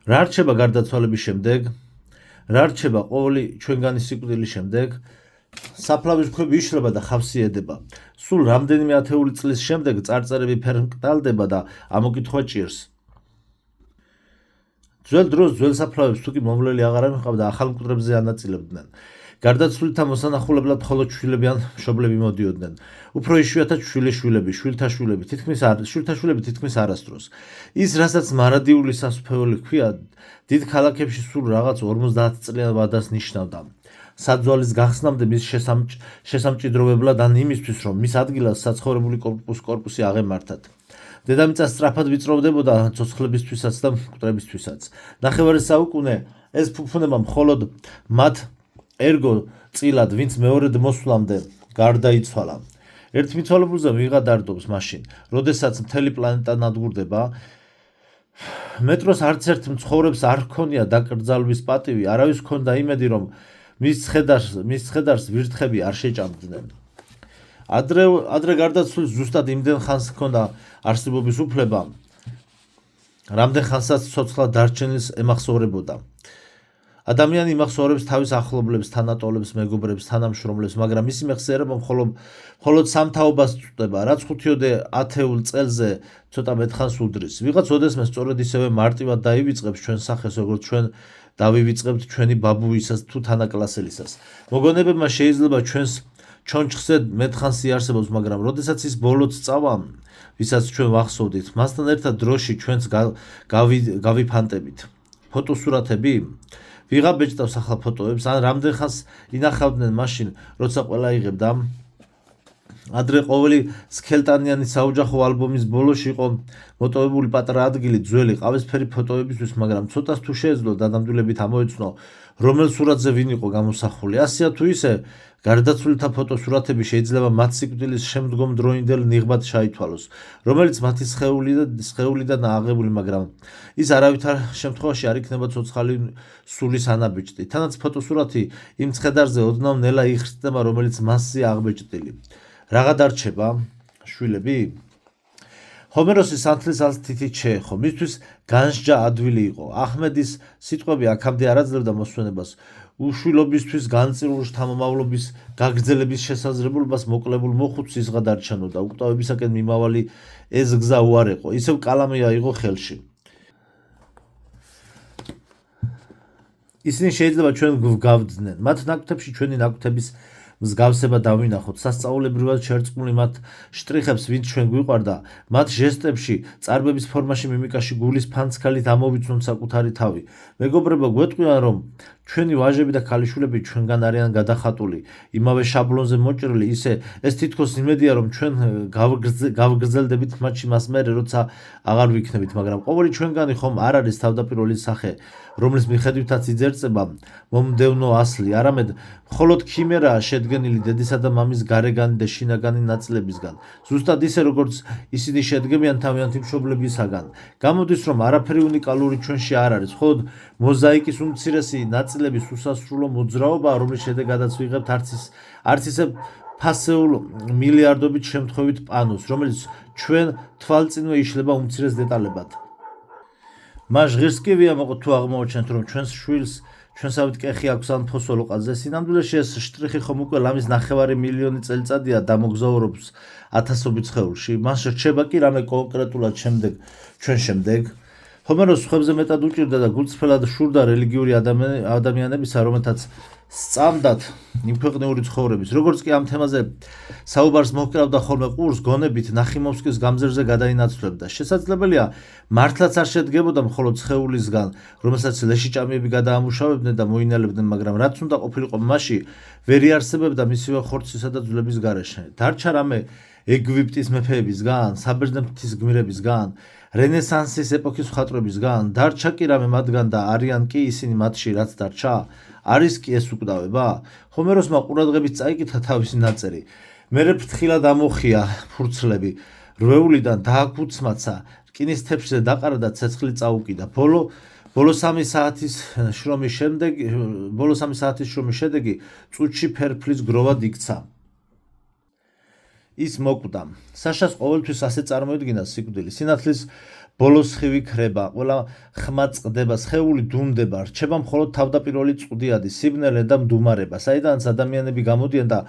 რა რჩება გარდაცვალების შემდეგ? რა რჩება ყოველი ჩვენგანი სიკვდილის შემდეგ? საფლავის ქვები იშლება და ხავსი ედება. სულ რამდენიმე ათეული წლის შემდეგ წარწერები ფერმკდალდება და ამოკითხვა ჭირს. ძველ დროს ძველ საფლავებს თუკი მომვლელი აღარ ამიყავდა, ახალ მკვდრებზე ანაწილებდნენ. გარდაცვლილთა მოსანახულებლად მხოლოდ შვილები ან მშობლები მოდიოდნენ. უფრო იშვიათად შვილიშვილები, შვილთაშვილები, თითქმის არასდროს. ის, რასაც მარადიული სასუფეველი ჰქვია, დიდ ქალაქებში სულ რაღაც 50 წლიან ვადას ნიშნავდა. საძვალის გახსნამდე მის შესამჭიდროვებლად ან იმისთვის, რომ მის ადგილას საცხოვრებული კორპუსი აღემართათ. დედამიწა სწრაფად ვიწროვდებოდა ცოცხლებისთვისაც და მკვდრებისთვისაც. ნახევარი საუკუნე ეს ფუფუნება მხოლოდ მათ ერგო წილად, ვინც მეორედ მოსვლამდე გარდაიცვალა. ერთ მიცვალებულზე ვიღა დარდობს მაშინ, როდესაც მთელი პლანეტა ნადგურდება. მეტროს არც ერთ მცხოვრებს არ ჰქონია დაკრძალვის პატივი, არავის ჰქონდა იმედი, რომ მის ცხედარს ვირთხები არ შეჭამდნენ. ადრე გარდაცვლის ზუსტად იმდენ ხანს ჰქონდა არსებობის უფლება, რამდენ ხანსაც ცოცხლად დარჩენილს ემახსოვრებოდა. ადამიანი იმახსოვრებს თავის ახლობლებს, თანატოლებს, მეგობრებს, თანამშრომლებს, მაგრამ მისი მეხსიერება მხოლოდ სამთაობას წვდება, რაც 5 ათეულ წელზე ცოტა მეტხანს უდრის. ვიღაც ოდესმე სწორედ ისევე მარტივად დაივიწყებს ჩვენ სახეს, როგორც ჩვენ დავივიწყებთ ჩვენი ბაბუისას თუ თანაკლასელისას. მოგონებებმა შეიძლება ჩვენს ჩონჩხზე მეტხანს იარსებობს, მაგრამ როდესაც ის ბოლოდ სწავა, ვისაც ჩვენ ვახსოვდით, მასთან ერთად დროში ჩვენც გავიფანტებით. ფოტოსურათები? ვიღა ბეჭდავს ახლა ფოტოებს, ან რამდენ ხანს ინახავდნენ მაშინ, როცა ყველა იღებდა. ადრე ყოველი სქელტანიანი საოჯახო ალბომის ბოლოში იყო მოტოვებული პატარა ადგილი ძველი ყავისფერი ფოტოებისთვის, მაგრამ ცოტას თუ შეეძლო დადამდვილებით ამოეცნო, რომელ სურათზე ვინ იყო გამოსახული. ასეა თუ ისე, გარდაცვლილთა ფოტოსურათები შეიძლება მათ სიკვდილის შემდგომ დროინდელ ნიღბად ჩაითვალოს, რომელიც მათი სხეულიდან აღებული, მაგრამ ის არავითარ შემთხვევაში არ იქნება ცოცხალი სულის ანაბეჭდი. თანაც ფოტოსურათი იმ ცხედარზე ოდნავ ნელა იხსნება, რომელიც მასზეა აღბეჭდილი. რაღა დარჩება? შვილები? ჰომეროსი სანთლის ალთითი ჩეეხო, მისთვის განსჯა ადვილი იყო. აჰმედის სიტყვები აქამდე არ აძლევდა მოსვენებას. უშვილობისთვის განწირულ შთამომავლობის გაგრძელების შესაძლებლობას მოკლებულ მოხუცს ისღა დარჩენოდა. უკვდავებისაკენ მიმავალი ეს გზა უარეყო, ისევ კალამი აიღო ხელში. ისინი შეიძლება ჩვენ გვგავდნენ. მათ ნაკვთებში ჩვენი ნაკვთების მსგავსება დავინახოთ. სასწაულებრივად შერწყმული მათ შტრიხებს, ვინც ჩვენ გვიყვარდა, მათ ჟესტებში, წარბების ფორმაში, მიმიკაში, გულის ფანცქალით ამოვიცნოთ საკუთარი თავი. მეგობრებო, გვეტყვიან, რომ ჩვენი ვაჟები და ქალიშვილები ჩვენგან არიან გადახატული, იმავე შაბლონზე მოჭრილი, ისე ეს თითქოს იმედია, რომ ჩვენ გავგრძელდებით მათში მას მერე, როცა აღარ ვიქნებით, მაგრამ ყოველი ჩვენგანი ხომ არ არის თავდაპირველი სახე, რომლის მიხედვითაც იძერწება მომდევნო ასლი, არამედ მხოლოდ ქიმერაა შედგენილი დედისა და მამის გარეგანი და შინაგანი ნაწილებისგან, ზუსტად ისე, როგორც ისინი შედგებიან თავიანთი მშობლებისაგან. გამოდის, რომ არაფერი უნიკალური ჩვენში არ არის, მხოლოდ მოზაიკის უმცირესი ნაწილების უსასრულო მოძრაობაა, რომლის შედეგადაც ვიღებთ არც ისე ფასეულ მილიარდობით შემთხვევით პანოს, რომელიც ჩვენ თვალწინვე იშლება უმცირეს დეტალებად. მას ღირს კი ვიამაყოთ თუ აღმოვაჩენთ, რომ ჩვენს შვილს ჩვენსავით კეხი აქვს ან ფოსოლოყაზე. სინამდვილეში ეს შტრიხი ხომ უკვე ლამის 9 მილიონი წელიწადია დამოგზაურობს ათასობით სხეულში. მას რჩება კი რამე კონკრეტულად ჩვენ შემდეგ. ჰომეროს სხვებზე მეტად უჭირდა და გულწრფელად შურდა რელიგიური ადამიანებისა, რომელთაც სწამდათ იმქვეყნიური ცხოვრების. როგორც კი ამ თემაზე საუბარს მოჰკრავდა ხოლმე ყურს, გონებით ნახიმოვსკის გამზირზე გადაინაცვლებდა. შესაძლებელია, მართლაც არ შედგებოდა მხოლოდ სხეულისგან, რომელსაც ლეშიჭამიები გადაამუშავებდნენ და მოინალებდნენ, მაგრამ რაც უნდა ყოფილიყო მასში, ვერ იარსებებდა მისივე ხორცისა და ძვლების გარეშე. დარჩა რამე ეგვიპტის მეფეებისგან, საბერძნეთის გმირებისგან, რენესანსის ეპოქის მხატვრებისგან, დარჩა კი რამე მათგან და არიან კი ისინი მათში, რაც დარჩა? არის კი ეს უკვდავება? ჰომეროსმა ყურადღებით წაიკითხა თავისი ნაწერი. მერე ფრთხილად ამოხია ფურცლები, რვეულიდან დააკუცმაცა, რკინის თეფშზე დაყარა და ცეცხლი წაუკიდა. ბოლო 3 საათის შრომის შედეგი წუთში ფერფლის გროვად იქცა. ის მოკვდა. საშას ყოველთვის ასე წარმოედგინა სიკვდილი. სინათლის ბოლოს ხივი ქრება, ყველა ხმა წყდება, სხეული დუმდება, რჩება მხოლოდ თავდაპირველი წვდიადი, სიბნელე და მდუმარება, საიდანაც ადამიანები გამოდიან და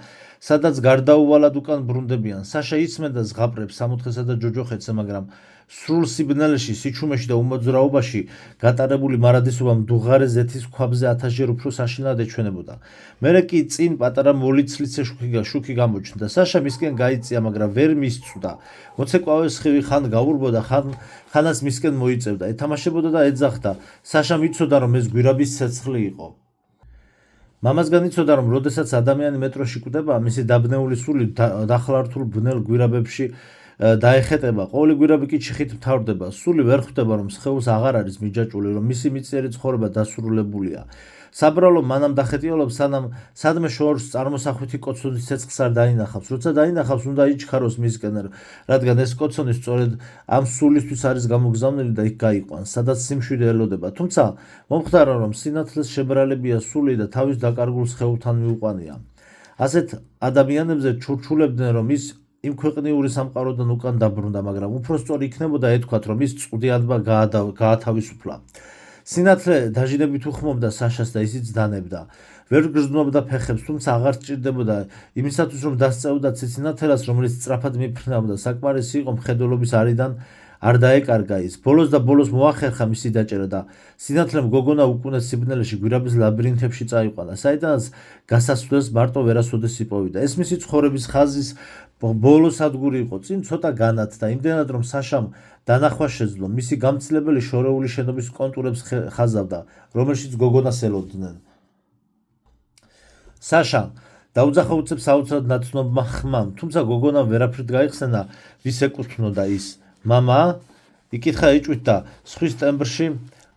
სადაც გარდაუვალად უკან ბრუნდებიან. საშა იცმენდა ზღაპრებს, სამოთხესა და ჯოჯოხეთს, მაგრამ სრულ სიბნელეში, სიჩუმეში და უმოძრაობაში გატარებული მარადისობა მდუღარე ზეთის ქვაბზე 1000-ჯერ უფრო საშინლად ეჩვენებოდა. მერე კი წინ პატარა მოლიცლიცე შუქი გამოჩნდა. საშა მისკენ გაიწია, მაგრამ ვერ მისწვდა. მოცეკვავე სხივი ხან გაურბოდა, ხანაც მისკენ მოიწევდა, ეთამაშებოდა და ეძახდა. საშამ იცოდა, რომ ეს გვირაბის ცეცხლი იყო. მამასგან იცოდა, რომ როდესაც ადამიანი მეტროში კვდება, მისი დაბნეული სული დახლართულ ბნელ გვირაბებში დაეხეტება, ყოველი გვირაბი კი ჩიხით მთავრდება. სული ვერ ხვდება, რომ სხეულს აღარ არის მიჯაჭვული, რომ მისი მიწიერი ცხოვრება დასრულებულია. საბრალო მანამ დახეტიალობს, სანამ სადმე შორს წარმოსახვითი კოცონის ცეცხლს არ დაინახავს. როცა დაინახავს, უნდა იჩქაროს მისკენ, რადგან ეს კოცონი სწორედ ამ სულისთვის არის გამოგზავნილი და იქ გაიყვანს, სადაც სიმშვიდე ელოდება. თუმცა მომხდარა, რომ სინათლეს შებრალებია სული და თავის დაკარგულ სხეულთან მიუყვანია. ასეთ ადამიანებზე ჩურჩულებდნენ, რომ ის იმ ქვეყნიური სამყაროდან უკან დაბრუნდა, მაგრამ უფრო სწორი იქნებოდა ეთქვათ, რომ ის წვდიანობა გაათავისუფლა. სინათლე დაჟინებით უხმობდა საშას და ისიც დანებდა. ვერ გრძნობდა ფეხებს, თუმცა აღარ სჭირდებოდა იმისათვის, რომ დასწეოდა ციცინათელას, რომელიც სწრაფად მიფრინავდა. საკმარისი იყო მხედველობის არიდან არ დაეკარგა ის. ბოლოს და ბოლოს მოახერხა მისი დაჭერა და სინათლემ გოგონა უკუნეს სიბნელეში გვირაბის ლაბირინთებში წაიყვანა, საიდანაც გასასვლელს მარტო ვერასოდეს იპოვიდა. ეს მისი ცხოვრების ხაზის ბოლო სადგური იყო. წინ ცოტა განათდა, იმდენად რომ საშამ დანახვა შეძლო. მისი გამცილებელი შორეული შენობის კონტურებს ხაზავდა, რომელშიც გოგონას ელოდნენ. საშა დაუძახა უცებ საოცრად ნაცნობმა ხმამ, თუმცა გოგონამ ვერაფრით გაიხსენა, ვის ეკუთვნოდა ის. მამა? იკითხა ეჭვით და სხვის ტემბრში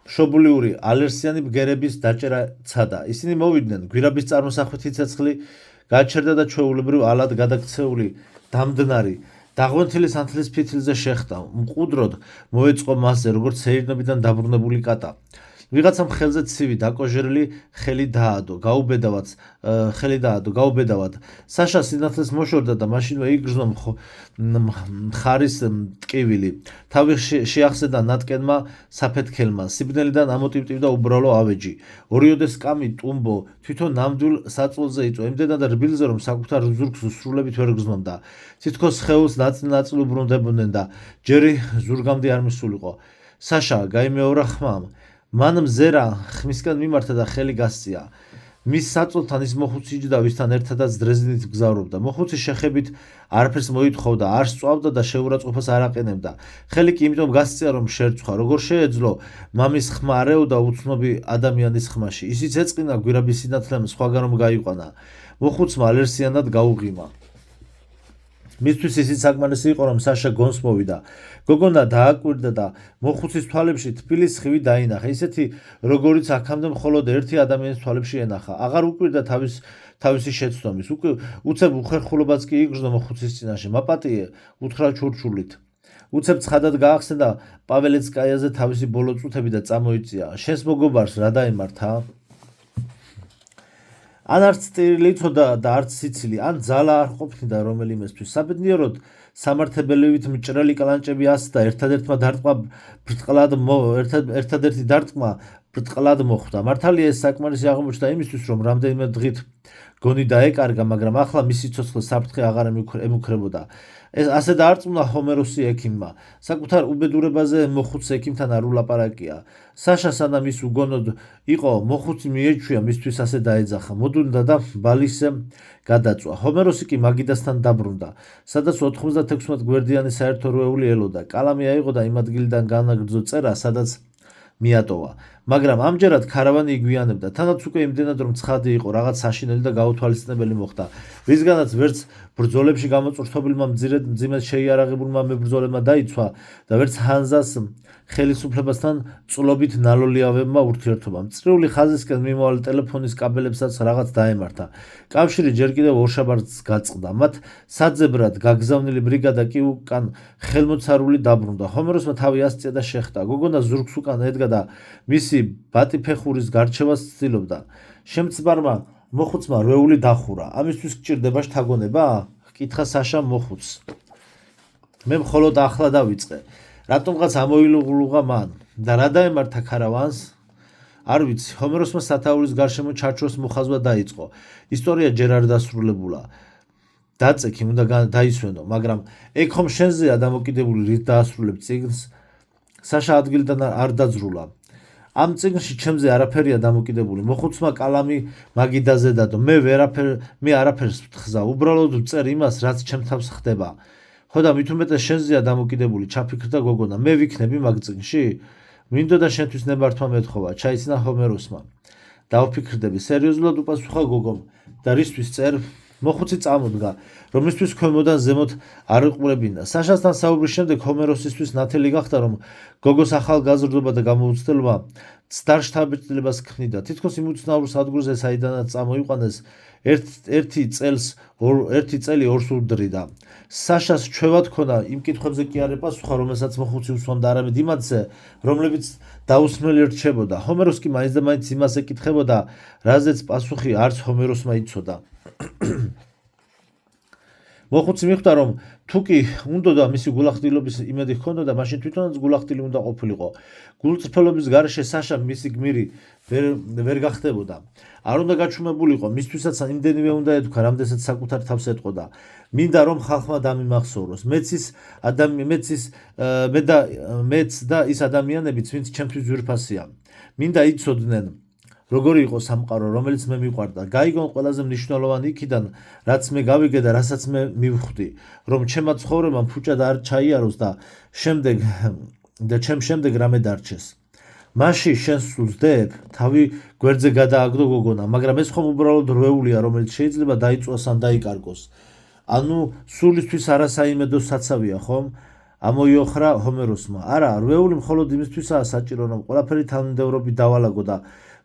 მშობლიური ალერსიანი ბგერების დაჭერა ცადა. ისინი მოვიდნენ, გვირაბის წარმოსახვითი ცეცხლი გაჩერდა და ჩვეულებრივ ალად გადაქცეული დამდნარი დაღვენთილი სანთლის ფითილზე შეხვდა. მყუდროდ მოეწყო მასზე, როგორც სეირნობიდან დაბრუნებული კატა. ვიღაცამ ხელზე ცივი დაკოჟერილი ხელი დაადო, გაუბედავად. საშა სინათლეს მოშორდა და მაშინვე იგრძნო მხარის ტკივილი. თავი შეახსედა ნატკენმა საფეთქელმა, სიბნელიდან ამოტივტივდა უბრალო ავეჯი. ორიოდე სკამი ტუმბო თვითონ ნამდვილ საწოლზე იწვა, იმდენად რბილზე, რომ საკუთარ ზურგს სრულებით ვერ გრძნობდა. თითქოს სხეულს ნაწილ-ნაწილ უბრუნდებოდნენ და ჯერი ზურგამდე არ მისულიყო. საშა გაიმეორა ხმამ. მან მზერა ხმისკენ მიმართა და ხელი გასწია. მის საწოლთან ის მოხუცი იჯდა, ვისთან ერთადაც დრეზინით გზავრობდა. მოხუცის შეხებით არაფერს მოითხოვდა, არ სწვავდა და შეურაცხყოფას არ აყენებდა. ხელი კი იმიტომ გასწია, რომ შერცვა. როგორ შეეძლო მამის ხმა არეოდა უცნობი ადამიანის ხმაში. ისიც ეწყინა გვირაბის სინათლემ სხვაგან რომ გაიყვანა. მოხუცმა ალერსიანად გაუღიმა. მისთვის ისიც საკმარისი იყო, რომ საშა გონს მოვიდა. გოგონა დააკვირდა და მოხუცის თვალებში თბილი სხივი დაინახა, ისეთი როგორიც აქამდე მხოლოდ ერთი ადამიანის თვალებში ენახა. აღარ უკვირდა თავისი შეცდომის, უცებ უხერხულობაც კი იგრძნო მოხუცის წინაშე. მაპატიე, უთხრა ჩურჩულით. უცებ ცხადად გაახსენდა პაველეცკაიაზე თავისი ბოლო წუთები და წამოიწია. შენს მოგობარს რა დაემართა? ან არც ტირილი იცოდა და არც სიცილი, ან ძალა არ ყოფნიდა რომელიმესთვის. საბედნიეროდ სამართებელივით მჭრელი კალანჭები ასდა, ერთადერთი დარტყმა ბრტყლად მოხვდა. მართალია ეს საკმარისი აღმოჩნდა იმისთვის, რომ რამდენიმე დღით გონი დაეკარგა, მაგრამ ახლა მისი ცოცხლე საფრთხე აღარ ემუქრებოდა. ეს ასე დაარწმუნა ჰომეროსი ექიმმა. საკუთარ უბედურებაზე მოხუც ექიმთან არ ულაპარაკია. საშა სანამ ის უგონოდ იყო, მოხუცი მიეჩვია, მისთვის ასე დაეძახა. მოდუნდა და ბალისზე გადაწვა. ჰომეროსი კი მაგიდასთან დაბრუნდა, სადაც 96 გვერდიანი საერთო რვეული ელოდა. კალამი აიღო და იმ ადგილიდან განაგრძო წერა, სადაც მიატოვა. მაგრამ ამჯერად ქარავანი იგვიანებდა. თანაც უკვე იმდენად რომ ცხადი იყო, რაღაც საშინელი და გაუთვალისწინებელი მოხდა. რისგანაც ვერც ბრძოლებში გამოწვრთობილმა მძიმედ შეიარაღებულმა მებრძოლებმა დაიცვა და ვერც ჰანზას ხელისუფლებასთან წლობით ნალოლიავებმა ურთიერთობა. მწრიული ხაზისკენ მიმავალი ტელეფონის კაბელებსაც რაღაც დაემართა. კავშირი ჯერ კიდევ ორშაბათს გაწყდა. მათ საძებრად გაგზავნილი ბრიგადა კი უკან ხელმოცარული დაბრუნდა. ჰომეროსმა თავი ასწია და შეხვდა. გოგონა ზურგს უკან ედგა და მისი ბატიფეხურის გარჩევას ცდილობდა. შემწბარმა მოხუცმა რვეული დახურა. ამისთვის გჭირდება შთაგონება? ჰკითხა საშამ მოხუცს. მე მხოლოდ ახლა დავიწყე. რატომღაც ამოილუღლუღა მან და რა დაემართა ქარავანს? არ ვიცი, ჰომეროსმა სათაურის გარშემო ჩარჩოს მოხაზვა დაიწყო. ისტორია ჯერ არ დასრულებულა. დაწექი უნდა დაისვენო, მაგრამ ეგ ხომ შენზეა დამოკიდებული, რით დაასრულებ წიგნს? საშა ადგილიდან არ დაძრულა. ამ წიგნში ჩემზე არაფერია დამოკიდებული. მოხუცმა კალამი მაგიდაზე დადო. მე არაფერს ვთხზა. უბრალოდ ვწერ იმას, რაც ჩემ თავს ხდება. ხო და მით უმეტეს შენზეა დამოკიდებული, ჩაფიქრდა გოგონა. მე ვიქნები მაგ წიგნში? მინდოდა შენთვის ნებართვა მეთხოვა, ჩაიცინა ჰომეროსმა. დავფიქრდები, სერიოზულად უპასუხა გოგომ და რისთვის წერ? მოხუცი წამოდგა, რომლისთვის ქვემოდან ზემოთ არ იყურებინა. საშასთან საუბრის შემდეგ ჰომეროსისთვის ნათელი გახდა, რომ გოგოს ახალგაზრდობა და გამოუცდელობა ცდარ შთაბეჭდილებას ქმნიდა. თითქოს იმ უცნაურ სადგურზე, საიდანაც წამოიყვანეს, ერთი წელი ორს უდრიდა. საშას ჩვევად ქონა იმ კითხვებზე კი არ ეპასუხა, რომელსაც მოხუცი უსვამდა, არამედ იმათზე, რომლებიც დაუსმელი რჩებოდა. ჰომეროს კი მაინც და მაინც იმას ეკითხებოდა, რაზეც პასუხი არც ჰომეროსმა იცოდა. მოხუცი მიხვდა, რომ თუ კი უნდოდა მისი გულახდილობის იმედი ჰქონდოდა, მაშინ თვითონაც გულახდილი უნდა ყოფილიყო. გულწრფელობის გარეშე საშა მისი გმირი ვერ გახდებოდა. არ უნდა გაჩუმებულიყო, მისთვისაც იმდენივე უნდა ეთქვა, რამდენსაც საკუთარ თავს ეტყოდა. მინდა რომ ხალხმა დამიმახსოვროს. მეც და ის ადამიანებიც, ვინც ჩემთვის ძვირფასია. მინდა იცოდნენ, როგორი იყო სამყარო, რომელიც მე მიყვარდა. გაიგონ ყველაზე მნიშვნელოვანი იქიდან, რაც მე გავიგე და რასაც მე მივხვდი, რომ ჩემმა ცხოვრებამ ფუჭად არ ჩაიაროს და ჩემ შემდეგ რამე დარჩეს. მაშინ შენ სულძდებ, თავი გვერდზე გადააგდო გოგონა, მაგრამ ეს ხომ უბრალოდ რვეულია, რომელიც შეიძლება დაიწვას ან დაიკარგოს. ანუ სულისთვის არასაიმედო საცავია, ხომ? ამოიოხრა ჰომეროსმა. არა, რვეული მხოლოდ იმისთვისაა საჭირო, რომ ყველაფერი თანმიმდევრობით დავალაგო და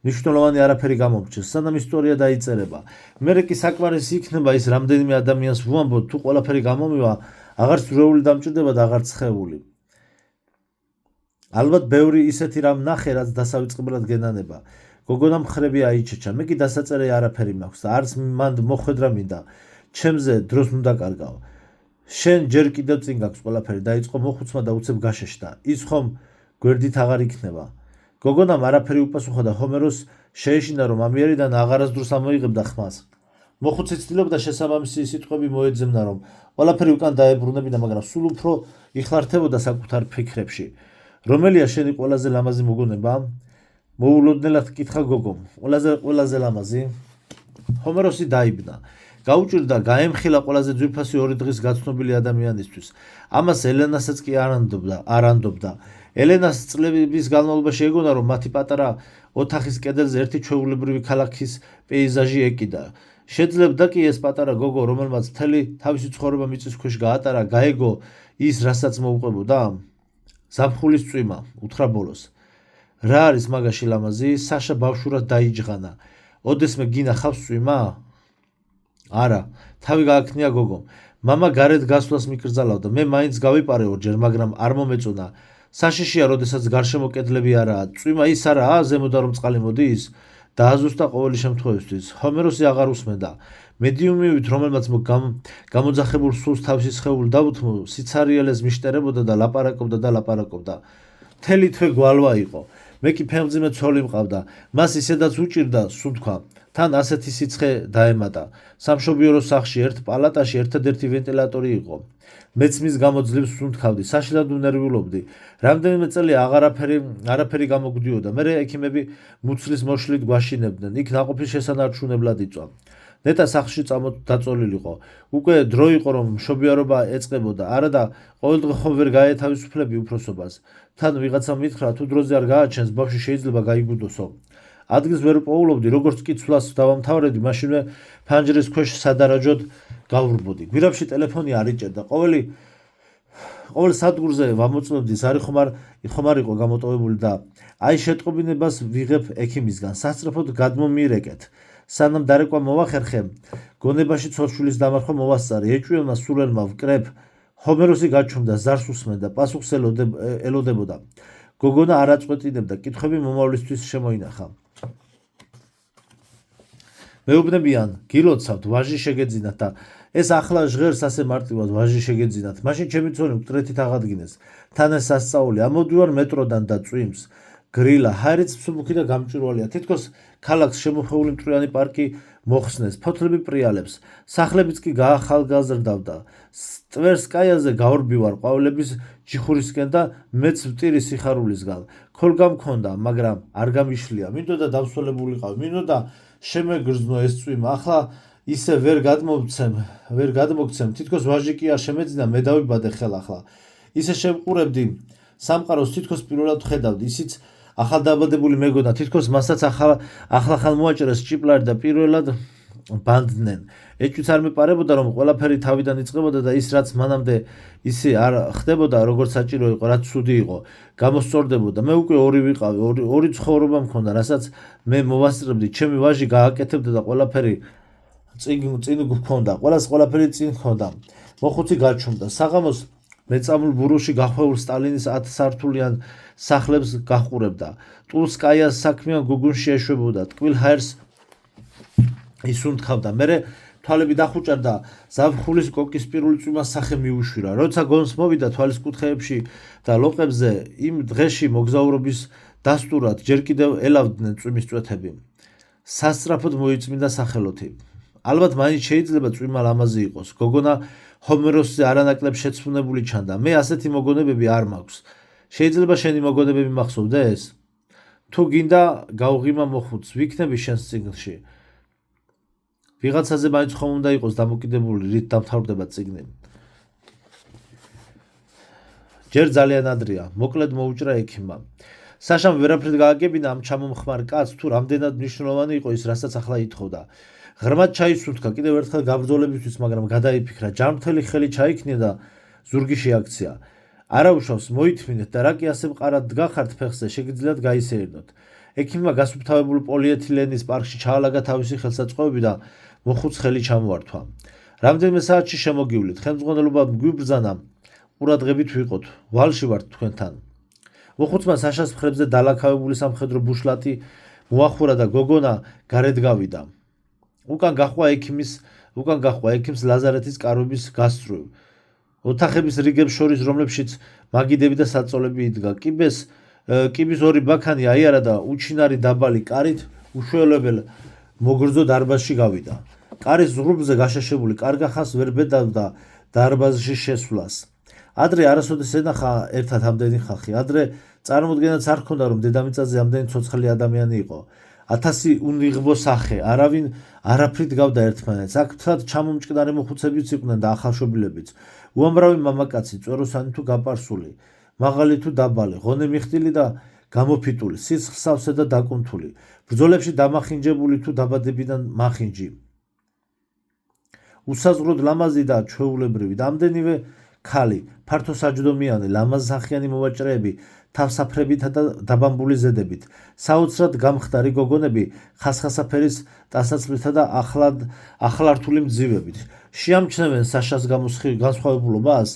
მნიშვნელოვანი არაფერი გამომრჩეს, სანამ ისტორია დაიწერება. მერე კი საკმარისი იქნება ის რამდენიმე ადამიანს ვუამბოთ, თუ ყველაფერი გამომივა, აღარც რვეული დამჭირდება და აღარც სხეული. ალბათ ბევრი ისეთი რამ ნახე, რაც დასავიწყებლად გენანება. გოგონა მხრები აიჩეჩა. მე კი დასაწერე არაფერი მაქვს და არც მანდ მოხვედრა მინდა. ჩემზე დროს უნდა კარგავ. შენ ჯერ კიდევ წინ გაქვს ყველაფერი, დაიწყო მოხუცმა და უცებ გაშეშდა. ის ხომ გვერდით აღარ იქნება. გოგონამ არაფერი უპასუხა და ჰომეროს შეეშინა, რომ ამიერიდან აღარასდროს ამოიღებდა ხმას. მოხუცი ცდილობდა შესაბამისი სიტყვები მოეძებნა, რომ ყველაფერი უკან დაებრუნებინა, მაგრამ სულ უფრო იხლართებოდა საკუთარ ფიქრებში. რომელია შენი ყველაზე ლამაზი მოგონება? მოულოდნელად კითხა გოგომ. ყველაზე ლამაზი? ჰომეროსი დაიბნა. გაუჭირდა, გაემხილა ყველაზე ძვირფასი 2 დღის გაცნობილი ადამიანისთვის. ამას ელენასაც კი არ ანდობდა. ელენას წლების განმავლობაში ეგონა, რომ მათი პატარა ოთახის კედელზე ერთი ჩვეულებრივი ქალაქის პეიზაჟი ეკიდა. შეძლებდა კი ეს პატარა გოგო, რომელმაც მთელი თავისი ცხოვრება მიწის ქვეშ გაატარა, გაეგო ის, რასაც მოუყვებოდა? ზაფხულის წვიმა, უთხრა ბოლოს. რა არის მაგაში ლამაზი? საშა ბავშვურად დაიჯღანა. ოდესმე გინახავს წვიმა? არა, თავი გააქნია გოგომ. მამა გარეთ გასვლას მიკრძალავდა. მე მაინც გავიპარე ორჯერ, მაგრამ არ მომეწონა. საშიშია, როდესაც გარშემო კედლები არაა. წვიმა ის არაა, ზემოდან რომ წყალი მოდის? დააზუსტა ყოველი შემთხვევისთვის. ჰომეროსი აღარ უსმენდა. მედიუმივით, რომელმაც გამოძახებულ სულს თავისი სხეული დაუთმო, სიცარიელეს მიშტერებოდა და ლაპარაკობდა. მთელი თვე გვალვა იყო. მე კი ფეხმძიმე ცოლი მყავდა. მას ისედაც უჭირდა, სუნთქვა. თან ასეთი სიცხე დაემატა. სამშობიარო სახლში ერთ პალატაში ერთადერთი ვენტილატორი იყო. მეც მის გამო ძლივს სუნთქავდი, საშინლად უნერვიულობდი. რამდენიმე წელი არაფერი გამოგვდიოდა. მერე ექიმები მუცლის მოშლით გვაშინებდნენ. იქ ნაყოფის შესანარჩუნებლად იწვა. ნეტა სახლში დაწოლილიყო. უკვე დრო იყო, რომ მშობიარობა ეწყებოდა. არა და ყოველდღე ხომ ვერ გაეთავისუფლები უფროსობას. თან ვიღაცამ მითხრა, თუ დროზე არ გააჩენს, ბავშვი შეიძლება გაიგუდოსო. ადგილს ვერ პოულობდი, როგორც კი ცვლას დავამთავრებდი, მაშინვე ფანჯრის ქვეშ სადარაჯოდ გავრბოდი. გვირაბში ტელეფონი არ იჭერდა. ყოველ სადგურზე ვამოწმებდი, ზარი ხომ არ იყო გამოტოვებული და აი შეტყობინებას ვიღებ ექიმისგან. სასწრაფოდ გადმომირეკეთ. სანამ დარეკვა მოვახერხე, გონებაში ცოლშვილის დამარხვა მოვასწარე. ეჭვიანმა სულელმა ვკრებ. ჰომეროსი გაჩუმდა, ზარს უსმენდა, პასუხს ელოდებოდა. გოგონა არ აწყვეტინებდა, კითხვები მომავლისთვის შემოინახა. მეუბნებიან, გილოცავთ, ვაჟი შეგეძინათ და ეს ახლა ჟღერს ასე მარტივად ვაჟი შეგეძინათ. მაშინ ჩემი ცოლი მკვდრეთით აღადგინეს. თან ეს სასწაული. ამოდივარ მეტროდან და წვიმს. გრილა, ჰაერიც მსუბუქი და გამჭვირვალეა. თითქოს ქალაქს შემოხეული მტვრიანი პარკი მოხსნეს. ფოთლები პრიალებს. სახლებიც კი გაახალგაზრდავდა. ტვერსკაიაზე გავარბივარ ყვავილების ჯიხურისკენ და მეც ვტირი სიხარულისგან. ქოლგა მქონდა, მაგრამ არ გამიშლია. მინდოდა დავსვლებულიყავი. მინდოდა შემეგრძნო ეს წვიმა. ახლა ისე ვერ გადმოგცემ. თითქოს ვაჟი კი არ შემეძინა, მე დავიბადე ხელახლა. ისე შევყურებდი სამყაროს, თითქოს პირველად ვხედავდი. ისიც ახალდაბადებული მეგონა, თითქოს მასაც ახლახან მოაჭრეს ჭიპლარი და პირველად ბანდნენ. ეჭვიც არ მეპარებოდა, რომ ყველაფერი თავიდან იწყებოდა და ის რაც მანამდე ისე არ ხდებოდა, როგორც საჭირო იყო, რაც ცუდი იყო, გამოსწორდებოდა. მე უკვე ორი ვიყავი, ორი ცხოვრება მქონდა, რასაც მე მოვასწრებდი. ჩემი ვაჟი გააკეთებდა და ყველაფერი წინ გქონდა. ყველაფერი წინ ჰქონდა. მოხუცი გაჩუმდა. საღამოს მეწამულ ბურუში გახვეულ სტალინის 10 სართულიან სახლებს გაჰყურებდა. ტულსკაიას საქმიან გუგუნში ეშვებოდა. ტკბილ ჰაერს ისუნთქავდა. მერე თვალები დახუჭა ზაფხულის კოკის პირველი წვიმა სახე მიუშვირა. როცა გონს მოვიდა თვალის კუთხეებში და ლოყებზე იმ დღეში მოგზაურობის დასტურად ჯერ კიდევ ელავდნენ წვიმის წვეთები. სასწრაფოდ მოიწმინდა სახელოთი. ალბათ მაინც შეიძლება წვიმა ლამაზი იყოს. გოგონა ჰომეროსზე არანაკლებ შეცვლუნებული ჩანდა. მე ასეთი მოგონებები არ მაქვს. შეიძლება შენი მოგონებები მახსოვდეს? თუ გინდა გავღიმა მოხუც, ვიქნები შენს წიგნში. ვიღაცაზე მაინც ხომ უნდა იყოს დამოკიდებული, რით დამთავრდება წიგნი. ჯერ ძალიან ადრეა, მოკლედ მოუჭრა ექიმმა. საშამ ვერაფრით გააგებინა ამ ჩამომხმარ კაცს, თუ რამდენად მნიშვნელოვანი იყო ის, რასაც ახლა ითხოვდა. ღრმად ჩაისუნთქა კიდევ ერთხელ გაბრძოლებისთვის, მაგრამ გადაიფიქრა, ჯანმრთელი ხელი ჩაიქნია და ზურგი შეაქცია. არა უშავს, მოითმინეთ და რა კი ასე მყარად დგახართ ფეხზე, შეგიძლიათ გაისეირნოთ. ექიმმა გასუფთავებულ პოლიეთილენის პარკში ჩაალაგა თავისი ხელსაწყოები და მოხუც ხელი ჩამოართვა. რამდენიმე საათში შემოგივლით, ხელმძღვანელობა გვიბრძანა, ყურადღებით ვიყოთ, ვალში ვართ თქვენთან. მოხუცმა საშას მხრებზე დალაქავებული სამხედრო ბუშლატი მოახურა და გოგონა გარეთ გავიდა. უკან გაჰყვა ექიმს ლაზარეთის კარობის გასწვრივ. ოთახების რიგებს შორის, რომლებშიც მაგიდები და საწოლები იდგა. კიბის ორი ბაქანი აიარა და უჩინარი დაბალი კარით უშველებელ მოგრძო დარბაზში გავიდა. კარის ზღვრებზე გაშაშებული კარგა ხანს ვერ ბედავდა დარბაზში შესვლას. ადრე არასოდეს ენახა ერთად ამდენი ხალხი. ადრე წარმოდგენაც არ ჰქონდა, რომ დედამიწაზე ამდენი ცოცხალი ადამიანი იყო. 1000 უნიღბო სახე, არავინ არაფრით გავდა ერთმანეთს. აქ მთლად ჩამომჭკნარი მოხუცებიც იყვნენ და ახალშობილებიც. უამრავი მამაკაცი, წვეროსანი თუ გაპარსული, მაღალი თუ დაბალი, ღონე მიხტილი და გამოფიტული, სისხლსავსე და დაკუნთული, ბრძოლებში დამახინჯებული თუ დაბადებიდან მახინჯი. უსაზღვროდ ლამაზი და ჩვეულებრივი, ამდენივე ქალი, ფართო საჯდომიანი, ლამაზსახიანი მოვაჭრეები, თავსაფრებითა და დაბამბული ზედებით, საოცრად გამხდარი გოგონები, ხასხასაფერის ტანსაცმლითა და ახლართული მძივებით. შეამჩნევენ საშას განსხვავებულობას,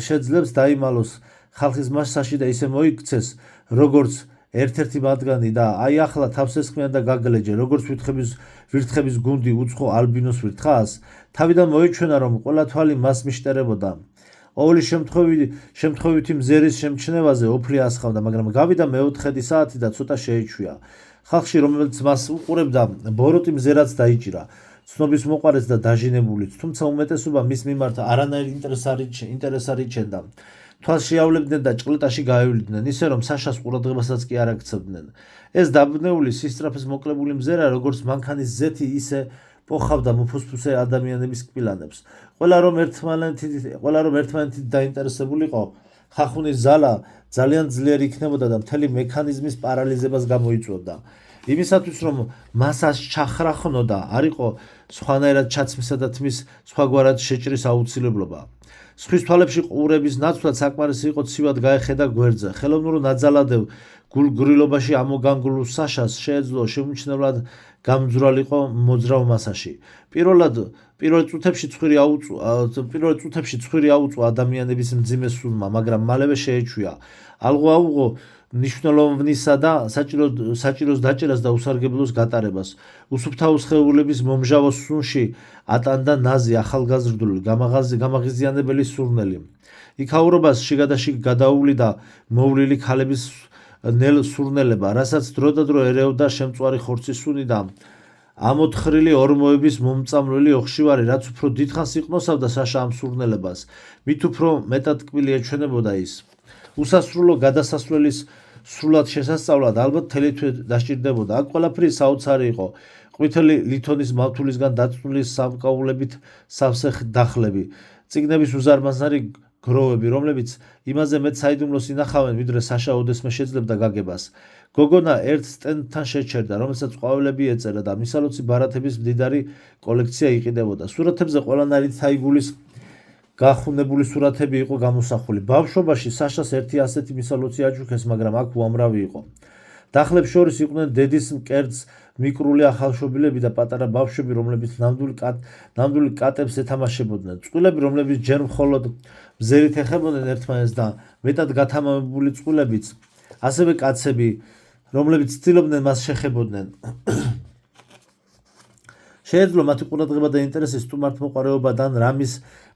შეძლებს დაიმალოს ხალხის მასაში და ისე მოიქცეს, როგორც ერთ-ერთი მათგანი და აი ახლა თავს ესხმიან და გაგლეჯე, როგორც ვირთხების გუნდი უცხო ალბინოს ვირთხას, თავიდან მოიჩვენა, რომ ყველა თვალი მას მიშტერებოდა. ყოველი შემთხვევითი მზერის შემჩნევაზე ოფრი ასხავდა, მაგრამ გავიდა მეოთხედი საათი და ცოტა შეეჩვია. ხალხში, რომელიც მას უყურებდა, ბოროტი მზერაც დაიჭირა. ცნობის მოყარეს და დაჟინებულიც, თუმცა უმეტესობა მის მიმართ არანაირ ინტერესს არ იჩენდა. თვალს შეავლებდნენ და ჭყლეტაში გაევლიდნენ, ისე რომ საშას ყურადღებასაც კი არ აქცევდნენ. ეს დაბნეული, სისწრაფეს მოკლებული მზერა, როგორც მანქანის ზეთი, ისე პოხავდა მოფუსფუსე ადამიანების კბილანებს. ყველა რომ ერთმანეთით დაინტერესებულიყო, ხახუნის ზალა ძალიან ძლიერი იქნებოდა და მთელი მექანიზმის პარალიზებას გამოიწვევდა. იმისათვის, რომ მასას ჩახრახნოდა, არ იყო სხვანაირად ჩაცმისა და თმის სხვაგვარად შეჭრის აუცილებლობა. სხვის თვალებში ყურების ნაცვლად საკმარისი იყო ცივად გაეხედა გვერდზე. ხელოვნურ ნაძალადევ გულგრილობაში ამოგანგულ საშას შეეძლო შემჩნევლად გამძვრალიყო მოძრავ მასაში. პირველ წუთებში ცხვირი აუწვა ადამიანების მძიმე სულმა, მაგრამ მალევე შეეჩვია. ალღო-აუღო ნიშნულოვნისა და საჭიროს დაჭერას და უსარგებლოს გატარებას. უსუფთავო სხეულების მომჟავო სუნში ატანდა ნაზი ახალგაზრდული გამაღიზიანებელი სურნელი. იქაურობას შიგადაშიგ გადაუვლიდა მოვლილი ქალების სურნელება, რასაც დროდადრო ერეოდა შემწვარი ხორცის სუნი და ამოთხრილი ორმოების მომწამლელი ოხშივარი, რაც უფრო დიდხანს იყნოსავდა საშა ამ სურნელებას, მით უფრო მეტად კბილი ეჩვენებოდა ის. უსასრულო გადასასვლელის სრულად შესასწავლად ალბათ მთელი თვე დასჭირდებოდა. აქ ყველაფერი საოცარი იყო. ყვითელი ლითონის მავთულისგან დაწნული სამკაულებით სავსე დახლები, წიგნების უზარმაზარი გროვები, რომლებიც იმაზე მეტ საიდუმლოს ინახავენ, ვიდრე საშა ოდესმე შეძლებდა გაგებას. გოგონა ერთ სტენდთან შეჩერდა, რომელსაც ყვავილები ეწერა და მისალოცი ბარათების მდიდარი კოლექცია იყიდებოდა. სურათებზე ყველანაირი თაიგულის გახუნებული სურათები იყო გამოსახული. ბავშვობაში საშას ერთი ასეთი მისალოცი აჩუქეს, მაგრამ აქ უამრავი იყო. დახლებს შორის იყვნენ დედის მკერდს მიკრული ახალშობილები და პატარა ბავშვები, რომლებიც ნამდვილი კატებს ეთამაშებოდნენ. წყვილები, რომლებიც ჯერ მხოლოდ მზერით ეხებოდნენ ერთმანეთს და მეტად გათამამებული წყვილებიც, ასევე კაცები, რომლებიც ცდილობდნენ მას შეხებოდნენ. შეეძლო მათი ყურადღება და ინტერესი სტუმართმოყვარეობიდან რამის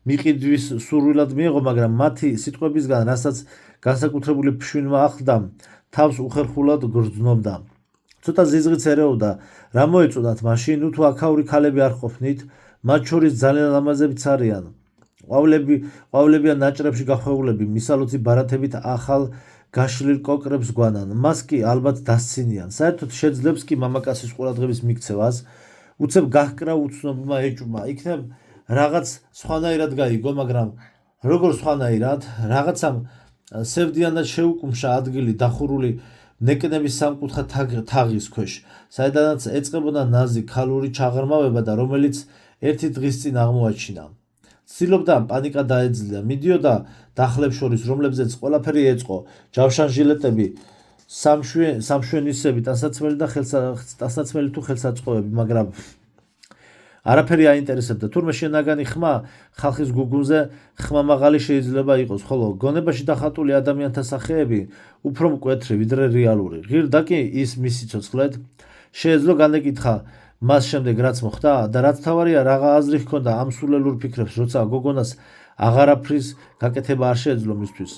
მიყიდვის სურვილად მიეღო, მაგრამ მათი სიტყვებისგან, რასაც განსაკუთრებული ფშვინვა ახლდა, თავს უხერხულად გრძნობდა. ცოტა ზიზღიც ერეოდა, რა მოეწოდათ მაშინ, თუ აქაური ქალები არ ყოფნით, მათ შორის ძალიან ლამაზებიც არიან. ყვავილებიან ნაჭრებში გახვეულები, მისალოცი ბარათებით ახალ გაშლილ კოკრებს გვანან, მას კი ალბათ დასცინიან. საერთოდ შეძლებს კი მამაკაცის ყურადღების მიქცევას, უცებ გაჰკრა უცნობმა ეჭვმა, იქნებ რაღაც სხვანაირად გაიგო, მაგრამ როგორ სხვანაირად, რაღაცამ სევდიანად შეუკუმშა ადგილი დახურული ნეკნების სამკუთხა თაღის ქვეშ, საიდანაც ეწყებოდა ნაზი ქალური ჩაღრმავება და რომელიც ერთი დღის წინ აღმოაჩინა. ცდილობდა პანიკა დაეძლია, მიდიოდა დახლებს შორის, რომლებზეც ყველაფერი ეწყო, ჯავშან ჟილეტები, სამშვენისები, ტანსაცმელი თუ ხელსაწყოები, მაგრამ არაფერი აინტერესებდა. თურმე შენაგანი ხმა ხალხის გუგუნზე ხმამაღალი შეიძლება იყოს, ხოლო გონებაში დახატული ადამიანთა სახეები უფრო მკვეთრი, ვიდრე რეალური. ღირდა კი ის მისი ცოცხლეთ. შეეძლო განეკითხა მას შემდეგ, რაც მოხდა და რაც თავარია, რაღა აზრი ჰქონდა ამ სულელურ ფიქრებს, როცა გოგონას აღარაფრის გაკეთება არ შეეძლო მისთვის.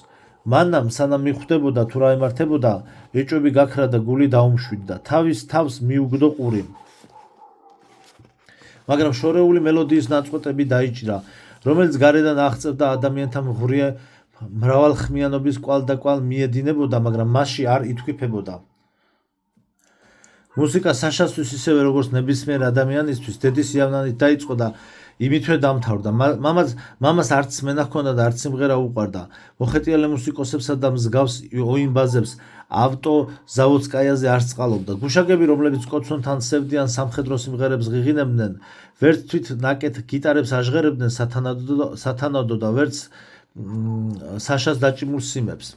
მანამ სანამ მიხვდებოდა თუ რა ემართებოდა, ეჭვები გაქრა და გული დაუმშვიდდა. თავის თავს მიუგდო ყური. მაგრამ შორეული მელოდიის ნაწყვეტები დაიჭრა, რომელიც გარედან აღწევდა ადამიანთა მრავალხმიანობის კვალ და კვალ მიედინებოდა, მაგრამ მასში არ ითვიფებოდა. მუსიკა საშასთვის ისევე როგორც ნებისმიერ ადამიანისთვის დედის სიამოვნებით დაიწყო და იმითვე დამთავრდა. მამას არც სმენა ჰქონდა და არც სიმღერა უყვარდა. მოხეტიალე მუსიკოსებსა და მსგავს ოიმბაზებს ავტოზავოდსკაიაზე არ წყალობდა. გუშაგები, რომლებიც კოცონთან სევდიან სამხედრო სიმღერებს ღიღინებდნენ, ვერც თვით ნაკეთ გიტარებს აჟღერებდნენ სათანადო და ვერც საშას დაჭიმულ სიმებს.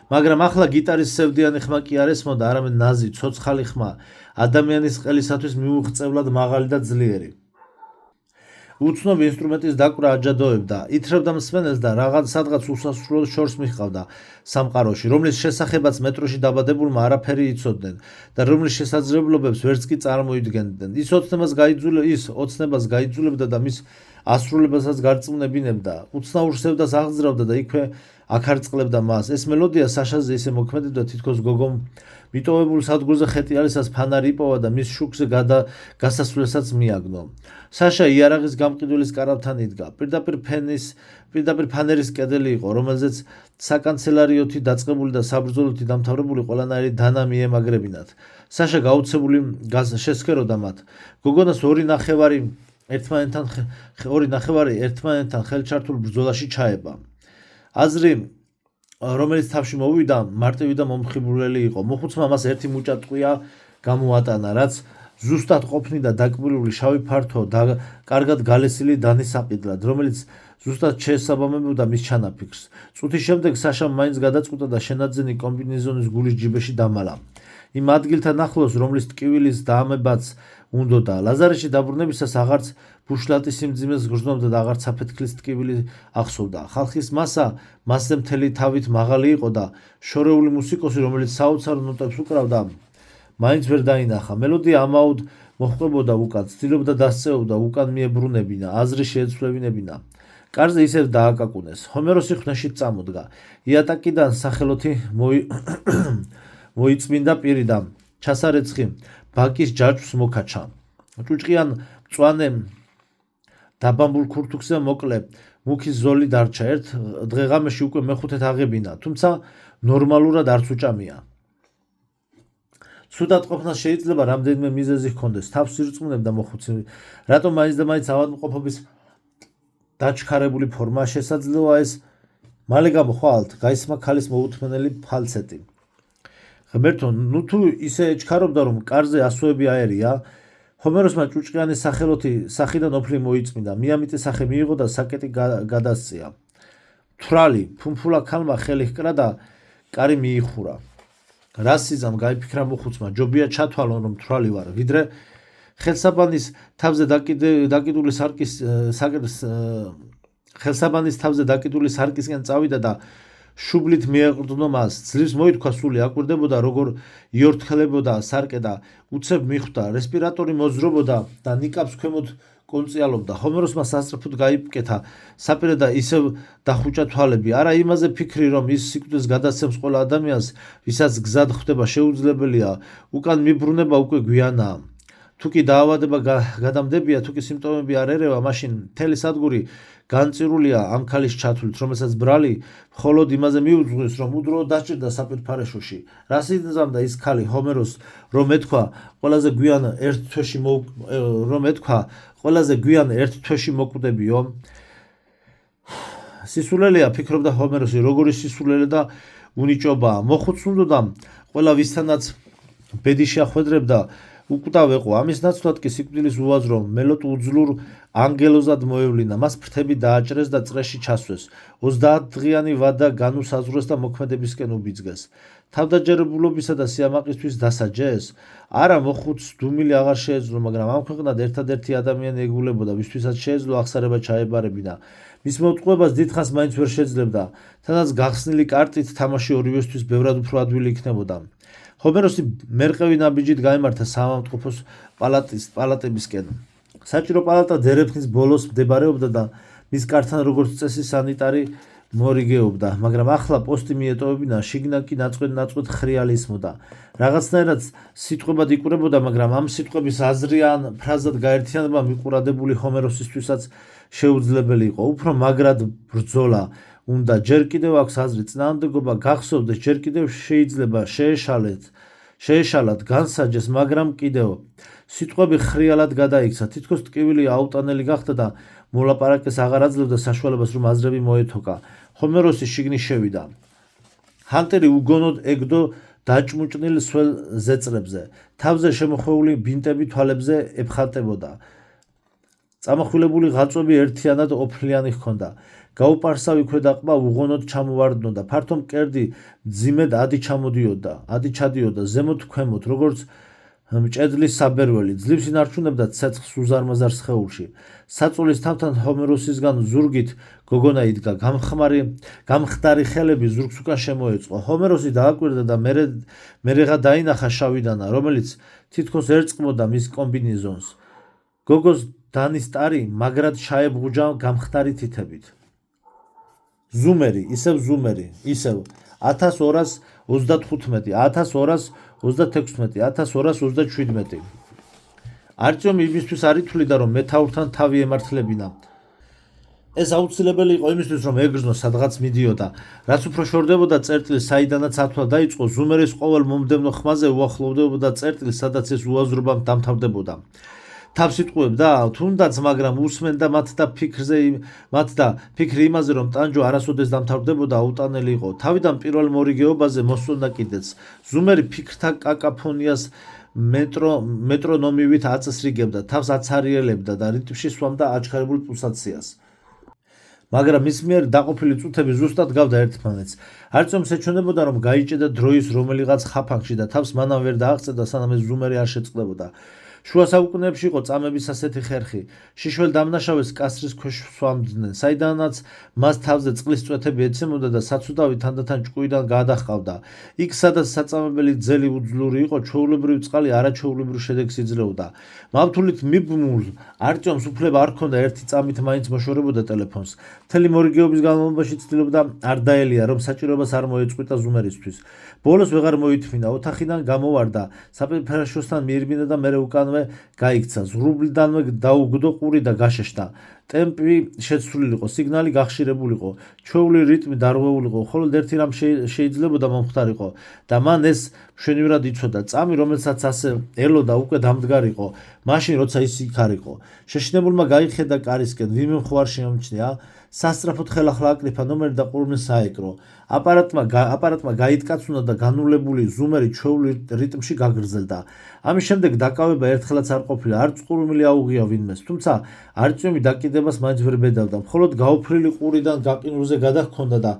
მაგრამ ახლა გიტარის სევდიანი ხმა კი არ ესმოდა, არამედ ნაზი, ცოცხალი ხმა, ადამიანის ყელისათვის მიუღწევლად მაღალი და ძლიერი. უცნობი ინსტრუმენტის დაკვრა აჯადოებდა, ითრევდა მსმენელს და სადღაც უსასრულო შორს მიჰყავდა სამყაროში, რომლის შესახებაც მეტროში დაბადებულმა არაფერი იცოდნენ და რომლის შესაძლებლობებს ვერც კი წარმოიდგენდნენ. ის ოცნებას გაიძულებდა და მის ასრულებასაც გარწმუნებინებდა. უცნაურ სევდას აღძრავდა და იქვე აქარწყლებდა მას. ეს მელოდია საშაზე ისე მოქმედებდა, თითქოს გოგომ მიტოვებულ სადგურზე ხეტიალისას ფანარი იპოვა და მის შუქზე გასასვლელსაც მიაგნო. საშა იარაღის გამყიდველის კარავთან იდგა. პირდაპირ ფანერის კედელი იყო, რომელზეც საკანცელარიოთი დაწყებული და საბრძოლოთი დამთავრებული ყველანაირი დანა მიემაგრებინათ. საშა გაუცებული შესქეროდა მათ. გოგონას ორი ნახევარი ერთმანეთთან ხელჩართულ ბრძოლაში ჩაება. აზრი, რომელიც თავში მოვიდა, მარტივი და მომხიბვლელი იყო. მოხუცმა მას ერთი მუჭა ტყვია გამოატანა, რაც ზუსტად ყოფნიდა დაკბილული შავი ფართო და კარგად გალესილი დანის საყიდლად, რომელიც ზუსტად შეესაბამებოდა მის ჩანაფიქრს. წუთის შემდეგ საშამ მაინც გადაწყვიტა და შენაძენი კომბინეზონის გულის ჯიბეში დამალა. იმ ადგილთან ახლოს, რომლის ტკივილის დაამებაც უნდოდა. ლაზარეში დაბრუნებისას აღარც ბუშლატის სიმძიმეს გრძნობდა და აღარც საფეთქლის ტკივილი ახსოვდა. ხალხის მასა მასზე მთელი თავით მაღალი იყო და შორეული მუსიკოსი, რომელიც საოცარ ნოტებს უკრავდა, მაინც ვერ დაინახა. მელოდია ამაოდ მოჰყვებოდა უკან, ცდილობდა დასწეოდა უკან მიებრუნებინა, აზრი შეეცვლებინებინა. კარზე ისევ დააკაკუნეს. ჰომეროსი ხვნეში წამოდგა. იატაკიდან სახელოთი მოიწმინდა პირი და ჩასარეცხი ბაკის ჯაჭვს მოკაჩა. ჭუჭყიან მწვანე დაბამბულ ქურთუქზე მოკლე მუქი ზოლი დარჩა. ერთ დღეღამეში უკვე მეხუთედ აღებინა, თუმცა ნორმალურად არც უჭამია. ცუდად ყოფნას შეიძლება რამდენიმე მიზეზი ჰქონდეს. თავს ირწმუნებდა მოხუცი, რატომ მაინც და მაინც ავადმყოფობის დაჩქარებული ფორმა შესაძლოა ეს? მალე გამოხვალთ, გაისმა ქალის მოუთმენელი ფალცეტი. ღმერთო, ნუ თუ ისე ეჩქარობდა, რომ კარზე ასოები აერია. ჰომეროსმა ჭუჭყიანის სახელოთი სახიდან ოფლი მოიწმინდა. მიამიტი სახე მიიღო და საკეტი გადასწია. თვრალი ფუმფულა ქალმა ხელი ჰკრა და კარი მიიხურა. რასიზამ გაიფიქრა მოხუცმა, ჯობია ჩათვალონ, რომ თვრალი ვარ, ვიდრე ხელსაბანის თავზე დაკიდული სარკისკენ წავიდა და შუბლით მიეყრდნო მას. ძლივს მოითქვა სული, აკვირდებოდა როგორ იორთხელებოდა სარკე და უცებ მიხვდა. რესპირატორი მოძრობოდა და ნიკაპს ქვემოთ კონწიალობდა. ჰომეროსმა სასწრაფოდ გაიკეთა საპირე და ისევ დახუჭა თვალები. არა იმაზე ფიქრი, რომ ის სიკვდილს გადასცემს ყველა ადამიანს, ვისაც გზად ხვდება შეუძლებელია, უკან მიბრუნება უკვე გვიანაა. თუკი დაავადება გადამდებია, თუკი სიმპტომები არ ერევა, მაშინ მთელი სადგური განწირულია ამ ქალის ჩათვლით, რომელსაც brალი მხოლოდ იმაზე მიუძღვის, რომ უდროოდ დაჭირდა საპირფარეშოში. რასიზმდა ის ქალი ჰომეროს, რომ ეთქვა ყველაზე გვიან ერთ თვეში მოკვდებიო. სისულელეა, ფიქრობდა ჰომეროსი, როგორი სისულელე და უნიჭობაა. მოხუც უნდოდა ყველა ვისთანაც ბედი შეახვედრებდა უკვდავეყო. ამის ნაცვლად კი სიკვდილის უაზრო მელოტ უძლურ ანგელოზად მოევლინა. მას ფრთები დააჭრეს და წრეში ჩასვეს. 30 დღიანი ვადა განუსაზღვრეს და მოქმედებისკენ უბიძგეს. თავდაჯერებულობისა და სიამაყისთვის დასაჯეს? არა, მოხუც დუმილი აღარ შეეძლო, მაგრამ ამ ქვეყნად ერთადერთი ადამიანი ეგულებოდა, ვისთვისაც შეეძლო აღსარება ჩაებარებინა. მის მოტყუებას დიდხანს მაინც ვერ შეძლებდა, თანაც გახსნილი კარტით თამაში ორივესთვის ბევრად უფრო ადვილი იქნებოდა. ჰომეროსი მერყევი ნაბიჯით გაემართა სამავთყოფოს პალატებისკენ. საჭირო პალატა დერეფნის ბოლოს მდებარეობდა და მის კართან როგორც წესი სანიტარი მორიგეობდა, მაგრამ ახლა პოსტი მიეტოვებინა, შიგნიდან კი ნაწყვეტ ხრიალი ისმოდა. რაღაცნაირად სიტყვებად იყურებოდა, მაგრამ ამ სიტყვების აზრი ან ფრაზად გაერთიანება მიყურადებული ჰომეროსისთვისაც შეუძლებელი იყო. უფრო მაგრად ბრძოლა უნდა, ჯერ კიდევ აქვს აზრი, წინააღმდეგობა გახსოვდეს, ჯერ კიდევ შეიძლება შეეშალათ, განსაჯეს, მაგრამ კიდევ. სიტყვები ხრიალად გადაიქცა, თითქოს ტკივილი აუტანელი გახდა და მოლაპარაკეს აღარ აძლევდა საშუალებას, რომ აზრები მოეთოკა. ჰომეროსი შიგნით შევიდა. ჰანტერი უგონოდ ეგდო დაჭმუჭნილ სველ ზეწრებზე, თავზე შემოხვეული ბინტები თვალებზე ეფხატებოდა. წამახვილებული ღაწვები ერთიანად ოფლიანი ჰქონდა. გაუპარსავი ქვედაყბა უღონოდ ჩამოვარდნოდა. ფართო მკერდი მძიმედ ადი ჩადიოდა, ზემოთ ქვემოთ, როგორც მჭედლის საბერველი. ძლივს ინარჩუნებდა ცეცხლს უზარმაზარ სხეულში. საწოლის თავთან ჰომეროსისგან ზურგით გოგონა იდგა. გამხდარი ხელები ზურგს უკან შემოეწყო. ჰომეროსი დააკვირდა და მერეღა დაინახა შავი დანა, რომელიც თითქოს ერწყმოდა მის კომბინეზონს. გოგოს დანის ტარი მაგრად ჩაებღუჯა გამხდარი თითებით. ზუმერი, ისევ 1235, 1236, 1237. არტიომი იმისთვის არ ითვლიდა, რომ მეთაურთან თავი ემართლებინა. ეს აუცილებელი იყო იმისთვის, რომ ეგრძნო, სადღაც მიდიოდა. რაც უფრო შორდებოდა წერტილი, საიდანაც ათვლა დაიწყო, ზუმერის ყოველ მომდევნო ხმაზე უახლოვდებოდა წერტილი, სადაც ეს უაზრობა დამთავრდებოდა. თავს იტყუებდა თუნდაც, მაგრამ უსმენდა მათ და ფიქრი იმაზე, რომ ტანჯო არასოდეს დამთავრდებოდა, აუტანელი იყო. თავიდან პირველ მორიგეობაზე მოსწონდა კიდეც. ზუმერი ფიქრთა კაკაფონიას მეტრონომივით აწესრიგებდა, თავს აცარიელებდა და რიტმში სვამდა აჩქარებულ პულსაციას. მაგრამ მის მიერ დაყოფილი წუთები ზუსტად გავდა ერთმანეთს. არწმუნს ეჩვენებოდა, რომ გაიჭედა დროის რომელიღაც ხაფანგში და თავს მანამ ვერ დააღწევდა, სანამ ეს ზუმერი არ შეწყდებოდა. შუა საუკუნეებში იყო წამების ასეთი ხერხი. შიშველ დამნაშავეს კასრის ქვეშ სვამდნენ, საიდანაც მას თავზე წყლის წვეთები ეცემოდა და საცუდავი თანდათან ჭკუიდან გადაჰყავდა. იქ, სადაც საწამებელი ძელი უძლური იყო, ჩვეულებრივი წყალი არაჩვეულებრივ შედეგს იძლეოდა. მავთულით მიბმულ არწმუნს უფლება არ ჰქონდა ერთი წამით მაინც მოშორებოდა ტელეფონს. მთელი მორიგეობის განმავლობაში ცდილობდა არ დაელია, რომ საჭიროებას არ მოეწყვიტა ზუმერისთვის. ბოლოს ვეღარ მოითმინა, ოთახიდან გამოვარდა, საფერაშოსთან მიირბინა და მერე უკანვე გაიქცა. ზღრუბლიდანვე დაუგდო ყური და გაშეშდა. ტემპი შეცვლილიყო, სიგნალი გახშირებულიყო, ჩვეული რიტმი დარღვეულიყო, მხოლოდ ერთი რამ შეიძლებოდა მომხდარიყო და მან ეს მშვენივრად იცოდა. წამი, რომელსაც ასე ელოდა, უკვე დამდგარიყო, მაშინ როცა ის იქ არისო. შეშინებულმა გაიხედა კარისკენ, ვინმე მხوار შეამჩნია, სასწრაფოდ ხელახლა აკრიფა ნომერი და ყურმის საეკრო. აპარატმა გაიტკაცუნა და განულებული ზუმერი ჩვეული რიტმში გაგრძელდა. ამის შემდეგ დაკავება ერთხელაც არ ყოფილა, არც ყურმილი აუღია ვინმეს, თუმცა არწმუნი დაკიდებას მაინც ვერ ბედავდა, მხოლოდ გაუფრილი ყურიდან გაყინულზე გადაჰქონდა და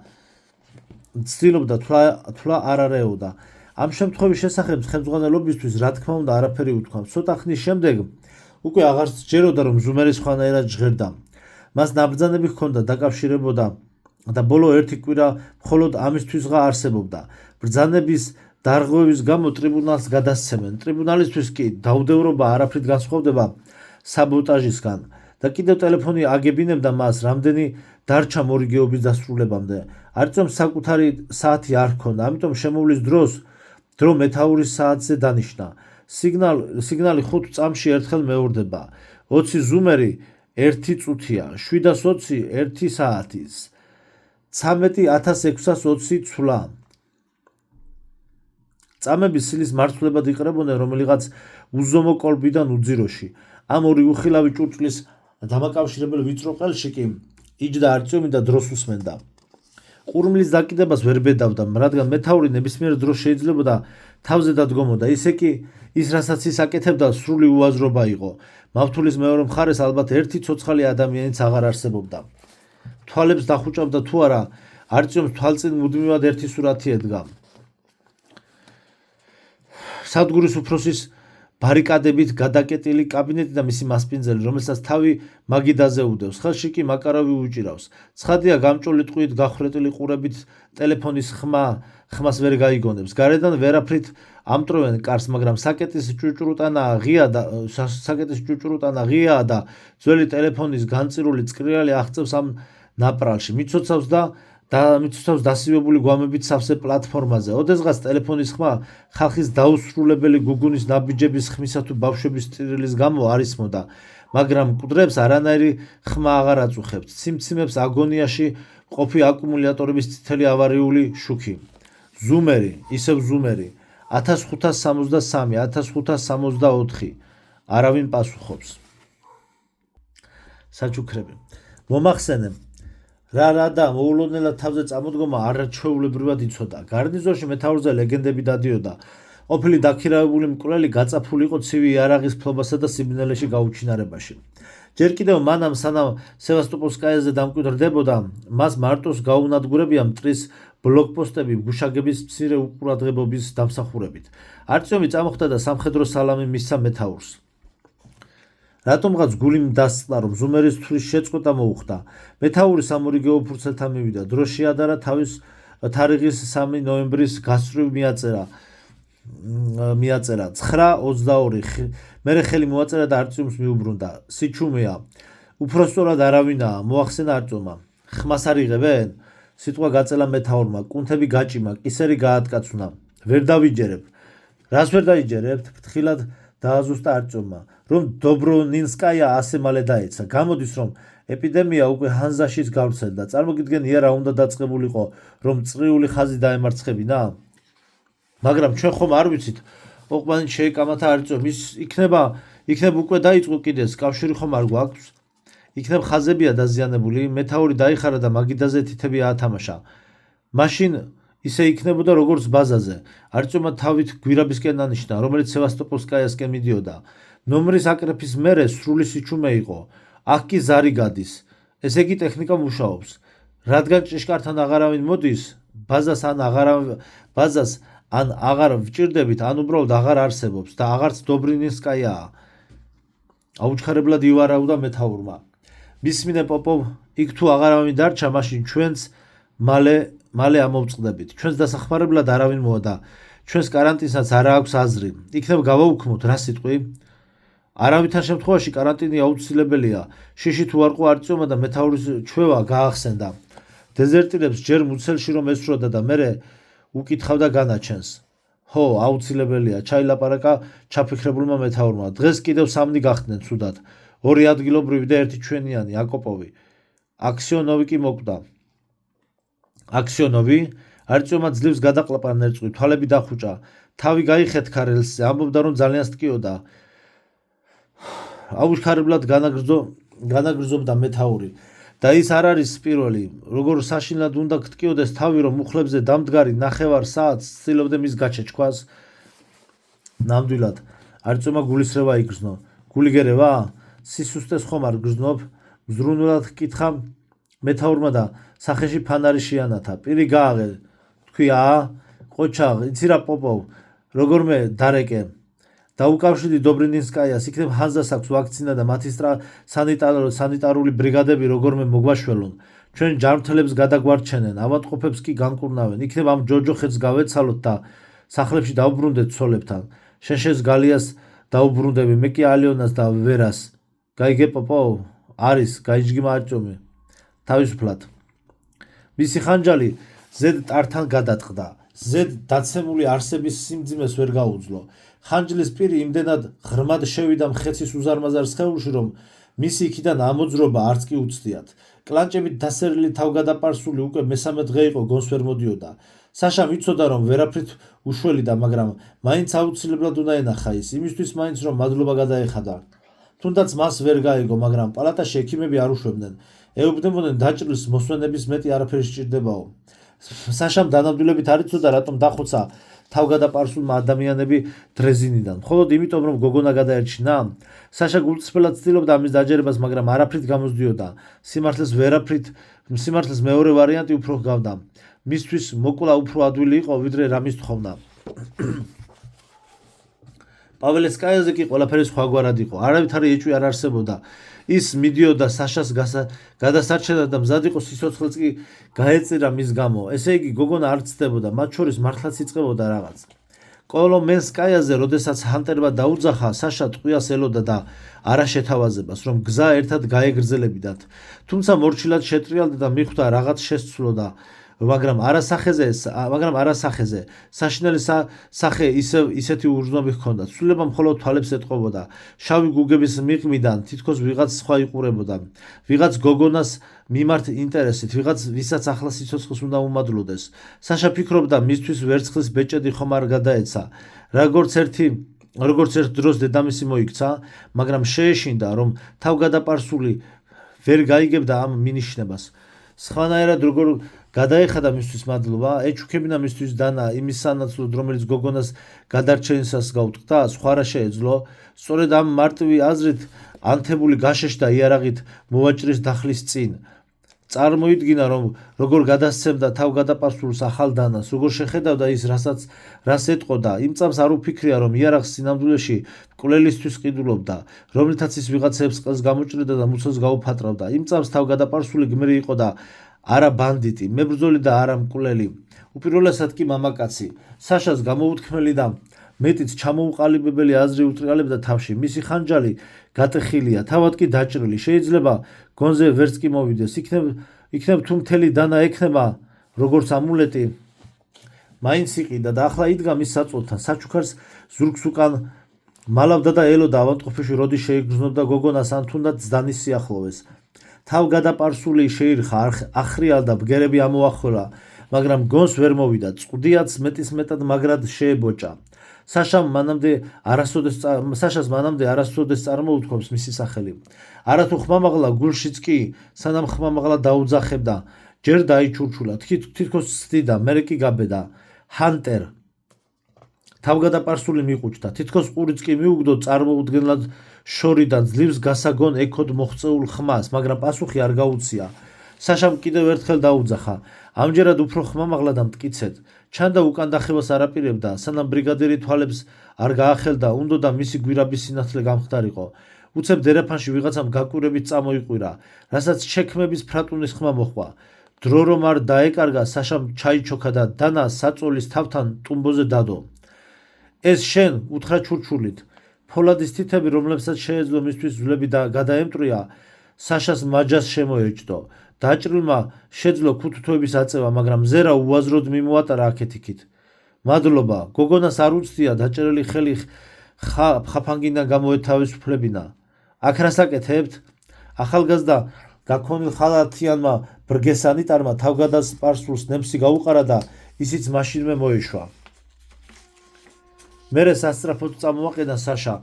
ცდილობდა თვლა არ არეოდა. ამ შემთხვევის შესახებ ხელმძღვანელობისთვის რა თქმა უნდა არაფერი უთქვა. ცოტა ხნის შემდეგ უკვე აღარ სჯეროდა, რომ ზუმერი სხვანაირად ჟღერდა. მას ნაბრძანები ჰქონდა, დაკავშირებოდა და ბოლო ერთი კვირა მხოლოდ ამისთვისღა არსებობდა. ბრძანების დარღვევის გამო ტრიბუნალს გადასცემენ. ტრიბუნალისთვის კი დაუდევრობა არაფრით განსხვავდება საბოტაჟისგან და კიდევ ტელეფონი აგებინებდა მას, რამდენი დარჩა მორიგეობის დასრულებამდე. არწმუნს საკუთარი საათი არ ჰქონდა, ამიტომ შემოვლის დრო მეთაურის საათზე დანიშნა. სიგნალი 5 წამში ერთხელ მეორდება. 20 ზუმერი 1 წუთია, 720 1 საათის, 13,620 ცვლა. წამები სილის მარცვლებად იყრებოდნენ რომელიღაც უზომო კოლბიდან უძიროში. ამ ორი უხილავი ჭურჭლის დამაკავშირებელ ვიწრო ყელში კი იჯდა არწმუნი და დროს უსმენდა. ყურმლის დაკიდებას ვერ ბედავდა, რადგან მეთაური ნებისმიერ დროს შეიძლებოდა თავზე დადგომოდა. ისე კი ის, რასაც ის აკეთებდა, სრული უაზრობა იყო. მავთულის მეორე მხარეს ალბათ ერთი ცოცხალი ადამიანიც აღარ არსებობდა. თვალებს დახუჭავდა თუ არა, არწმუნს თვალწინ მუდმივად ერთი სურათი ედგა. სადგურის უფროსის ბარიკადებით გადაკეტილი კაბინეტი და მისი მასპინძელი, რომელსაც თავი მაგიდაზე უდევს, ხელში კი მაკარავი უჭირავს. ცხადია, გამჭოლი ტყვიით გახვრეტილი ყურებით ტელეფონის ხმას ვერ გაიგონებს. გარედან ვერაფრით ამტროვენ კარს, მაგრამ საკეტის ჭუჭრუტანა ღიაა და ძველი ტელეფონის განწირული წკრიალი აღწევს ამ ნაპრალში. მიცოცავს დასივებული გვამებით სავსე პლატფორმაზე. ოდესღაც ტელეფონის ხმა ხალხის დაუსრულებელი გუგუნის ნაბიჯების ხმისა თუ ბავშვების ტირილის გამო არ ისმოდა, მაგრამ მკვდრებს არანაირი ხმა აღარ აწუხებთ. ციმციმებს აგონიაში მყოფი აკუმულატორების წითელი ავარიული შუქი. ზუმერი, ისევ ზუმერი, 1563, 1564. არავინ პასუხობს. საჩუქრები. მომახსენე, რა და მოულოდნელად თავზე წამოდგომა არაჩვეულებრივად იცოდა. გარნიზონში მეთაურზე ლეგენდები დადიოდა. ყოფილი დაქირავებული მკვლელი გაწაფული იყო ცივი იარაღის ფლობასა და სიბნელეში გაუჩინარებაში. ჯერ კიდევ მანამ, სანამ სევასტოპოლსკაიაზე დამკვიდრდებოდა, მას მარტოს გაუნადგურებია მტრის ბლოკპოსტები გუშაგების მცირე უყურადღებობის დამსახურებით. არწმუნი წამოხდა და სამხედრო სალამი მისცა მეთაურს. რატომღაც გული დასწყდა, რომ ზუმერის თვლის შეწყვეტა მოუხდა. მეთაური სამორიგეო ფურცელთან მივიდა. დრო შეადარა თავის თარიღის 3 ნოემბრის გასწვრივ მიაწერა 9:22. მერე ხელი მოაწერა და არწმუნს მიუბრუნდა. სიჩუმეა. უფროსწორად არავინაა, მოახსენა არწმუნმა. ხმას არ იღებენ? სიტყვა გაწელა მეთაურმა. კუნთები გაჭიმა, კისერი გაატკაცუნა. ვერ დავიჯერებ. რას ვერ დაიჯერებთ? ფრთხილად დააზუსტა არწმუნმა. რომ დობრონინსკაია ასე მალე დაეცა. გამოდის, რომ ეპიდემია უკვე ჰანზაშიც გავრცელდა. წარმოგიდგენია რა უნდა დაწყებულიყო, რომ წრიული ხაზი დაემარცხებინა? მაგრამ ჩვენ ხომ არ ვიცით, ოყვანით შეიკამათა არწმუნ. ის იქნება უკვე დაიწყო კიდეც, კავშირი ხომ არ გვაქვს? იქნებ ხაზებია დაზიანებული, მეთაური დაიხარა და მაგიდაზე თითები აათამაშა. მაშინ ისე იქნებოდა როგორც ბაზაზე. არწმუნმა თავით გვირაბისკენ ანიშნა, რომელიც სევასტოპოლსკაიასკენ მიდიოდა. ნომრის აკრეფის მერე სრული სიჩუმე იყო. აქ კი ზარი გადის. ესე იგი ტექნიკა მუშაობს. რადგან ჭიშკართან აღარავინ მოდის, ბაზას ან აღარ ვჭირდებით, ან უბრალოდ აღარ არსებობს და აღარც დობრინინსკაიაა. აუჩქარებლად ივარაუდა მეთაურმა. მისმინე პოპოვ, იქ თუ აღარავინ დარჩა, მაშინ ჩვენც მალე ამოვწყდებით. ჩვენს დასახმარებლად არავინ მოადა. ჩვენს კარანტინსაც არა აქვს აზრი. იქნებ გავაუქმოთ, რა სიტყვი? არავითარ შემთხვევაში კარანტინი აუცილებელია. შიში თუ არ ყო არწიომა და მეთაურის ჩვევა გაახსენდა. დეზერტირებს ჯერ მუცელში რომ ესვროდა და მერე უკითხავდა განაჩენს. ხო, აუცილებელია, ჩაილაპარაკა ჩაფიქრებულმა მეთაურმა. დღეს კიდევ 3 გახდნენ ცუდად. 2 ადგილობრივი და 1 ჩვენიანი, აკოპოვი. აქსიონოვი კი მოკვდა. აქსიონოვი არწიომა ძლივს გადაყლაპა ნერწყვი, თვალები დახუჭა. თავი გაიხეთქა რელსზე, ამბობდა რომ ძალიან სტკიოდა. აუჩქარებლად განაგრძობდა მეთაური. და ის არ არის პირველი, როგორ საშინლად უნდა გტკიოდეს თავი, რომ მუხლებზე დამდგარი 9 საათს ცდილობდა მის გაჩეჩქვას. ნამდვილად, არწიომა გულისრევა იგრძნო. გული გერევა? სისუსტეს ხომ არ გრძნობ? მზრუნველად ჰკითხა მეთაურმა და სახეში ფანარი შეანათა. პირი გააღე, თქვია, ყოჩა, იცი რა პოპოვ, როგორმე დარეკე. დაუკავშირდი დობრინინსკაიას, იქნებ ჰანზას აქვს ვაქცინა და მათი სანიტარული ბრიგადები როგორმე მოგვაშველონ. ჩვენ ჯანმრთელებს გადაგვარჩენენ, ავადმყოფებს კი განკურნავენ. იქნებ ამ ჯოჯოხეთს გავეცალოთ და სახლებში დავუბრუნდეთ ცოლებთან. შენშეს გალიას დაუბრუნდები, მე კი ალიონას და ვერას. გაიგე პოპოვ? არის, გაიჯგიმა არწიომი. თავისუფლად. მისი ხანჯალი ზედ ტართან გადატყდა. ზედ დაცემული არსების სიმძიმეს ვერ გაუძლო. ხანჯლის პირი იმდენად ღრმად შევიდა მხეცის უზარმაზარ სხეულში, რომ მისი იქიდან ამოძრობა არც კი უცდიათ. კლანჭებით დასერილი თავგადაპარსული უკვე მესამე დღე იყო, გონს ვერ მოდიოდა. საშამ იცოდა, რომ ვერაფრით უშველიდა, მაგრამ მაინც აუცილებლად უნდა ენახა ის, იმისთვის მაინც რომ მადლობა გადაეხადა. თუნდაც მას ვერ გაიგო, მაგრამ პალატაში ექიმები არ უშვებდნენ. ეუბნებოდნენ დაჭრილს მოსვენების მეტი არაფერი სჭირდებაო. საშამ დანამდვილებით არ იცოდა, რატომ დახოცა თავგადაპარსულმა ადამიანები დრეზინიდან. მხოლოდ იმიტომ, რომ გოგონა გადაერჩინა? საშა გულწრფელად ცდილობდა ამის დაჯერებას, მაგრამ არაფრით გამოსდიოდა. სიმართლეს მეორე ვარიანტი უფრო ჰგავდა. მისთვის მოკლა უფრო ადვილი იყო, ვიდრე რამის თხოვნა. პაველესკაიაზე კი ყველაფერი სხვაგვარად იყო. არავითარი ეჭვი არ არსებობდა. ის მიდიოდა საშას გადასარჩენად და მზად იყო სიცოცხლეც კი გაეწირა მის გამო. ესე იგი, გოგონა არ ცდებოდა, მათ შორის მართლაც იწყებოდა რაღაც. კოლომენსკაიაზე, როდესაც ჰანტერმა დაუძახა, საშა ტყვიას ელოდა და არა შეთავაზებას, რომ გზა ერთად გაეგრძელებიდათ. თუმცა მორჩილად შეტრიალდა და მიხვდა რაღაც შესცვლოდა. მაგრამ არა სახეზე. საშინელი სახე ისეთი ურძნობი ჰქონდა. ცვლილება მხოლოდ თვალებს ეტყობოდა. შავი გუგების მიღმიდან თითქოს ვიღაც სხვა იყურებოდა. ვიღაც გოგონას მიმართ ინტერესით, ვიღაც ვისაც ახლა სიცოცხლეს უნდა უმადლოდეს. საშა ფიქრობდა, მისთვის ვერცხლის ბეჭედი ხომ არ გადაეცა. როგორც ერთ დროს დედამისი მოიქცა, მაგრამ შეეშინდა, რომ თავგადაპარსული ვერ გაიგებდა ამ მინიშნებას. სხვანაირად როგორ გადაეხადა მისთვის მადლობა, ეჩუქებინა მისთვის დანა იმის სანაცვლოდ, რომელიც გოგონას გადარჩენისას გაუტყდა, სხვა რა შეეძლო. სწორედ ამ მარტივი აზრით ანთებული გაშეშდა იარაღით მოვაჭრის დახლის წინ. წარმოიდგინა, რომ როგორ გადასცემდა თავგადაპარსულს ახალ დანას, როგორ შეხედავდა ის, რას ეტყოდა. იმ წამს არ უფიქრია, რომ იარაღს სინამდვილეში მკვლელისთვის ყიდულობდა, რომლითაც ის ვიღაცებს ყელს გამოჭრიდა და მუცელს გაუფატრავდა. იმ წამს თავგადაპარსული გმირი იყო და არა ბანდიტი, მებრძოლი და არა მკვლელი. უპირველესად კი მამაკაცი. საშას გამოუთქმელი და მეტიც ჩამოუყალიბებელი აზრი უტრიალებდა თავში. მისი ხანჯალი გატეხილია, თავად კი დაჭრილი. შეიძლება გონზე ვერც კი მოვიდეს. იქნებ თუ მთელი დანა ექნება, როგორც ამულეტი, მაინც იყიდა და ახლა იდგა მის საწოლთან. საჩუქარს ზურგს უკან მალავდა და ელოდა ავადმყოფში როდის შეიგრძნობდა გოგონას ან თუნდაც ზდანის სიახლოვეს. თავგადაპარსული შეირხა, ახრიალდა, ბგერები ამოახვრა, მაგრამ გონს ვერ მოვიდა. წყდიაც მეტისმეტად მაგრად შეებოჭა. საშას მანამდე არასოდეს წარმოუთქვამს მისი სახელი. არათუ ხმამაღლა გულშიც კი, სანამ ხმამაღლა დაუძახებდა, ჯერ დაიჩურჩულა, თითქოს ცდიდა, მერე კი გაბედა. ჰანტერ თავგადაპარსული მიყუჩდა, თითქოს ყურიც კი მიუგდო წარმოუდგენლად შორიდან ძლივს გასაგონ ექოდ მოღწეულ ხმას, მაგრამ პასუხი არ გაუწია. საშამ კიდევ ერთხელ დაუძახა, ამჯერად უფრო ხმამაღლა და მტკიცედ. ჩანდა უკან დახევას არ აპირებდა, სანამ ბრიგადირი თვალებს არ გაახელდა, უნდოდა მისი გვირაბის სინათლე გამხდარიყო. უცებ დერეფანში ვიღაცამ გაკვირებით წამოიყვირა, რასაც შექმების ფრატუნის ხმა მოჰყვა. დრო რომ არ დაეკარგა, საშამ ჩაიჩოქა და დანა საწოლის თავთან ტუმბოზე დადო. ეს შენ, უთხრა ჩურჩულით. ფოლადის თითები, რომლებსაც შეეძლო მისთვის ძვლები და გადაემტრია, საშას მაჯას შემოეჭდო. დაჭრილმა შეძლო ქუთუთოების აწევა, მაგრამ ზერა უაზროდ მიმოატარა აქეთ-იქით. მადლობა, გოგონას არ უცდია დაჭერილი ხელი ხაფანგიდან გამოეთავისუფლებინა. აქ რას აკეთებთ? ახალგაზრდა გაქონილ ხალათიანმა ბრგესანიტარმა თავგადასპარსულს ნემსი გაუყარა და ისიც მაშინვე მოეშვა. მერე სასწრაფოდ წამოაყენა საშა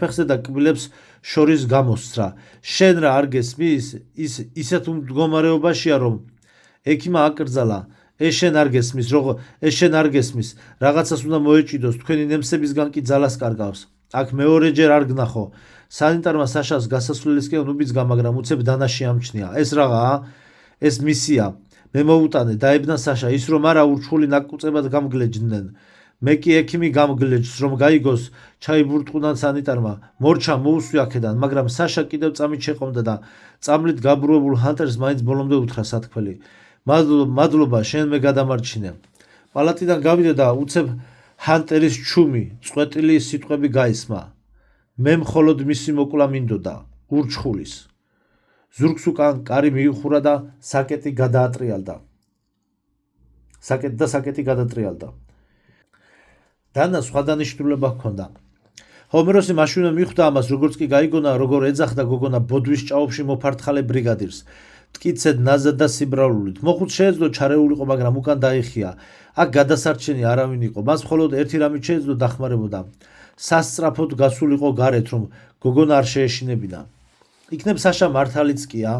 ფეხზე და კბილებს შორის გამოსცრა. შენ რა არ გესმის? ის ისეთ მდგომარეობაშია, რომ ექიმა აკრძალა. ეს შენ არ გესმის, რაღაცას უნდა მოეჭიდოს, თქვენი ნემსებისგან კი ძალას კარგავს. აქ მეორეჯერ არ გნახო. სანიტარმა საშას გასასვლელისკენ უბიძგა, მაგრამ უცებ დანაში ამჩნია. ეს რაღაცაა? ეს მისია. მე მოუტანე, დაებნა საშა, ის რომ არა ურჩხული ნაკუწებად გამგლეჯდნენ. მე კი ექიმი გამგლეჯს, რომ გაიგოს, ჩაიბურტყუნან სანიტარმა. მორჩა მოუსვი აქედან, მაგრამ საშა კიდევ წამით შეყომდა და წამლით გაბრუებულ ჰანტერს მაინც ბოლომდე უთხრა სათქმელი. მადლობა, შენ მე გადამარჩინე. პალატიდან გავიდა და უცებ ჰანტერის ჩუმი, წყვეტილი სიტყვები გაისმა. მე მხოლოდ მისი მოკლა მინდოდა, ურჩხულის. ზურგს უკან კარი მიიხურა და საკეტი გადაატრიალდა. დანა სხვა დანიშნულება ჰქონდა. ჰომეროსი მაშინვე მიხვდა ამას, როგორც კი გაიგონა, როგორ ეძახდა გოგონა ბოდვის ჭაობში მოფართხალე ბრიგადირს. მტკიცედ, ნაზად და სიბრალულით. მოხუც შეეძლო ჩარეულიყო, მაგრამ უკან დაიხია. აქ გადასარჩენი არავინ იყო. მას მხოლოდ ერთი რამით შეეძლო დახმარებოდა. სასწრაფოდ გასულიყო გარეთ, რომ გოგონა არ შეეშინებინა. იქნებ საშა მართალიც კია.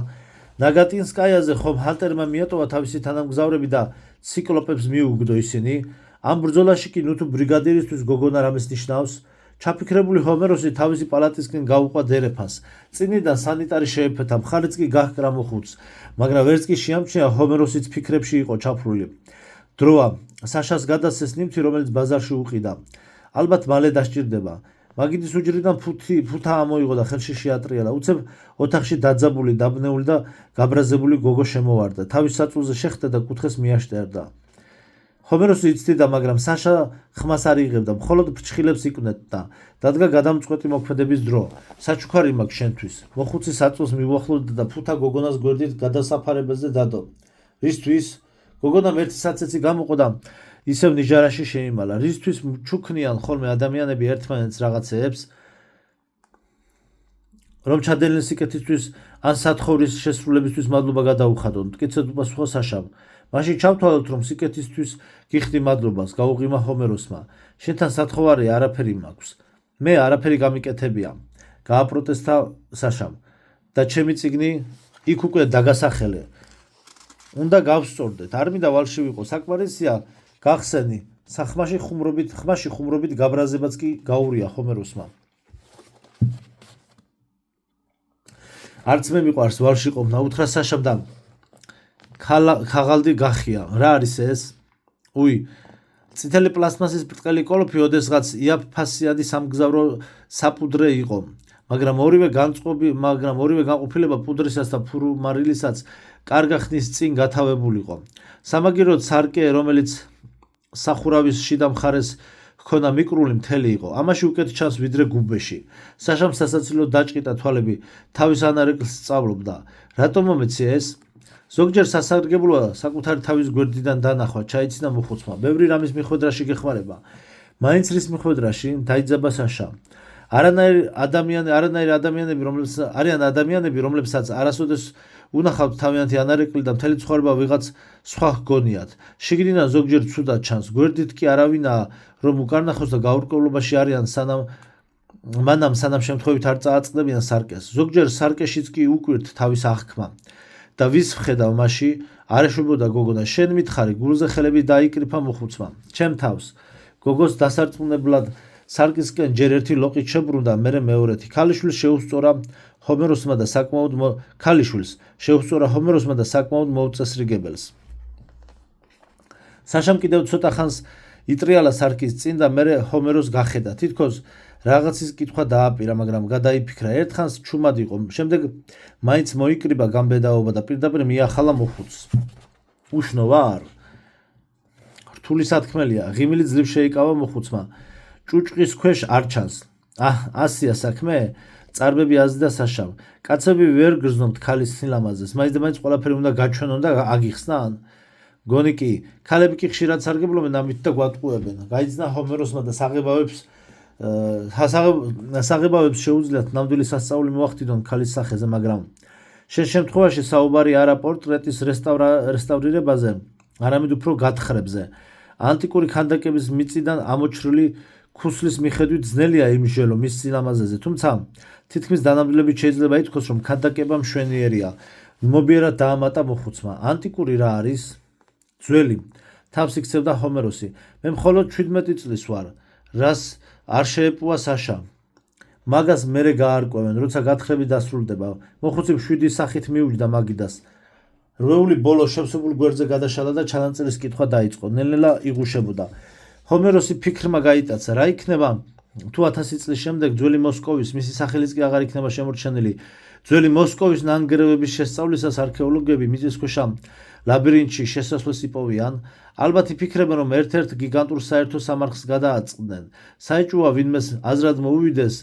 ნაგატინსკაიაზე ხომ ჰანტერმა მიატოვა თავისი თანამგზავრები და ციკლოპებს მიუგდო ისინი. ამ ბრძოლაში კი ნუთუ ბრიგადირისთვის გოგონა რამეს ნიშნავს? ჩაფიქრებული ჰომეროსი თავისი პალატისკენ გაუყვა დერეფანს. წინიდან სანიტარი შეეფეთა, მხარიც კი გაჰკრა მოხუცს, მაგრამ ვერც კი შეამჩნია ჰომეროსიც ფიქრებში იყო ჩაფრული. დროა, საშას გადასცეს ნივთი, რომელიც ბაზარში უყიდა. ალბათ მალე დასჭირდება. მაგიდის უჯრიდან ფუთა ამოიღო და ხელში შეატრიალა. უცებ ოთახში დაძაბული, დაბნეული და გაბრაზებული გოგო შემოვარდა. თავის საწულზე შეხდა და კუთხეს მიაშტერდა. ჰომეროსი იცდიდა, მაგრამ საშა ხმას არ იღებდა, მხოლოდ ფრჩხილებს იკვნეთდა. დადგა გადამწყვეტი მოქმედების დრო. საჩუქარი მაქვს შენთვის. მოხუცი საწულს მიუახლოვდა და ფუთა გოგონას გვერდით გადასაფარებელზე დადო. რისთვის? გოგონამ ერთი საცეცი გამოყო და ისევ ნიჟარაში შეიმალა. რისთვის ჩუქნიან ხოლმე ადამიანები ერთმანეთს რაღაცეებს? რომ ჩადენილი სიკეთისთვის ან სათხოვრის შესრულებისთვის მადლობა გადაუხადონ. მტკიცედ უპასუხა საშამ. მაშინ ჩავთვალოთ, რომ სიკეთისთვის გიხდი მადლობას, გაუღიმა ჰომეროსმა. შენთან სათხოვარი არაფერი მაქვს. მე არაფერი გამიკეთებია. გააპროტესტა საშამ. და ჩემი წიგნი იქ უკვე დაგასახელე. უნდა გავსწორდეთ. არ მინდა ვალში ვიყო. საკმარისია გახსენი. ხმაში ხუმრობით გაბრაზებაც კი გაურია ჰომეროსმა. არც მე მიყვარს ვალში ყოვნა, უთხრა საშამ და ქაღალდი გახია. რა არის ეს? უი, წითელი პლასმასის ბრტყელი კოლოფი ოდესღაც იაფფასიანი სამგზავრო საფუდრე იყო, მაგრამ ორივე განყოფილება პუდრისას და ფურმარილისაც კარგა ხნის წინ გათავებულიყო. სამაგიეროდ სარკე, რომელიც სახურავის შიდა მხარეს ჰქონდა მიკრული, მთელი იყო. ამაში უკეთ ჩანს ვიდრე გუბეში. საშამ სასაცილოდ დაჭყიტა თვალები, თავის ანარეკლს სწავლობდა. რატომ მომეცი ეს? ზოგჯერ სასარგებლოა საკუთარი თავის გვერდიდან დანახვა, ჩაიცინა მოხუცმა. ბევრი რამის მიხვედრაში გეხმარება. მაინც რის მიხვედრაში? დაიძაბა საშა. არიან ადამიანები, რომლებსაც არასოდეს უნახავთ თავიანთი ანარეკლი და მთელი ცხოვრება ვიღაც სხვა ჰგონიათ. შიგნიდან ზოგჯერ ცუდად ჩანს, გვერდით კი არავინაა, რომ უკარნახოს და გაურკვევლობაში არიან, სანამ შემთხვევით არ წააწყდებიან სარკეს. ზოგჯერ სარკეშიც კი უკვირთ თავის აღქმა. და ვის ვხედავ მასში არ ეშვებოდა გოგონა შენ მითხარი გულზე ხელები დაიკრიფა მოხუცმა ჩემ თავს გოგოს დასარწმუნებლად სარკისკენ ჯერ ერთი ლოყით შებრუნდა მერე მეორეთი ქალიშვილს შეუსწორა ჰომეროსმა და საკმაოდ მოუწესრიგებელს საშამ კიდევ ცოტა ხანს იტრიალა სარკის წინ და მერე ჰომეროს გახედა თითქოს რაღაცის კითხვა დააპირა მაგრამ გადაიფიქრა ერთხანს ჩუმად იყო შემდეგ მაინც მოიკრიბა გამბედაობა და პირდაპირ მიახალა მოხუცს უშნო ვარ რთული სათქმელია ღიმილი ძლივ შეიკავა მოხუცმა ჭუჭყის ქვეშ არ ჩანს ასია საქმე წარბები აზდა საშამ კაცები ვერ გრძნობთ ქალის სილამაზეს მაინც ყველაფერი უნდა გაჩვენონ და აგიხსნან გონი კი ქალები კი ხშირად სარგებლობენ ამით და გვატყუებენ გაიძნა ჰომეროსმა და საღებავებს შეუძლიათ ნამდვილი სასწაული მოახდინონ ქალის სახეზე მაგრამ შენ შემთხვევაში საუბარი არა პორტრეტის რესტავრირებაზე არამედ უფრო გათხრებზე ანტიკური ქანდაკების მიწიდან ამოჩრილი ქუსლის მიხედვით ძნელია იმჟელო მის სილამაზეზე თუმცა თითქმის დანამდვილებით შეიძლება ითქვას რომ ქანდაკება მშვენიერია მობიერად დაამატა მოხუცმა ანტიკური რა არის ძველი თავს იქცევდა ჰომეროსი მე მხოლოდ 17 წლის ვარ რას არ შეეპუა საშა მაგას მერე გაარკვევენ როცა გათხრები დასრულდება მოხუცი 7 სახით მიუჯდა მაგიდას როეული ბოლო შევსებულ გვერდზე გადაშალა და ჩანაწერის კითხვა დაიწყო ნელ-ნელა იღუშებოდა ჰომეროსი ფიქრმა გაიტაცა რა იქნება თუ 1000 წლის შემდეგ ძველი მოსკოვის მისი სახელიც კი აღარ იქნება შემორჩენილი ძველი მოსკოვის ნანგრევების შესწავლისას არქეოლოგები მიწისქვეშა ლაბირინთში შესასვლელს იპოვიან ალბათ იფიქრებენ რომ ერთ-ერთ გიგანტურ საერთო სამარხს გადააწყდნენ საეჭვოა ვინმეს აზრად მოუვიდეს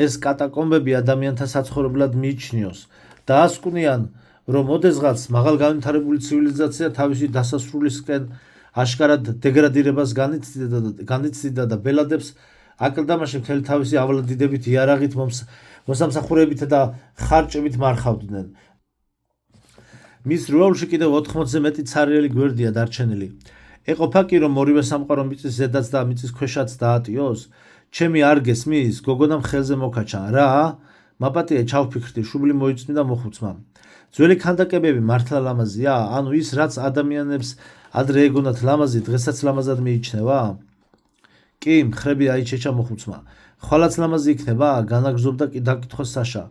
ეს კატაკომბები ადამიანთა საცხოვრებლად მიიჩნიოს და ასკვნიან რომ ოდესღაც მაღალგანვითარებული ცივილიზაცია თავისი დასასრულისკენ აშკარად დეგრადირებას განიცდიდა და ბელადებს აკლდამაში მთელი თავისი ავლადიდებით იარაღით მოსამსახურებით და ხარჭებით მარხავდნენ მის რუაულში კიდევ 80-ზე მეტი ცარიელი გვერდია დარჩენილი ეყოფა კი რომ ორივე სამყარო მიწის ზედაც და მიწის ქვეშაც დაატიოს ჩემი არ გესმის გოგონამ ხელზე მოკაჩა რა მაპატია ჩავფიქრდი შუბლი მოიწმიდა მოხუცმა ძველი ქანდაკებები მართლა ლამაზია ანუ ის რაც ადამიანებს ადრე ეგონათ ლამაზი დღესაც ლამაზად მიიჩნევა კი მხრები აიჩეჩა მოხუცმა ხვალაც ლამაზი იქნება განაგრძობდა კი დაკითხვა საშა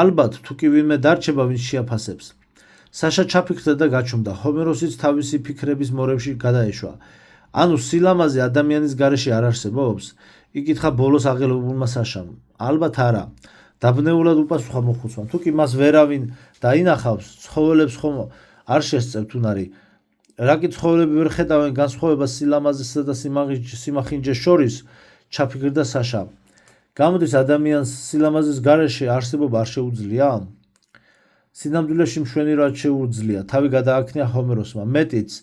ალბათ თუ კი ვინმე დარჩება ვინც შეაფასებს საშა ჩაფიქრდა და გაჩუმდა ჰომეროსიც თავისი ფიქრების მორევში გადაეშვა ანუ სილამაზე ადამიანის გარეშე არ არსებობს იკითხა ბოლოს აღელვებულმა საშამ ალბათ არა დაბნეულად უპასუხა მოხუცმა თუ კი მას ვერავინ დაინახავს ცხოველებს ხომ არ შესწევთ უნარი რა კი ცხოველები ვერ ხედავენ განსხვავებას სილამაზესა და სიმახინჯეს შორის ჩაფიქრდა საშა გამოდის ადამიანს სილამაზის გარეშე არსებობა არ შეუძლია სინამდვილეში მშვენივრად შეუძლია თავი გადააქნია ჰომეროსმა მეტიც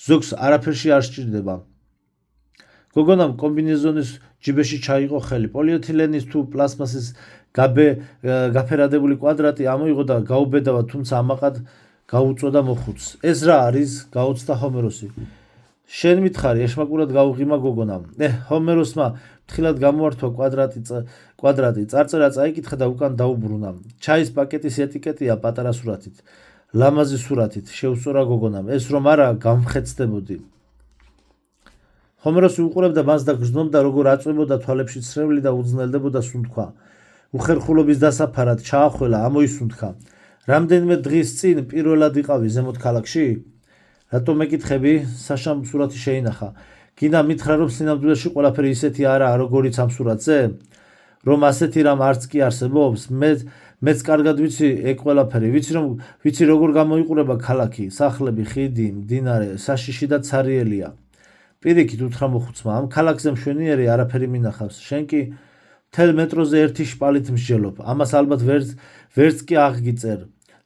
ზოგს არაფერში არ სჭირდება გოგონამ კომბინეზონის ჯიბეში ჩაიყო ხელი პოლიეთილენის თუ პლასმასის გაფერადებული კვადრატი ამოიღო და გაუბედავა თუმცა ამაყად გაუწოდა მოხუცს ეს რა არის გაუცდა ჰომეროსი შენ მითხარი ეშმაკურად გაუღიმა გოგონამ ჰომეროსმა ფრთხილად გამოართვა კვადრატი წარწერა წაიკითხა და უკან დაუბრუნა ჩაის პაკეტის ეტიკეტია პატარა სურათით ლამაზი სურათით შეუსწორა გოგონამ ეს რომ არა გამხეცდებოდი ჰომეროსი უყურებდა მას და გრძნობდა როგორ აწვებოდა თვალებში ცრემლი და უძნელდებოდა სუნთქვა უხერხულობის დასაფარად ჩაახველა ამოისუნთქა რამდენიმე დღის წინ პირველად იყავი ზემოთ ქალაქში რატომ მეკითხები საშამ სურათი შეინახა გინდა მითხრა რომ სინამდვილეში ყველაფერი ისეთი არაა როგორიც ამ სურათზე რომ ასეთი რამ არც კი არსებობს მეც კარგად ვიცი ეგ ყველაფერი ვიცი როგორ გამოიყურება ქალაქი სახლები ხიდი მდინარე საშიში და ცარიელია პირიქით უთხრა მოხუცმა ამ ქალაქზე მშვენიერი არაფერი მინახავს შენ კი მთელ მეტროზე ერთი შპალით მსჯელობ ამას ალბათ ვერც კი აღგიწერ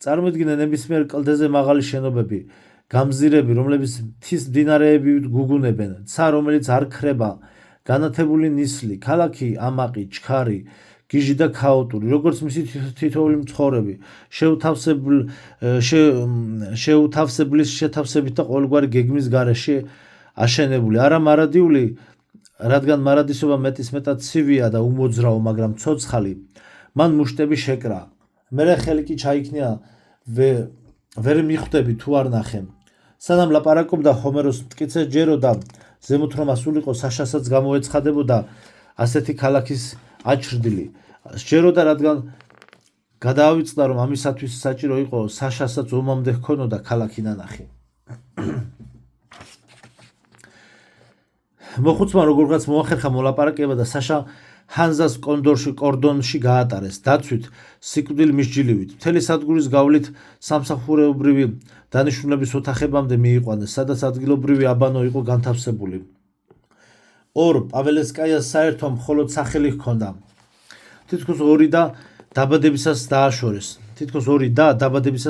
წარმოიდგინე ნებისმიერ კლდეზე მაღალი შენობები გამზირები რომლებიც მთის მდინარეები გუგუნებენ ცა რომელიც არ ქრება განათებული ნისლი ქალაქი ამაყი ჩქარი გიჟი და ქაოტური როგორც მისი თითოეული მცხოვრები შეუთავსებლის შეთავსებით და ყოველგვარი გეგმის გარეშე აშენებული არა მარადიული რადგან მარადისობა მეტისმეტად ცივია და უმოძრაო მაგრამ ცოცხალი მან მუშტები შეკრა მერე ხელი კი ჩაიქნია ვერ მიხვდები თუ არ ნახე. სანამ ლაპარაკობდა ჰომეროს მტკიცე ჯეროდა ზემოთ რომ ასულიყო საშასაც გამოეცხადებოდა ასეთი ქალაქის აჩრდილი. სჯეროდა რადგან გადაავიწყდა რომ ამისათვის საჭირო იყო საშასაც ომამდე ჰქონოდა ქალაქი ნანახი. მოხუცმა როგორღაც მოახერხა მოლაპარაკება და საშა ჰანზას კორდონში გაატარეს დაცვით სიკვდილ მისჯილივით. მთელი სადგურის გავლით სამსახურეობრივი დანიშნულების ოთახებამდე მიიყვანეს, სადაც ადგილობრივი აბანო იყო განთავსებული. პაველესკაიას საერთო მხოლოდ სახელი ჰქონდა. თითქოს ორი და დაბადებისას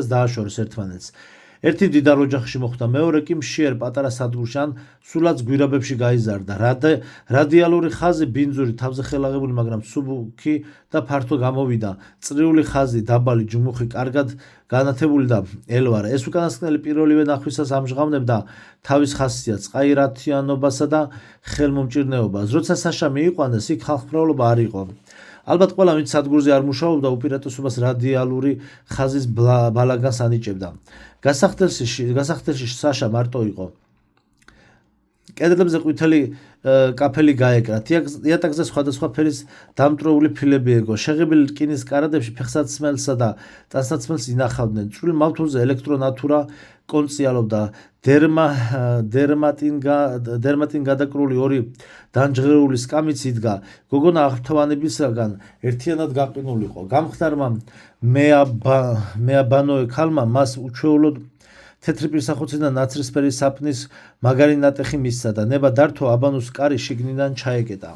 დააშორეს ერთმანეთს. ერთი მდიდარ ოჯახში მოხვდა, მეორე კი მშიერ პატარა სადგურში ან სულაც გვირაბებში გაიზარდა. რადიალური ხაზი ბინძური, თავზე ხელაღებული, მაგრამ მსუბუქი და ფართო გამოვიდა. წრიული ხაზი, დაბალი, ჯმუხი, კარგად განათებული და ელვარე. ეს უკანასკნელი პირველივე ნახვისას ამჟღავნებდა თავის ხასიათს, ყაირათიანობასა და ხელმომჭირნეობას. როცა საშა მიიყვანეს, იქ ხალხმრავლობა არ იყო. ალბათ ყველა ვინც სადგურზე არ მუშაობდა უპირატესობას რადიალური ხაზის ბალაგანს ანიჭებდა. გასახდელში საშა მარტო იყო. კედლებზე ყვითელი კაფელი გაეკრა. იატაკზე სხვადასხვა ფერის დამტროული ფილები ეგო. შეღებილი რკინის კარადებში ფეხსაცმელსა და ტანსაცმელს ინახავდნენ. წვრილ მავთულზე ელექტრონატურა კონციალობდა. დერმატინ გადაკრული ორი დამჯღერეული სკამიც იდგა. გოგონა აღფრთოვანებისაგან ერთიანად გაყინულიყო. გამხდარმა მეაბანოე ქალმა მას უჩვეულოდ თეთრი პირსახოციდან ნაცრისფერი საფნის მაგარი ნატეხი მისცა და ნება დართო აბანოს კარი შიგნიდან ჩაეკეტა.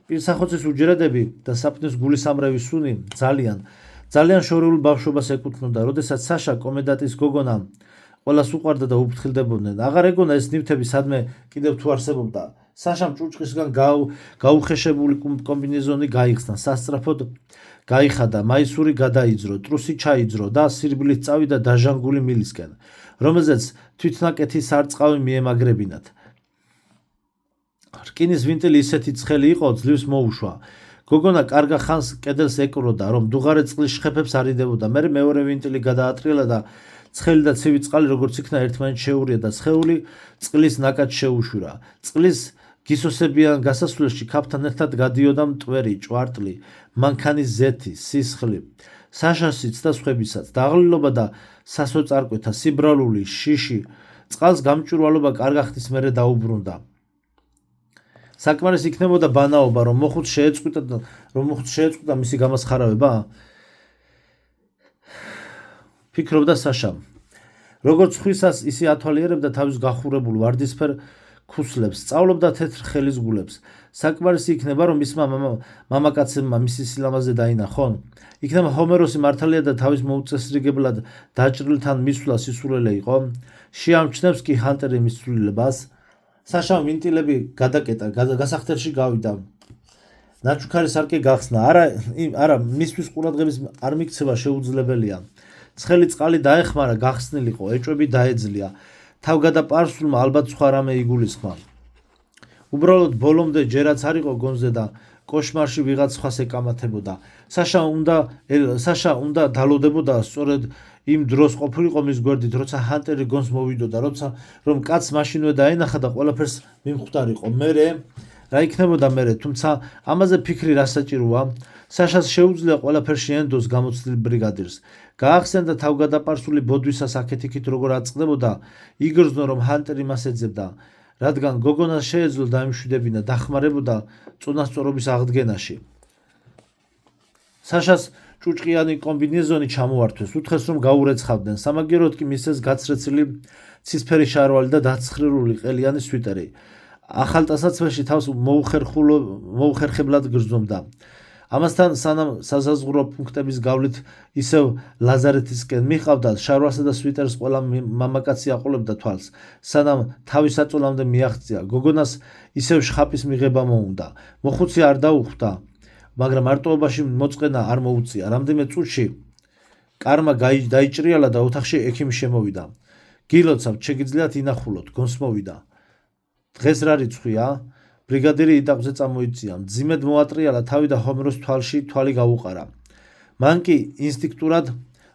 პირსახოცის უჯრედები და საფნის გულისამრევი სუნი ძალიან შორეულ ბავშვობას ეკუთვნოდა. როდესაც საშა კომენდანტის გოგონა ყველას უყვარდა და უფრთხილდებოდნენ. აღარ ეგონა ეს ნივთები სადმე კიდევ თუ არსებობდა. საშამ ჭუჭყისგან გაუხეშებული კომბინეზონი გაიხსნა, სასწრაფოდ გაიხადა, მაისური გადაიძრო, ტრუსი ჩაიძრო და სირბილით წავიდა დაჟანგული მილისკენ, რომელზეც თვითნაკეთი სარწყავი მიემაგრებინათ. რკინის ვინტილი ისეთი ცხელი იყო, ძლივს მოუშვა. გოგონა კარგა ხანს კედელს ეკვროდა, რომ დუღარე წყლის შხეფებს არიდებოდა. მერე მეორე ვინტილი გადაატრიალა და ცხელი და ცივი წყალი როგორც იქნა ერთმანეთს შეურია და სხეული წყლის ნაკადს შეუშურა. წყლის გისოსებიან გასასვლელში ქაფთან ერთად გადიოდა მტვერი, ჭვარტლი, მანქანის ზეთი, სისხლი, საშას სიცდა სხვებისაც, დაღლილობა და სასოწარკვეთა, სიბრალული, შიში, წყალს გამჭვირვალობა კარგა ხნის მერე დაუბრუნდა. საკმარის იქნებოდა ბანაობა, რომ მოხუც შეეწყვიტა მისი გამასხარავება? ფიქრობდა საშამ. როგორც ხვისას ისე ათვალიერებდა თავის გახურებულ ვარდისფერ ქუსლებს, სწავლობდა თეთრ ხელის გულებს. საკმარისი იქნება, რომ მისმა მამაკაცებმა მისი სილამაზე დაინახონ? იქნება ჰომეროსი მართალია და თავის მოუწესრიგებლად დაჭრილთან მისვლა სისულელე იყო? შეამჩნევს კი ჰანტერი მისვლილებას? საშამ ვინტილები გადაკეტა, გასახდელში გავიდა. ნაჩუქარი სარკე გახსნა. არა, მისთვის ყურადღების არ მიქცევა შეუძლებელია. ცხელი წყალი დაეხმარა, გახსნილიყო, ეჭვები დაეძლია. თავგადაპარსულმა ალბათ სხვა რამე იგულისხმა. უბრალოდ ბოლომდე ჯერაც არ იყო გონზე და კოშმარში ვიღაც სხვას ეკამათებოდა. საშა უნდა დალოდებოდა სწორედ იმ დროს ყოფილიყო მის გვერდით, როცა ჰანტერი გონს მოვიდოდა, რომ კაცს მაშინვე დაენახა და ყველაფერს მიმხვდარიყო. რა იქნებოდა მერე, თუმცა ამაზე ფიქრი რა საჭიროა? საშას შეუძლია ყველაფერში ენდოს გამოცდილ ბრიგადირს. გაახსენდა თავგადაპარსული ბოდვისას აქეთ-იქით როგორ აწყდებოდა, იგრძნო რომ ჰანტერი მას ეძებდა, რადგან გოგონას შეეძლო დაემშვიდებინა, დახმარებოდა წონასწორობის აღდგენაში. საშას ჭუჭყიანი კომბინეზონი ჩამოართვეს, უთხრეს რომ გაურეცხავდნენ, სამაგიეროდ კი მისცეს გაცრეცილი ცისფერი შარვალი და დაცხრილული ყელიანი სვიტერი. ახალ ტანსაცმელში თავს მოუხერხებლად გრძნობდა. ამასთან სანამ საზაზღვრო პუნქტების გავლით ისევ ლაზარეთისკენ მიყავდა, შარვასა და სვიტერს ყველა მამაკაცი აყოლებდა თვალს, სანამ თავის აწოლამდე მიაღწია. გოგონას ისევ შხაპის მიღება მოუნდა. მოხუცი არ დაუხვდა, მაგრამ მარტოობაში მოწყენა არ მოუწია. რამდენიმე წუთში კარმა დაიჭრიალა და ოთახში ექიმი შემოვიდა. გილოცავთ, შეგიძლიათ ინახულოთ, გონს მოვიდა. დღეს რა რიცხვია? ბრიგადირი იტაყზე წამოიწია. მძიმედ მოატრიალა თავი და ჰომეროს თვალში თვალი გაუყარა. მან კი ინსტინქტურად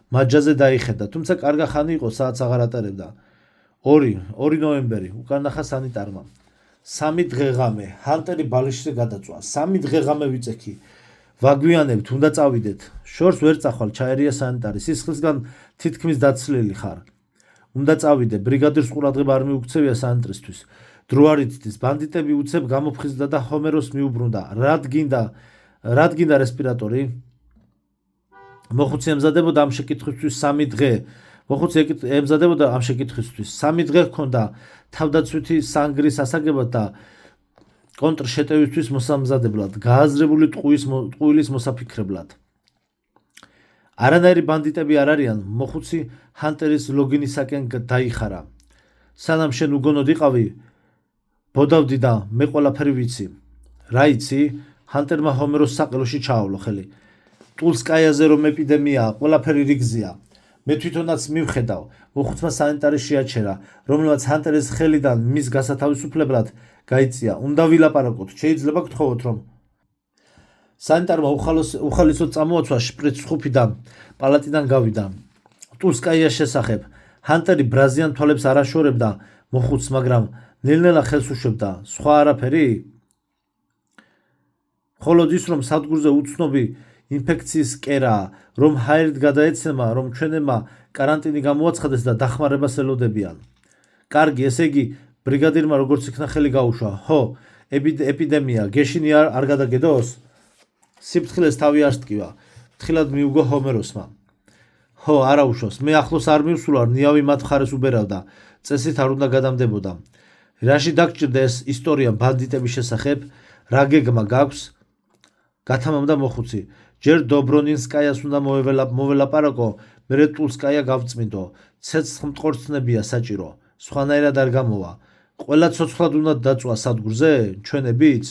მაჯაზე დაიხედა, თუმცა კარგა ხანი იყო, საათს აღარ ატარებდა. 2 ნოემბერი, უკან ნახა სანიტარმა. 3 დღე-ღამე, ჰანტერი ბალიშზე გადაწვა. 3 დღე-ღამე ვიწექი. ვაგვიანებთ, უნდა წავიდეთ. შორს ვერ წახვალ, ჩაერია სანიტარი. სისხლისგან თითქმის დაცლილი ხარ. უნდა წავიდე, ბრიგადირს ყურადღება არ მიუქცევია სანიტრისთვის. დრო არ იცდის, ბანდიტები უცებ გამოფხიზდა და ჰომეროს მიუბრუნდა. რად გინდა რესპირატორი? მოხუცი ემზადებოდა ამ შეკითხვისთვის 3 დღე. მოხუცი ემზადებოდა ამ შეკითხვისთვის 3 დღე ჰქონდა თავდაცვითი სანგრის ასაგებად და კონტრშეტევისთვის მოსამზადებლად, გააზრებული ტყუილის მოსაფიქრებლად. არანაირი ბანდიტები არ არიან, მოხუცი ჰანტერის ლოგინისაკენ დაიხარა. სანამ შენ უგონოდ იყავი, ბოდავდი და მე ყველაფერი ვიცი. რა იცი? ჰანტერმა ჰომეროს საყელოში ჩაავლო ხელი. ტულსკაიაზე რომ ეპიდემიაა, ყველაფერი რიგზია. მე თვითონაც მივხედავ, მოხუცმა სანიტარი შეაჩერა, რომელმაც ჰანტერის ხელიდან მის გასათავისუფლებლად გაიწია. უნდა ვილაპარაკოთ, შეიძლება გთხოვოთ რომ სანიტარმა უხალისოდ წამოაცვა შპრიც ხუფიდან, პალატიდან გავიდა. ტულსკაიას შესახებ, ჰანტერი ბრაზიან თვალებს არ აშორებდა მოხუცს, მაგრამ ნელ-ნელა ხელს უშვებდა. სხვა არაფერი? მხოლოდ ის, რომ სადგურზე უცნობი ინფექციის კერაა, რომ ჰაერით გადაეცემა, რომ ჩვენებმა კარანტინი გამოაცხადეს და დახმარებას ელოდებიან. კარგი, ესე იგი, ბრიგადირმა როგორც იქნა ხელი გაუშვა. ხო, ეპიდემია, გეშინი არ გადაგედოს? სიფრთხილეს თავი არ სტკივა. თხილად მიუგო ჰომეროსმა. ხო, არა უშავს, მე ახლოს არ მივსულარ, ნიავი მათ მხარეს უბერავდა, წესით არ უნდა გადამდებოდა. რაში დაგჭირდა ეს ისტორია ბანდიტების შესახებ? რა გეგმა გაქვს? გათამამდა მოხუცი. ჯერ დობრონინსკაიას უნდა მოველაპარაკო, მერე ტულსკაია გავწმინდო. ცეცხლმტყორცნებია საჭირო, სხვანაირად არ გამოვა. ყველა ცოცხლად უნდა დაწვა სადგურზე, ჩვენებიც?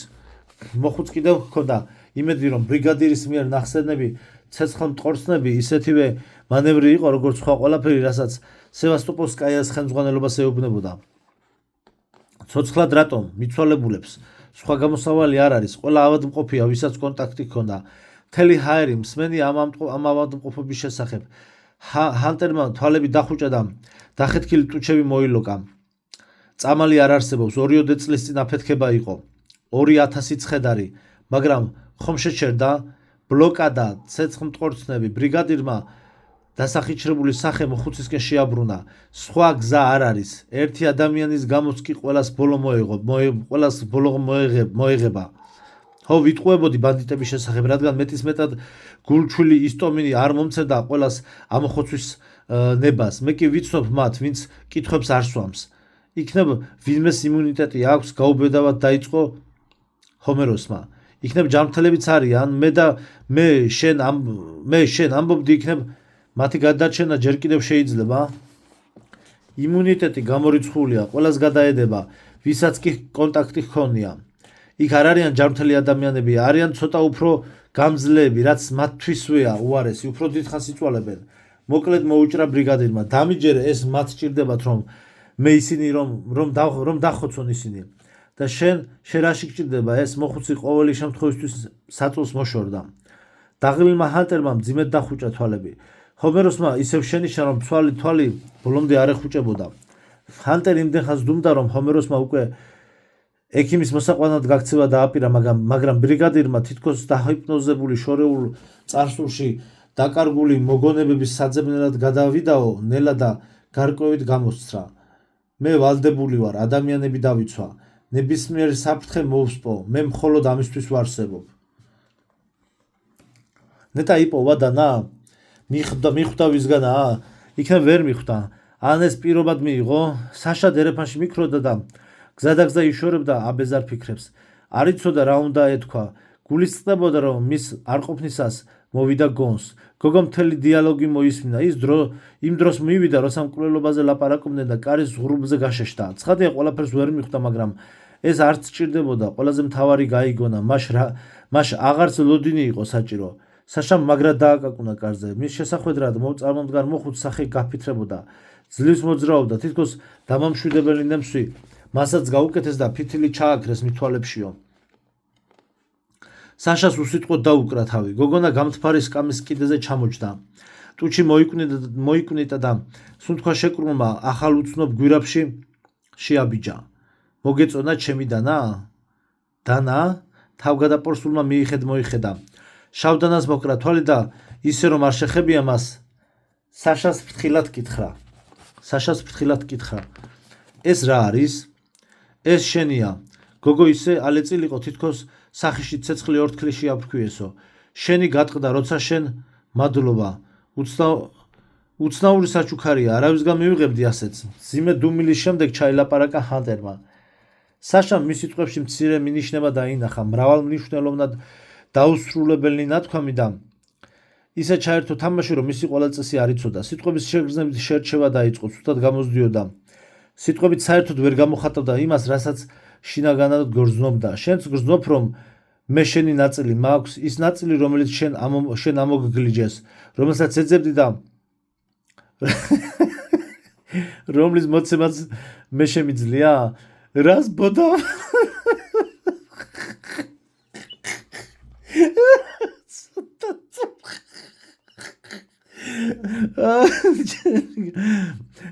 მოხუც კიდევ ჰქონდა იმედი, რომ ბრიგადირის მიერ ნახსენები ცეცხლმტყორცნები ისეთივე მანევრი იყო, როგორც სხვა ყველაფერი, რასაც სევასტოპოლსკაიას ხელმძღვანელობას ეუბნებოდა. ცოცხლად რატომ? მიცვალებულებს. სხვა გამოსავალი არ არის, ყველა ავადმყოფია, ვისაც კონტაქტი ჰქონდა. მთელი ჰაერი მსმენი ამ ავადმყოფობის შესახებ. ჰანტერმა თვალები დახუჭა და დახეთქილი ტუჩები მოილოკა. წამალი არ არსებობს, 2 წლის წინ აფეთქება იყო. 2000 ცხედარი, მაგრამ ხომ შეჩერდა? ბლოკადა, ცეცხლმტყორცნები, ბრიგადირმა დასახიჩრებული სახე მოხუცისკენ შეაბრუნა. სხვა გზა არ არის. ერთი ადამიანის გამოც კი ყველას ბოლო მოეღება. ხო, ვიტყუებოდი ბანდიტების შესახებ, რადგან მეტისმეტად გულჩვილი ისტომინი არ მომცემდა ყველას ამოხოცვის ნებას. მე კი ვიცნობ მათ, ვინც კითხვებს არ სვამს. იქნებ ვინმეს იმუნიტეტი აქვს, გაუბედავად დაიწყო ჰომეროსმა. იქნებ ჯანმრთელებიც არიან, მე შენ ამბობდი, იქნებ მათი გადარჩენა ჯერ კიდევ შეიძლება? იმუნიტეტი გამორიცხულია, ყველას გადაედება, ვისაც კი კონტაქტი ჰქონია. იქ არ არიან ჯანმრთელი ადამიანები, არიან ცოტა უფრო გამძლეები, რაც მათთვისვეა უარესი, უფრო დიდხანს იწვალებენ. მოკლედ მოუჭრა ბრიგადირმა, დამიჯერე ეს მათ სჭირდებათ, რომ მე ისინი რომ დახოცონ ისინი. და შენ რაში გჭირდება ეს? მოხუცი ყოველი შემთხვევისთვის საწოლს მოშორდა. დაღლილმა ჰანტერმა მძიმედ დახუჭა თვალები. ჰომეროსმა ისევ შენიშნა, რომ თვალი ბოლომდე არ ეხუჭებოდა. ჰანტერი იმდენხანს დუმდა, რომ ჰომეროსმა უკვე ექიმის მოსაყვანად გაქცევა დააპირა, მაგრამ ბრიგადირმა თითქოს დაჰიპნოზებული შორეულ წარსულში დაკარგული მოგონებების საძებნელად გადავიდაო, ნელა და გარკვევით გამოსცრა. მე ვალდებული ვარ, ადამიანები დავიცვა. ნებისმიერ საფრთხე მოვსპო, მე მხოლოდ ამისთვის ვარსებობ. ნეტა იპოვა და ნა მიხვდა ვისგანაა? იქნებ ვერ მიხვდა. ან ეს პირობად მიიღო? საშა დერეფანში მიქროდა და გზადაგზა იშორებდა აბეზარ ფიქრებს. არ იცოდა რა უნდა ეთქვა. გულისწყდებოდა, რომ მის არყოფნისას მოვიდა გონს. გოგო მთელი დიალოგი მოისმინა. იმ დროს მივიდა, როცა მკვლელობაზე ლაპარაკობდნენ და კარის ღრუბლზე გაშეშდა. ცხადია, ყველაფერს ვერ მიხვდა, მაგრამ ეს არც სჭირდებოდა. ყველაზე მთავარი გაიგონა, მაშ აღარც ლოდინი იყო საჭირო. საშამ მაგრად დააკაკუნა კარზე. მის შესახვედრად წარმომდგარ მოხუცს სახე გაფითრებოდა. ძლივს მოძრაობდა, თითქოს დამამშვიდებელი ნემსვი მასაც გაუკეთეს და ფითილი ჩააქრეს მითვალებშიო. საშას უსიტყვოდ დაუკრა თავი. გოგონა გამთფარი სკამის კიდეზე ჩამოჯდა. ტუჩი მოიკვნიტა და სუნთქვა შეკრულმა ახალ უცნობ გვირაბში შეაბიჯა. მოგეწონა ჩემი დანა თავგადაპორსულმა მოიხედა. შავდანას მოკრა თვალი და ისე რომ არ შეხებია მას საშას ფრთხილად კითხა. ეს რა არის? ეს შენია. გოგო ისე ალეწილიყო თითქოს სახიში ცეცხლი ორთქლი შეაფრქვიესო. შენი გატყდა როცა შენ მადლობა. უცნაური საჩუქარია, არავისგან მივიღებდი ასეც. მძიმე დუმილის შემდეგ ჩაილაპარაკა ჰანტერმა. საშამ მის სიტყვებში მცირე მინიშნება დაინახა, მრავალმნიშვნელოვნად დაუსრულებელი ნათქვამი და ისე ჩაერთო თამაში, რომ მისი ყველა წესი არ იცოდა. სიტყვების შეგრძნებით შერჩევა დაიწყო, ცუდად გამოსდიოდა. სიტყვებით საერთოდ ვერ გამოხატავდა იმას, რასაც შინაგანად გრძნობდა. შენც გრძნობ, რომ მე შენი ნაწილი მაქვს, ის ნაწილი, რომელიც შენ ამოგგლიჯეს, რომელსაც ეძებდი და რომლის მოცემაც მე შემიძლია? რას ბოდა?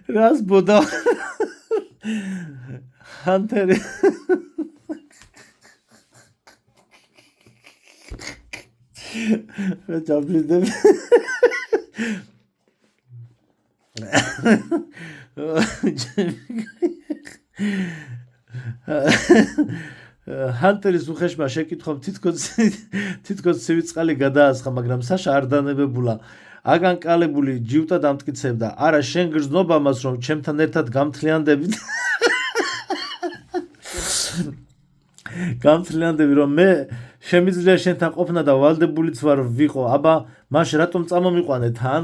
რას ბოდა? ჰანტერი ჯაბლიდები ჰანტერის უხეშმა შეკითხომ თითქოს ცივი გადაასხა, მაგრამ საშა არ დანებებულა. აგანკალებული ჯიუტად ამტკიცებდა. არა, შენ გრძნობ ამას, რომ ჩემთან ერთად გამთლიანდები, რომ მე შემიძლია შენთან ყოფნა და ვალდებულიც ვიყო. აბა, მაშინ რატომ წამომიყვანე თან?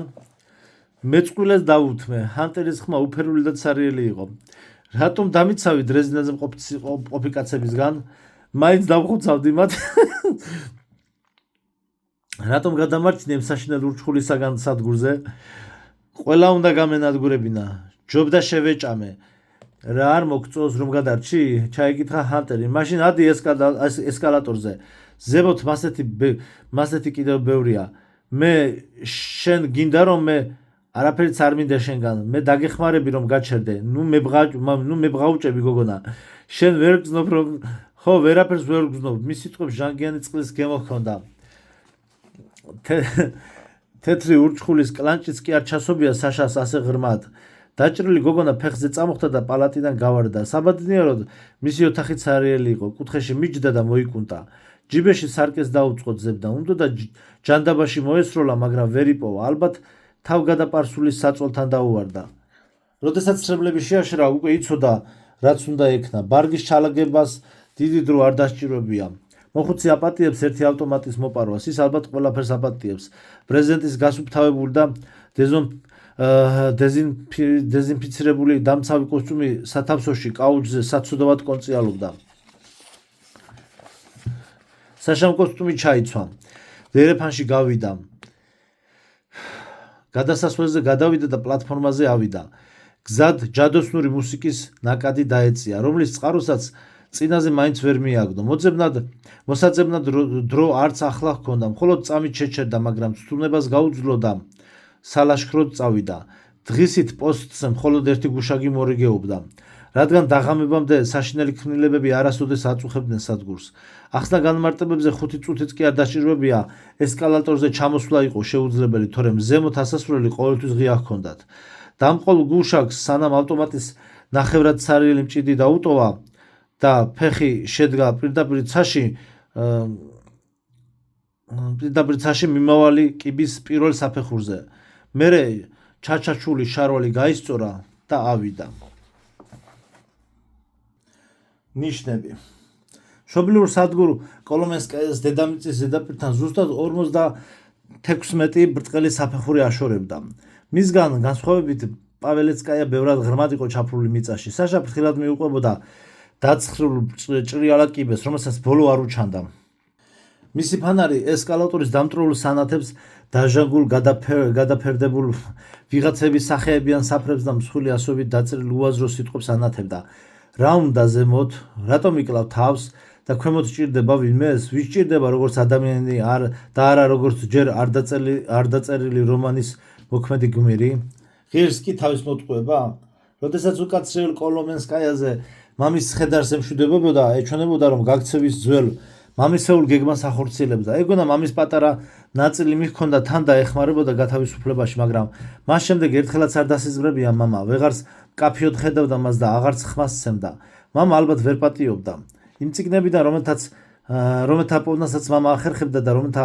მეწყვილეს დავუთმე. ჰანტერის ხმა უფერული და ცარიელი იყო. რატომ დამიცავი დრეზინაზე მყოფი კაცებისგან? მაინც დავხუცავდი მათ. რატომ გადამარჩინე საშინელ ურჩხულისაგან სადგურზე? ყველა უნდა გამენადგურებინა. ჯობდა შევეჭამე. რა არ მოგწონს რომ გადარჩი? ჩაიკითხა ჰანტერი. მაშინ ადი ესკალატორზე. ზემოთ მასეთი კიდევ ბევრია. მე შენ გინდა რომ მე არაფერიც არ მინდა შენგან. მე დაგეხმარები რომ გაჩერდე. ნუ მებღაუჭები გოგონა. შენ ვერ გძნობ რომ ხო, ვერაფერს ვერ გძნობ. მის სიტყვებს ჟანგიანი წყლის გემო ჰქონდა. თეთრი ურჩხულის კლანჭიც კი არ ჩასობია საშას ასე ღრმად. დაჭრილი გოგონა ფეხზე წამოხდა და პალატიდან გავარდა. საბედნიეროდ მისი ოთახი ცარიელი იყო. კუთხეში მიჯდა და მოიკუნტა. ჯიბეში სარკეს დაუწყო ძებდა. უნდა ჯანდაბაში მოესროლა, მაგრამ ვერ იპოვა. ალბათ თავგადაპარსულის საწოლთან დაუვარდა. როდესაც ცრემლები შეაშრა, უკვე იცოდა რაც უნდა ექნა. ბარგის ჩალაგებას დიდი დრო არ დასჭიროებია. მოხუცი აპატიებს ერთი ავტომატის მოპარვას. ის ალბათ ყველაფერს აპატიებს. პრეზიდენტის გასუფთავებული და დეზინფიცირებული დამცავი კოსტუმი სათავსოში კაუჩზე საცუდოვად კონწიალობდა. საშამ კოსტუმი ჩაიცვა. დერეფანში გავიდა. გადასასვლელზე გადავიდა და პლატფორმაზე ავიდა. გზად ჯადოსნური მუსიკის ნაკადი დაეწია, რომლის წყაროსაც წინაზე მაინც ვერ მიაგდო. მოსაძებნად დრო არც ახლა ჰქონდა, მხოლოდ წამით შეჩერდა, მაგრამ ცდუნებას გაუძლო და სალაშქროდ წავიდა. დღისით პოსტზე მხოლოდ ერთი გუშაგი მორიგეობდა, რადგან დაღამებამდე საშინელი ქმნილებები არასოდეს აწუხებდნენ სადგურს. ახსნა განმარტებებზე 5 წუთიც კი არ დასჭიროებია. ესკალატორზე ჩამოსვლა იყო შეუძლებელი, თორემ ზემოთ ასასვლელი ყოველთვის ღია ჰქონდათ. დამყოლ გუშაგს სანამ ავტომატის ნახევრად ცარიელი მჭიდი დაუტოვა და ფეხი შედგა პირდაპირ ცაში მიმავალი კიბის პირველ საფეხურზე. მერე ჩაჩაჩული შარვალი გაისწორა და ავიდა. ნიშნები. მშობლიურ სადგურ კოლომენსკაიას დედამიწის ზედაპირთან ზუსტად 56 ბრტყელი საფეხური აშორებდა. მისგან განსხვავებით პაველეცკაია ბევრად ღრმად იყო ჩაფრული მიწაში. საშა ფრთხილად მიუყვებოდა დაცხრულ ჭრიალა კიბეს, რომელსაც ბოლო არ უჩანდა. მისი ფანარი ესკალატორის დამტროულ სანათებს, დაჟანგულ გადაფერდებულ ვიღაცების სახეებიან საფრებს და მსხვილი ასობით დაწერილ უაზრო სიტყვებს ანათებდა. რა უნდა ზემოთ? რატომ იკლავ თავს? და ქვემოთ სჭირდება ვინმეს? ვის სჭირდება როგორც ადამიანი და არა როგორც ჯერ არ დაწერილი რომანის მოქმედი გმირი? ღირს კი თავის მოტყუება? როდესაც უკაცრიელ კოლომენსკაიაზე მამის ხედარს ემშვიდობებოდა, ეჩვენებოდა, რომ გაქცევის ძველ მამისეულ გეგმას ახორციელებდა. ეგონა მამის პატარა ნაწილი მიჰქონდა თან და ეხმარებოდა გათავისუფლებაში, მაგრამ მას შემდეგ ერთხელაც არ დასიზღვრებია მამა, ვეღარს კაფიოდ ხედავდა მას და აღარც ხმას სცემდა. მამა ალბათ ვერ პატიობდა. იმ წიგნებიდან, რომელთა პოვნასაც მამა ახერხებდა და რომელთა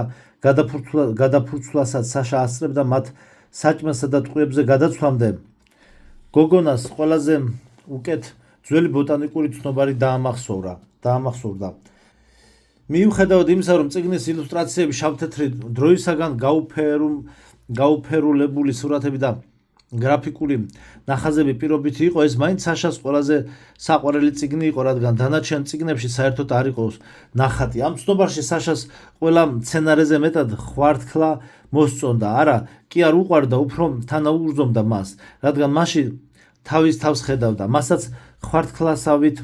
გადაფურცვლასაც საშა ასწრებდა მათ საჭმესა და ტყუებზე გადაცვლამდე, გოგონას ყველაზე უკეთ ძველი ბოტანიკური ცნობარი დაამახსოვრდა. მიუხედავად იმისა, რომ წიგნის ილუსტრაციები შავ-თეთრი დროისაგან გაუფერულებული სურათები და გრაფიკული ნახაზები პირობითი იყო, ეს მაინც საშას ყველაზე საყვარელი წიგნი იყო, რადგან დანარჩენ წიგნებში საერთოდ არ იყო ნახატი. ამ ცნობარში საშას ყველა მცენარეზე მეტად ხვართქლა მოსწონდა, არა, კი არ უყვარდა, უფრო თანაუგრძნობდა მას, რადგან მასში თავის თავს ხედავდა. მასაც ხვართქლასავით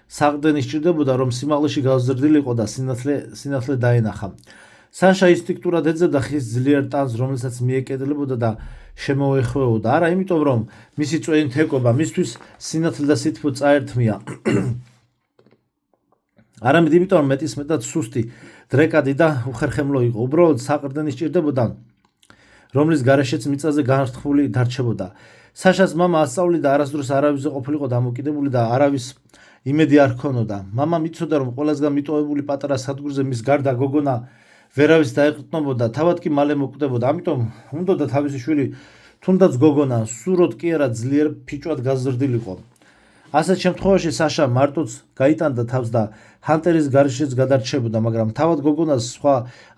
საყრდენი სჭირდებოდა, რომ სიმაღლეში გავზრდილიყო და სინათლე დაენახა. საშა ინსტინქტურად ეძებდა ხის ძლიერ ტანს, რომელსაც მიეკედლებოდა და შემოეხვეოდა, არა იმიტომ, რომ მისი წვენი თეკობა მისთვის სინათლე და სითბო წაერთმია, არამედ იმიტომ, რომ მეტისმეტად სუსტი, დრეკადი და უხერხემლო იყო. უბრალოდ საყრდენი სჭირდებოდა, რომლის გარეშეც მიწაზე განრთხვული დარჩებოდა. საშას მამა ასწავლიდა, არასდროს არავისზე ყოფილიყო დამოკიდებული და არავის იმედი არ ჰქონოდა. მამამ იცოდა, რომ ყველასგან მიტოვებული პატარა სადგურზე მის გარდა გოგონა ვერავის დაეყრდნობოდა, თავად კი მალე მოკვდებოდა. ამიტომ უნდოდა თავისი შვილი, თუნდაც გოგონა, სუროდ კი არა ძლიერ ფიჭვად გაზრდილიყო. ასეთ შემთხვევაში საშა მარტოც გაიტანდა თავს და ჰანტერის გარეშეც გადარჩებოდა, მაგრამ თავად გოგონას სხვა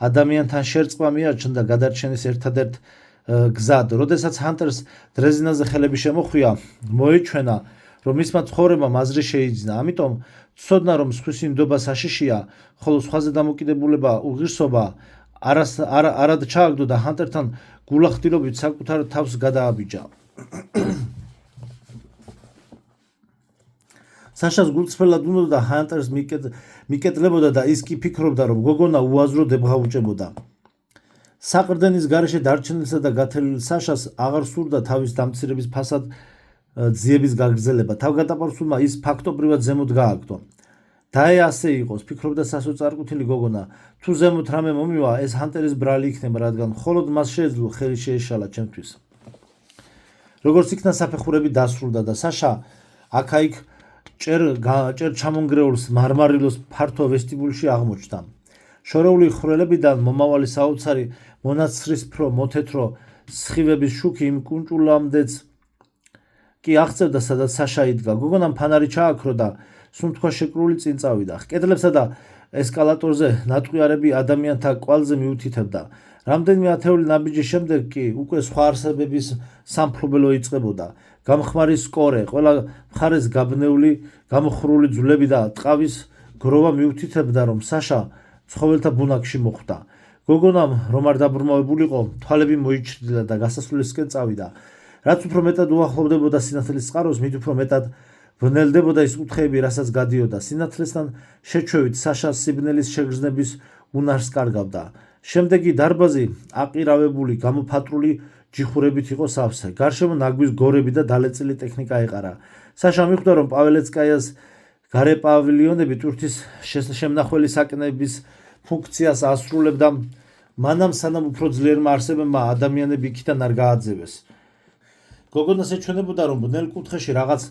ადამიანთან შერწყვა მიაჩნდა გადარჩენის ერთადერთ გზად. როდესაც ჰანტერს დრეზინაზე ხელები შემოხვია, მოეჩვენა, რომ მისმა ცხოვრებამ აზრი შეიძინა. ამიტომ ცოდნა, რომ სხვისი ნდობა საშიშია, ხოლო სხვაზე დამოკიდებულება უღირსობა, არად ჩააგდო და ჰანტერთან გულახდილობით საკუთარ თავს გადააბიჯა. საშას გულწრფელად უნდოდა ჰანტერს მიკეტლებოდა და ის კი ფიქრობდა, რომ გოგონა უაზრო დებღაუჭებოდა. საყრდენის გარეშე დარჩენილსა და გათელილ საშას აღარ სურდა თავის დამცირების ფასად ძიების გაგრძელება. თავგადაყარსულმა ის ფაქტობრივად ზემოთ გააგდო. დაე ასე იყოს, ფიქრობდა სასოწარკვეთილი გოგონა. თუ ზემოთ რამე მომივა, ეს ჰანტერის ბრალი იქნება, რადგან მხოლოდ მას შეეძლო ხელი შეეშალა ჩემთვის. როგორც იქნა საფეხურები დასრულდა და საშა აქა-იქ ჭერ ჩამონგრეულს მარმარილოს ფართო ვესტიბულში აღმოჩნდა. შორეული ხვრელებიდან მომავალი საოცარი მონაცრისფრო მოთეთრო სხივების შუქი იმ კუნჭულამდეც კი აღწევდა, სადაც საშა იდგა. გოგონამ ფანარი ჩააქრო და სუნთქვა შეკრული წინ წავიდა. კედლებსა და ესკალატორზე ნატყვიარები ადამიანთა კვალზე მიუთითებდა. რამდენიმე ათეული ნაბიჯის შემდეგ კი უკვე სხვა არსებების სამფლობელო იწყებოდა. გამხმარი სკორე, ყველა მხარეს გაბნეული გამოხრული ძვლები და ტყავის გროვა მიუთითებდა, რომ საშა ცხოველთა ბუნაგში მოხვდა. გოგონამ რომ არ დაბრმავებულიყო, თვალები მოიჩრდილა და გასასვლელისკენ წავიდა. რაც უფრო მეტად უახლოვდებოდა სინათლის წყაროს, მით უფრო მეტად ვნელდებოდა ის კუთხეები, რასაც გადიოდა. სინათლესთან შეჩვევით საშას სიბნელის შეგრძნების უნარს კარგავდა. შემდეგი დარბაზი აყირავებული, გამოფატრული ჯიხურებით იყო სავსე. გარშემო ნაგვის გორები და დალეწილი ტექნიკა ეყარა. საშა მიხვდა, რომ პაველეცკაიას გარე პავილიონები ტვირთის შემნახველი საკნების ფუნქციას ასრულებდა, მანამ სანამ უფრო ძლიერმა არსებებმა ადამიანები იქიდან არ გააძევეს. გოგონას ეჩვენებოდა, რომ ბნელ კუთხეში რაღაც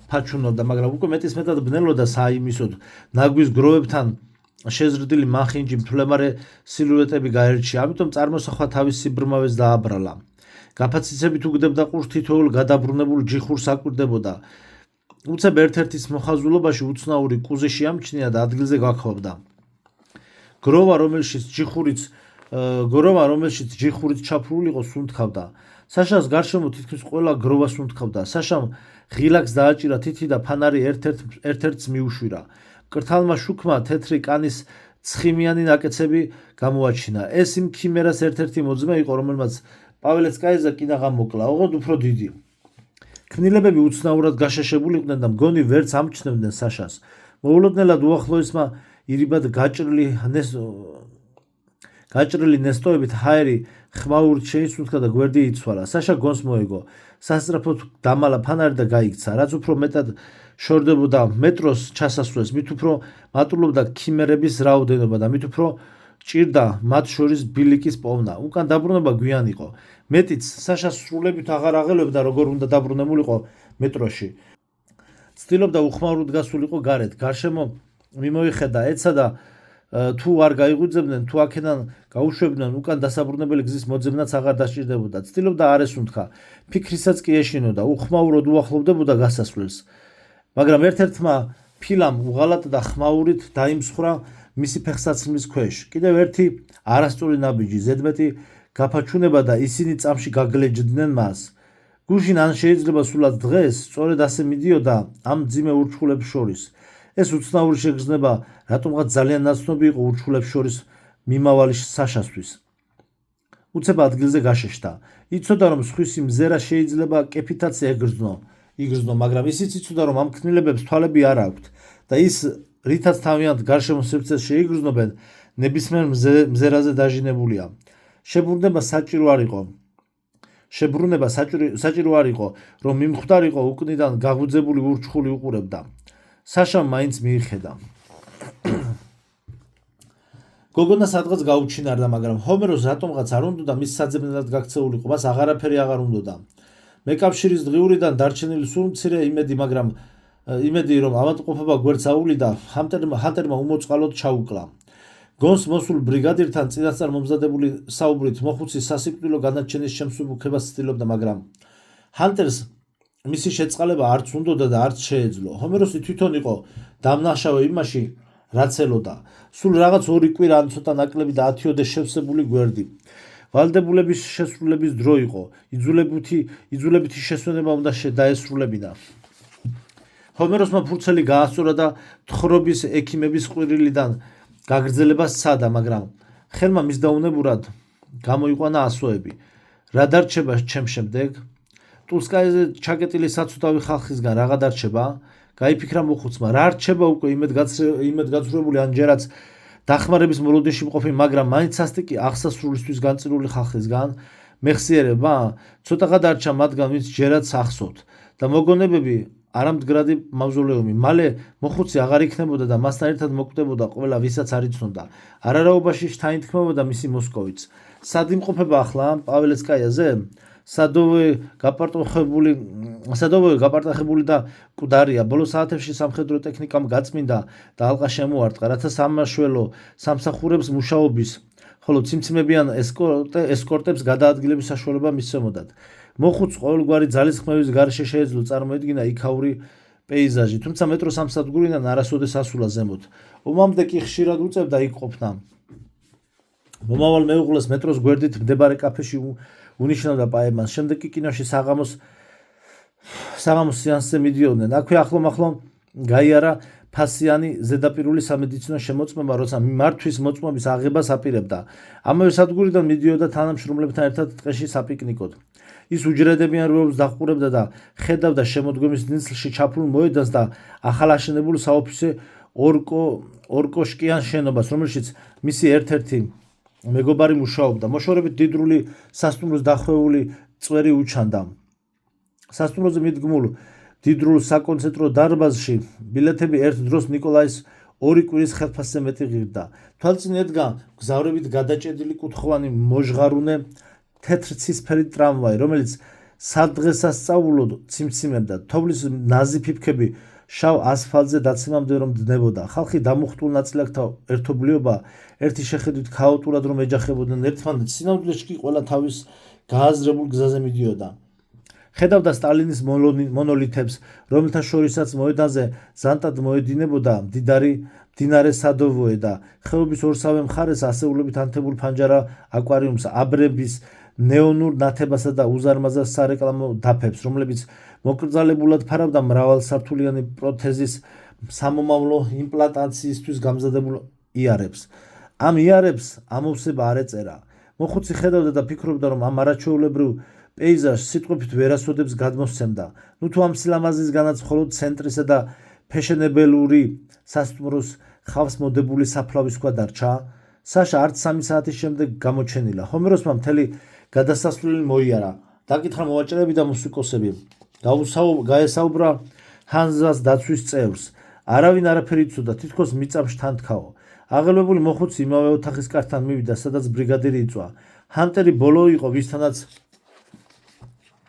ფაჩუნობდა, მაგრამ უკვე მეტისმეტად ბნელოდა საიმისოდ. ნაგვის გროვებთან შეზრდილი მახინჯი მთლემარე სილუეტები გაერჩია, ამიტომ წარმოსახვა თავის სიბრმავეს დააბრალა. გაფაციცებით უგდებდა ყურს, თითოეულ გადაბრუნებულ ჯიხურს აკვირდებოდა. უცებ ერთ-ერთის მოხაზულობაში უცნაური კუზი შეამჩნია და ადგილზე გაქვავდა. გროვა, რომელშიც ჯიხურით ჩაფრული იყო, სუნთქავდა. საშას გარშემო თითქმის ყველა გროვა სუნთქავდა. საშამ ღილაკს დააჭირა თითი და ფანარი ერთ-ერთს მიუშვირა. კრთალმა შუქმა თეთრი კანის ცხიმიანი ნაკეცები გამოაჩინა. ეს იმ ქიმერას ერთ-ერთი მოძმე იყო, რომელმაც პაველეცკაიაზე კინაღა მოკლა, ოღონდ უფრო დიდი. ქმნილებები უცნაურად გაშაშებულიყვნენ და მგონი ვერც ამჩნევდნენ საშას. მოულოდნელად უახლოესმა ირიბად გაჭრილი ნესტოებით ჰაერი ხმაურით შეისუნთქა და გვერდი იცვალა. საშა გონს მოეგო. სასწრაფოდ დამალა ფანარი და გაიქცა. რაც უფრო მეტად შორდებოდა მეტროს ჩასასვლელს, მით უფრო მატულობდა ქიმერების რაოდენობა და მით უფრო ჭირდა მათ შორის ბილიკის პოვნა. უკან დაბრუნება გვიან იყო. მეტიც საშას სრულებით აღარ აღელვებდა როგორ უნდა დაბრუნებულიყო მეტროში. ცდილობდა უხმაუროდ გასულიყო გარეთ. გარშემო მიმოიხედა ეცა და თუ არ გაიღვიძებდნენ, თუ აქედან გაუშვებდნენ, უკან დასაბრუნებელი გზის მოძებნაც აღარ დასჭირდებოდა. ცდილობდა არ ესუნთქა. ფიქრისაც კი ეშინოდა, უხმაუროდ უახლოვდებოდა გასასვლელს. მაგრამ ერთ-ერთმა ფილამ უღალატ და ხმაურით დაიმსხვრა მისი ფეხსაცმლის ქვეშ. კიდევ ერთი არასწორი ნაბიჯი, ზედმეტი გაფაჩუნება და ისინი წამში გაგლეჯდნენ მას. გუშინ ან შეიძლება სულაც დღეს სწორედ ასე მიდიოდა ამ მძიმე ურჩხულებს შორის. ეს უცნაური შეგრძნება რატომღაც ძალიან ნაცნობი იყო ურჩხულებს შორის მიმავალი საშასთვის. უცებ ადგილზე გაშეშდა. იცოდა რომ სხვისი მზერა შეიძლება კეფითაც იგრძნო, მაგრამ ისიც იცოდა რომ ამ ქნილებებს თვალები არ აქვთ და ის რითაც თავიანთ გარშემო სივრცეს შეიგრძნობენ, ნებისმიერ მზერაზე დაჟინებულია. შებრუნება საჭირო არ იყო, რომ მიმხვდარიყო უკნიდან გაღვიძებული ურჩხული უყურებდა. საშამ მაინც მიიხედა. გოგონა სადღაც გაუჩინარდა, მაგრამ ჰომეროს რატომღაც არ უნდოდა მის საძებნელად გაქცეულიყო, მას აღარაფერი აღარ უნდოდა. მეკავშირის დღიურიდან დარჩენილი სულ მცირე იმედი რომ ავადმყოფობა გვერდს აუვლიდა, ჰანტერმა უმოწყალოდ ჩაუკლა. გონს მოსულ ბრიგადირთან წინასწარ მომზადებული საუბრით მოხუცის სასიკვდილო განაჩენის შემსუბუქებას ცდილობდა, მაგრამ ჰანტერს მისი შეწყალება არც უნდოდა და არც შეეძლო. ჰომეროსი თვითონ იყო დამნაშავე იმაში, რაც ელოდა. სულ რაღაც 2 კვირა ან ცოტა ნაკლები და 10-ოდე შევსებული გვერდი. ვალდებულების შესრულების დრო იყო. იძულებითი შესვენება უნდა დაესრულებინა. ჰომეროსმა ფურცელი გაასწორა და თხრობის ექიმების ყვირილიდან გაგრძელება სცადა, მაგრამ ხელმა მისდაუნებურად გამოიყვანა ასოები. რა დარჩება ჩემ შემდეგ? ტულსკაიზე ჩაკეტილი საცუდავი ხალხისგან რაღა დარჩება? გაიფიქრა მოხუცმა. რა რჩება უკვე იმედგაცრუებული ან ჯერაც დახმარების მოლოდინში მყოფი, მაგრამ მაინც სასტიკი აღსასრულისთვის განწირული ხალხისგან? მეხსიერება? ცოტაღა დარჩა მათგან, ვინც ჯერაც ახსოვთ და მოგონებები არამდგრადი მავზოლეუმი. მალე მოხუცი აღარ იქნებოდა და მასთან ერთად მოკვდებოდა ყველა, ვისაც არ იცნობდა. არარაობაში შთაინთქმებოდა მისი მოსკოვიც. სად იმყოფება ახლა? პაველეცკაიაზე? სადოვე გაპარტახებული და მკვდარია. ბოლო საათებში სამხედრო ტექნიკამ გაწმინდა და ალყა შემოარტყა, რათა სამმართველო სამსახურებს მუშაობის, ხოლო ციმციმებიან ესკორტებს გადაადგილების საშუალება მისცემოდათ. მოხუცს ყოველგვარი ძალისხმევის გარეშე შეეძლო წარმოედგინა იქაური პეიზაჟი, თუმცა მეტრო სამსადგურიდან არასოდეს ასულა ზემოთ. ომამდე კი ხშირად უწევდა იქ ყოფნა. მომავალ მეუღლეს მეტროს გვერდით მდებარე კაფეში უნიშნავდა პაემანს. შემდეგ კი კინოში საღამოს სეანსზე მიდიოდნენ. აქვე ახლო-მახლო გაიარა ფასიანი ზედაპირული სამედიცინო შემოწმება, როცა მართვის მოწმობის აღებას აპირებდა. ამავე სადგურიდან მიდიოდა თანამშრომლებთან ერთად ტყეში საპიკნიკოდ. ის უჯრედებიან რუებს დაჰყურებდა და ხედავდა შემოდგომის ნისლში ჩაფლულ მოედანს და ახალაშენებულ საოფისე ორკოშკიან შენობას, რომელშიც მისი ერთ-ერთი მეგობარი მუშაობდა. მოშორებით დიდრული სასტუმროს დახვეული წვერი უჩანდა. სასტუმროზე მიდგმულ დიდრულ საკონცერტო დარბაზში ბილეთები ერთ დროს ნიკოლაის 2 კვირის ხელფასზე მეტი ღირდა. თვალწინ ედგა გზავრებით გადაჭედილი კუთხოვანი მოჟღარუნე თეთრ ცისფერი ტრამვაი, რომელიც სადღესასწაულოდ ციმციმებდა. თოვლის ნაზი ფიფქები შავ ასფალტზე დაცემამდე რომ დნებოდა. ხალხი დამუხტულ ნაწილაკთა ერთობლიობა ერთი შეხედვით ქაოტურად რომ ეჯახებოდნენ ერთმანეთს, სინამდვილეში კი ყველა თავის გააზრებულ გზაზე მიდიოდა. ხედავდა სტალინის მონოლითებს, რომელთა შორისაც მოედანზე ზანტად მოედინებოდა მდინარე სადოვოე და ხეობის ორსავე მხარეს ასეულობით ანთებულ ფანჯარა აკვარიუმს, აბრების ნეონურ ნათებასა და უზარმაზარ სარეკლამო დაფებს, რომლებიც მოკრძალებულად ფარავდა მრავალსართულიანი პროთეზის სამომავლო იმპლანტაციისთვის გამზადებულ იარებს. ამ იარებს ამოვსება არ ეწერა. მოხუცი ხედავდა და ფიქრობდა, რომ ამ არაჩვეულებრივ პეიზაჟს სიტყვებით ვერასოდებს გადმოსცემდა. ნუ თუ ამ სილამაზისგანაც მხოლოდ ცენტრისა და ფეშენებელური სასტუმროს ხავს მოდებული საფლავის ქვა დარჩა, საშა არც 3 საათის შემდეგ გამოჩენილა. ჰომეროსმა მთელი გადასასვლელი მოიარა. დაკითხა მოვაჭრეები და მუსიკოსები. გაესაუბრა ჰანზას დაცვის წევრს. არავინ არაფერი იცოდა, თითქოს მიწამში თან თხაო. აღელვებული მოხუცი იმავე ოთახის კართან მივიდა, სადაც ბრიგადირი იწვა. ჰანტერი ბოლო იყო, ვისთანაც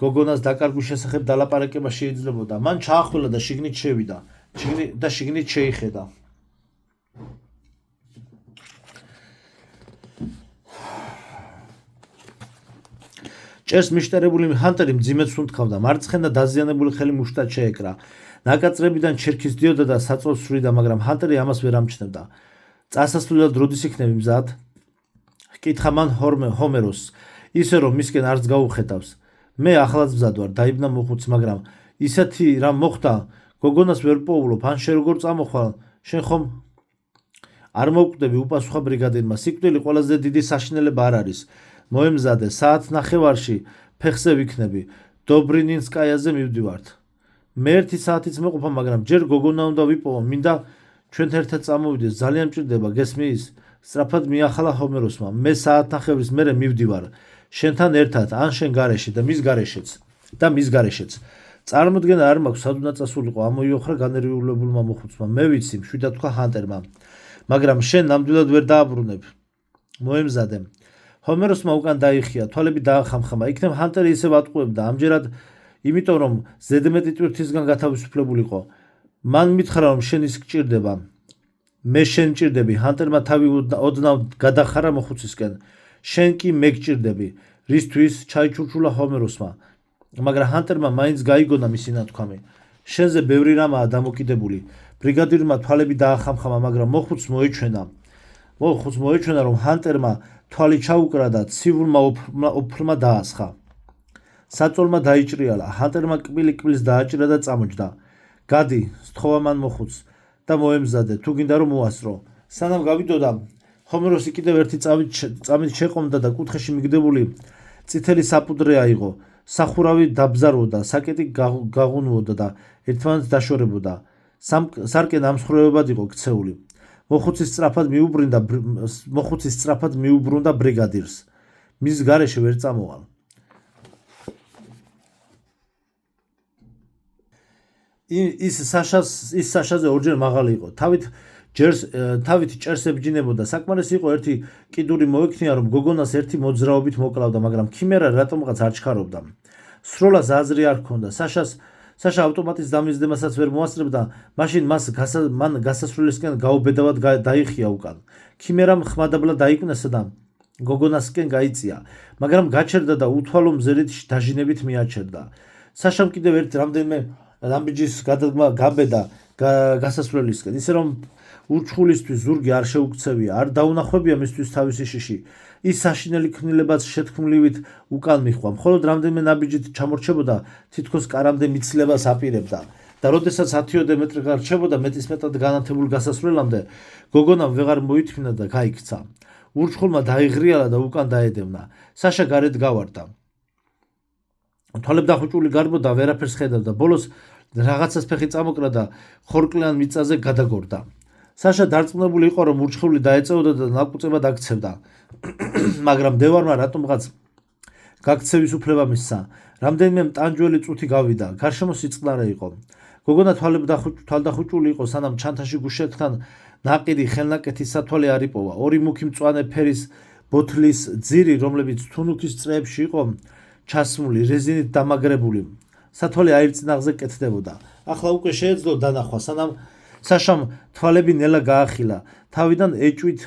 გოგონას დაკარგვის შესახებ დალაპარაკება შეიძლებოდა. მან ჩაახვილა და შიგნით შევიდა და შიგნით შეიხედა. ჭერს მიშტერებული ჰანტერი მძიმედ სუნთქავდა. მარცხენა დაზიანებული ხელი მუშტად შეეკრა. ნაკაწრებიდან ჩერქის დიოდა და საწოლს სვრიდა, მაგრამ ჰანტერი ამას ვერ ამჩნევდა. წასასვლელად როდის იქნები მზად? ჰკითხა მან ჰომეროსს, ისე რომ მისკენ არც გაუხედავს. მე ახლაც მზად ვარ, დაიბნა მოხუცი, მაგრამ ისეთი რამ მოხდა, გოგონას ვერ პოულობ, ან შენ როგორ წამოხვალ, შენ ხომ არ მოვკვდები, უპასუხა ბრიგადირმა. სიკვდილი ყველაზე დიდი საშინელება არ არის. მოემზადე, საათ ნახევარში ფეხზე ვიქნები, დობრინინსკაიაზე მივდივართ. მე 1 საათიც მეყოფა, მაგრამ ჯერ გოგონა უნდა ვიპოვო, მინდა ჩვენ ერთად წამოვიდეს, ძალიან მჭირდება, გესმის? სწრაფად მიახალა ჰომეროსმა. მე საათნახევრის მერე მივდივარ შენთან ერთად, ან შენ გარეშე და მის გარეშეც. წარმოდგენა არ მაქვს, სად უნდა წასულიყო, ამოიოხრა განერვიულებულმა მოხუცმა. მე ვიცი, მშვიდად თქვა ჰანტერმა, მაგრამ შენ ნამდვილად ვერ დააბრუნებ. მოემზადე. ჰომეროსმა უკან დაიხია, თვალები დაახამხამა. იქნებ ჰანტერი ისევ ატყუებდა, ამჯერად იმიტომ რომ ზედმეტი ტვირთისგან გათავისუფლებულიყო. მან მითხრა რომ შენ ის გჭირდება. მე შენ მჭირდები. ჰანტერმა თავი ოდნავ გადახარა მოხუცისკენ. შენ კი მე გჭირდები. რისთვის? ჩაიჩურჩულა ჰომეროსმა. მაგრამ ჰანტერმა მაინც გაიგონა მისი ნათქვამი. შენზე ბევრი რამაა დამოკიდებული. ბრიგადირმა თვალები დაახამხამა, მაგრამ მოხუცს მოეჩვენა რომ ჰანტერმა თვალი ჩაუკრა და ცივილმა ოფრმა დაასხა. საწოლმა დაიჭრიალა. ჰანტერმა კბილი-კბილს დააჭრა და წამოჯდა. გადი, სთხოვა მან მოხუცს და მოემზადე, თუ გინდა რომ მოასწრო. სანამ გავიდოდა, ჰომეროსი კიდევ ერთი წამით შეყომდა და კუთხეში მიგდებული წითელი საფუდრე აიღო. სახურავი დაბზარვოდა, საკეტი გაღუნვოდა და ერთმანეთს დაშორებოდა. სარკე ნამსხვრევებად იყო ქცეული. მოხუცი სწრაფად მიუბრუნდა ბრიგადირს. მის გარეშე ვერ წამოვალ. ის საშაზე ორჯერ მაღალი იყო. თავით ჭერს ებჯინებოდა. საკმარისი იყო ერთი კიდური მოექნია, რომ გოგონას ერთი მოძრაობით მოკლავდა, მაგრამ ქიმერა რატომღაც არ ჩქარობდა. სროლას აზრი არ ჰქონდა. საშა ავტომატის დამიზდემასაც ვერ მოასწრებდა, მაშინ მან გასასვლელისკენ გაუბედავად დაიხია უკან. ქიმერამ ხმადაბლა დაიკვნესა და გოგონასკენ გაიწია, მაგრამ გაჩერდა და უთვალო მზერით დაჟინებით მიაჩერდა. საშამ კიდევ ერთ რამდენიმე რამბიჯის გადადგმა გაბედა გასასვლელისკენ, ისე რომ ურჩხულისთვის ზურგი არ შეუქცევია, არ დაუნახვებია მისთვის თავისი შიში. ის საშინელი ქმნილებაც შეთქმულივით უკან მიჰყვა. მხოლოდ რამდენიმე ნაბიჯით ჩამორჩებოდა, თითქოს კარამდე მიცლებას აპირებდა და როდესაც 10-ოდე მეტრი გარჩებოდა მეტისმეტად განათებულ გასასვლელამდე, გოგონამ ვეღარ მოითმინა და გაიქცა. ურჩხულმა დაიღრიალა და უკან დაედევნა. საშა გარეთ გავარდა. თვალებდახუჭული გარბოდა, ვერაფერს ხედავდა. ბოლოს რაღაცას ფეხი წამოკრა და ხორკლიან მიწაზე გადაგორდა. საშა დარწმუნებული იყო, რომ ურჩხული დაეწეოდა და ნაკუწებად აქცევდა. მაგრამ დევარმა რატომღაც გაქცევის უფლება მისცა. რამდენიმე მტანჯველი წუთი გავიდა. გარშემო სიწყნარე იყო. გოგონა თვალდახუჭული იყო, სანამ ჩანთაში გუშეთთან ნაყიდი ხელნაკეთი სათვალე არ იპოვა. ორი მუქი მწვანე ფერის ბოთლის ძირი, რომლებიც თუნუქის წრეებში იყო ჩასმული, რეზინით დამაგრებული. სათვალე აირწინაღზე კეთდებოდა. ახლა უკვე შეეძლო დანახვა, სანამ საშამ თვალები ნელა გაახილა. თავიდან ეჭვით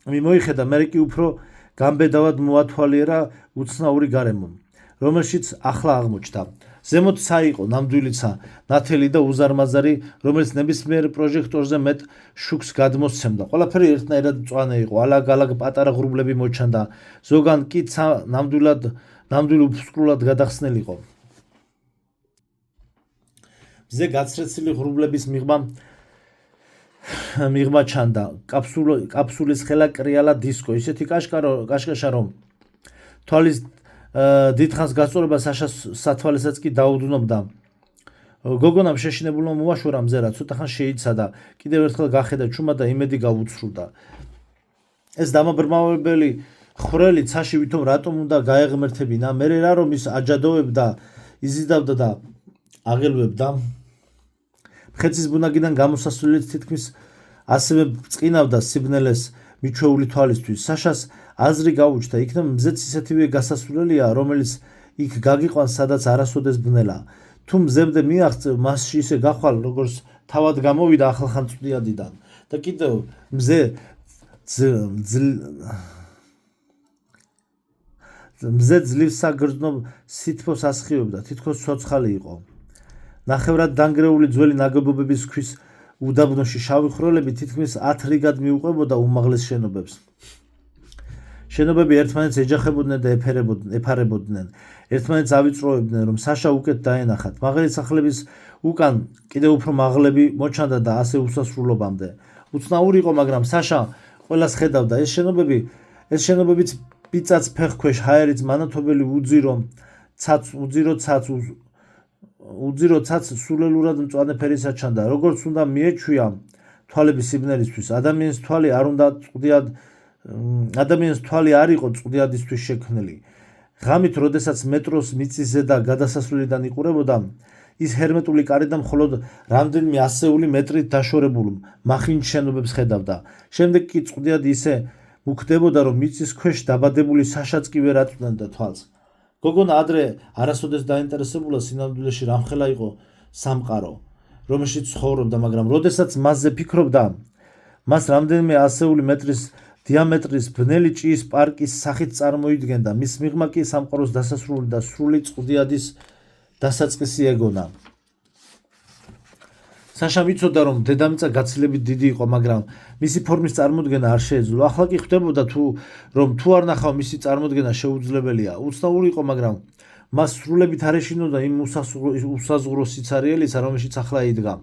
მიმოიხედა, მერე კი უფრო გამბედავად მოათვალიერა უცნაური გარემო, რომელშიც ახლა აღმოჩნდა. ზემოთ ცა იყო, ნამდვილიცა, ნათელი და უზარმაზარი, რომელიც ნებისმიერ პროჟექტორზე მეტ შუქს გადმოსცემდა. ყველაფერი ერთნაირად მწვანე იყო, ალაგ-ალაგ პატარა ღრუბლები მოჩანდა, ზოგან კი ცა ნამდვილ უფსკრულად გადახსნილი იყო. მზე გაცრეცილი ღრუბლების მიღმა ჩანდა. კაფსულის ხელა კრიალა დისკო, ისეთი კაშკაშა, რომ თვალის დიდხანს გასწორება საშას სათვალესაც კი დაუდნობდა. გოგონამ შეშინებულმა მოაშორა მზერა, ცოტახან შეიცადა, კიდევ ერთხელ გახედა ჩუმა და იმედი გაუცრუდა. ეს დამაბრმავებელი ხვრელი ცაში ვითომ რატომ უნდა გაეღმერთებინა? მერე რა რომ ის აჯადოვებდა, იზიდავდა და აღელვებდა. მხეცის ბუნაგიდან გამოსასვლელიც თითქმის ასევე წყინავდა სიბნელეს მიჩვეული თვალისთვის. საშას აზრი გაუჩნდა, იქნებ მზეც ისეთივე გასასვლელია, რომელიც იქ გაგიყვანს, სადაც არასოდეს ბნელა. თუ მზემდე მიაღწევ, მასში ისე გახვალ, როგორც თავად გამოვიდა ახალხან წვდიადიდან. და კიდევ მზე ძლივ საგრძნობ სითბოს ასხივებდა, თითქოს ცოცხალი იყო. ნახევრად დანგრეული ძველი ნაგებობების ქვის უდაბნოში შავი ხვრელები თითქმის 10 რიგად მიუყვებოდა უმაღლეს შენობებს. შენობები ერთმანეთს ეჯახებოდნენ და ეფარებოდნენ, ერთმანეთს ავიწროვებდნენ, რომ საშა უკეთ დაენახათ. მაღალი სახლების უკან კიდევ უფრო მაღლები მოჩანდა და ასე უსასრულობამდე. უცნაური იყო, მაგრამ საშა ყველას ხედავდა. ეს შენობებიც პიწაც ფეხქვეშ ჰაერიც მანათობელი უძირო ცაც სულელურად მწვანე ფერისა ჩანდა. როგორც უნდა მიეჩვია თვალების სიბნელისთვის, ადამიანის თვალი არ იყო წვდიადისთვის შექმნილი. ღამით, როდესაც მეტროს მიწის ზედა გადასასვლელიდან იყურებოდა, ის ჰერმეტული კარიდან მხოლოდ რამდენიმე ასეული მეტრით დაშორებულ მახინჯ შენობებს ხედავდა. შემდეგ კი წვდიადი ისე მუქდებოდა, რომ მიწის ქვეშ დაბადებული საშაც კი ვერ აწვდენდა თვალს. გოგონა ადრე არასოდეს დაინტერესებულა სინამდვილეში რამხელა იყო სამყარო, რომელშიც ცხოვრობდა, მაგრამ როდესაც მასზე ფიქრობდა, მას რამდენიმე ასეული მეტრის დიამეტრის ბნელი ჭიის პარკის სახით წარმოიდგენდა. მის მიღმა კი სამყაროს დასასრული და სრული წვდიადის დასაწყისი ეგონა. საშამ იცოდა, რომ დედამიწა გაცილებით დიდი იყო, მაგრამ მისი ფორმის წარმოდგენა არ შეეძლო. ახლა კი ხვდებოდა, რომ თუ არ ნახავ, მისი წარმოდგენა შეუძლებელია. უცნაური იყო, მაგრამ მას სრულებით არ ეშინოდა იმ უსაზღვრო სიცარიელისა, რომელშიც ახლა იდგა.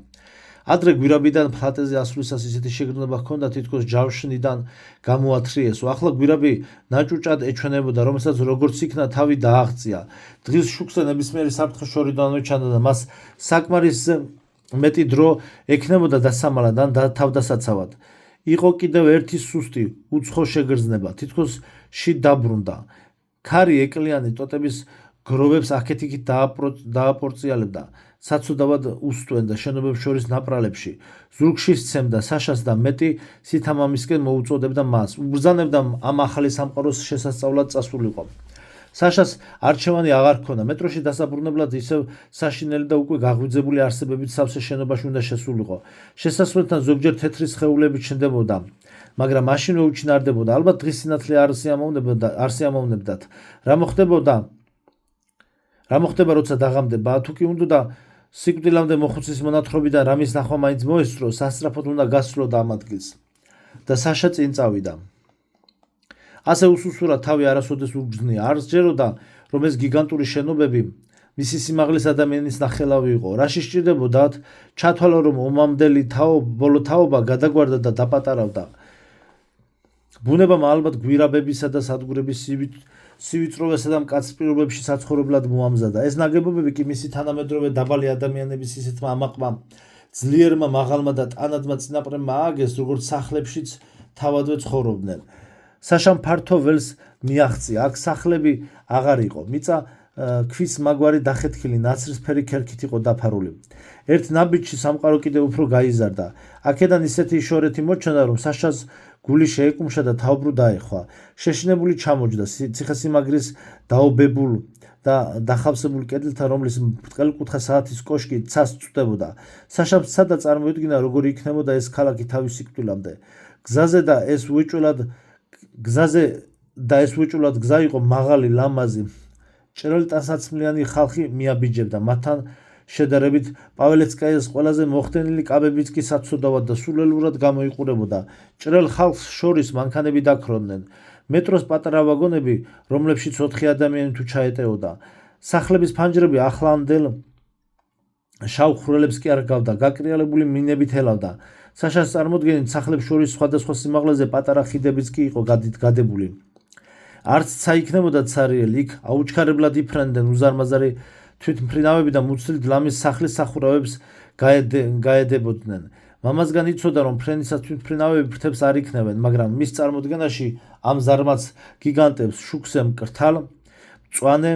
ადრე გვირაბიდან ფლატეზე ასვლისას ისეთი შეგრძნება ჰქონდა, თითქოს ჯავშნიდან გამოათრიესო. ახლა გვირაბი ნაჭუჭად ეჩვენებოდა, რომელსაც როგორც იქნა თავი დააღწია. დღის შუქზე ნებისმიერი საფრთხე შორიდანვე ჩანდა და მას საკმარის მეტი დრო ექნებოდა დასამალად ან თავდასაცავად. იყო კიდევ ერთი სუსტი, უცხო შეგრძნება, თითქოს შიდ დაბრუნდა. ქარი ეკლიანი ტოტების გროვებს აქეთ-იქით დააპორწიალებდა. საცუდავად უსტვენდა შენობებს შორის ნაპრალებში. ზურგში სცემდა საშას და მეტი სითამამისკენ მოუწოდებდა მას. უბრძანებდა ამ ახალი სამყაროს შესასწავლად წასულიყო. საშას არჩევანი აღარ ჰქონდა. მეტროში დასაბრუნებლად ისევ საშინელი და უკვე გაღვიძებული არსებებით სავსე შენობაში უნდა შესულიყო. შესასვლელთან ზოგჯერ თეთრი სხეულები ჩნდებოდა, მაგრამ მაშინვე უჩინარდებოდა. ალბათ დღის სინათლე არ სიამოვნებდათ. რა მოხდება, როცა დაღამდება? თუ კი უნდა სიკვდილამდე მოხუცის მონათხრობიდან რამის ნახვა მაინც მოესწრო, სასწრაფოდ უნდა გასცლოდა ამ ადგილს. და საშა წინ წავიდა. ასე უსუსურად თავი არასოდეს უგრძნია. არ სჯეროდა, რომ ეს გიგანტური შენობები მისი სიმაღლის ადამიანის ნახელავი იყო. რაში სჭირდებოდათ? ჩათვალა, რომ ომამდელი ბოლო თაობა გადაგვარდა და დაპატარავდა. ბუნებამ ალბათ გვირაბებისა და სადგურების სივიწროვესა და მკაცრ პირობებში საცხოვრებლად მოამზადა. ეს ნაგებობები კი მისი თანამედროვე დაბალი ადამიანების ისეთმა ამაყმა, ძლიერმა, მაღალმა და ტანადმა წინაპრებმა ააგეს, როგორც სახლებშიც თავადვე ცხოვრობდნენ. საშამ ფართო ველს მიაღწია. აქ სახლები აღარ იყო. მიწა ქვის მაგვარი დახეთქილი ნაცრისფერი ქერქით იყო დაფარული. ერთ ნაბიჯში სამყარო კიდევ უფრო გაიზარდა. აქედან ისეთი შორეთი მოჩნდა, რომ საშას გული შეეკუმშა და თავბრუ დაეხვა. შეშინებული ჩამოჯდა ციხესიმაგრის დაობებულ და დახავსებულ კედელთან, რომლის ბრტყელკუთხა საათის კოშკი ცას წვდებოდა. საშამს ცადა წარმოედგინა, როგორი იქნებოდა ეს ქალაქი თავის სიკვდილამდე. გზაზე და ეს უეჭულად გზა იყო მაღალი, ლამაზი, ჭრელი ტანსაცმლიანი ხალხი მიაბიჯებდა. მათთან შედარებით პაველეცკაიას ყველაზე მოხდენილი კაბებიც კი საცუდავად და სულელურად გამოიყურებოდა. ჭრელ ხალხს შორის მანქანები დაქრონდნენ. მეტროს პატარა ვაგონები, რომლებშიც 4 ადამიანი თუ ჩაეტეოდა. სახლების ფანჯრები ახლანდელ შავ ხვრელებს კი არ გავდა, გაკრიალებული მინებით ელავდა. საშას წარმოდგენით სახლებს შორის სხვადასხვა სიმაღლეზე პატარა ხიდებიც კი იყო გადებული. არც ცა იქნებოდა ცარიელი, იქ აუჩქარებლად იფრენდნენ უზარმაზარი თვითმფრინავები და მუცლით ლამის სახლის სახურავებს გაედებოდნენ. მამასგან იცოდა, რომ ფრენისა თვითმფრინავები ფრთებს არ იქნებენ, მაგრამ მის წარმოდგენაში ამ ზარმაც გიგანტებს შუქზე მკრთალ, მწვანე,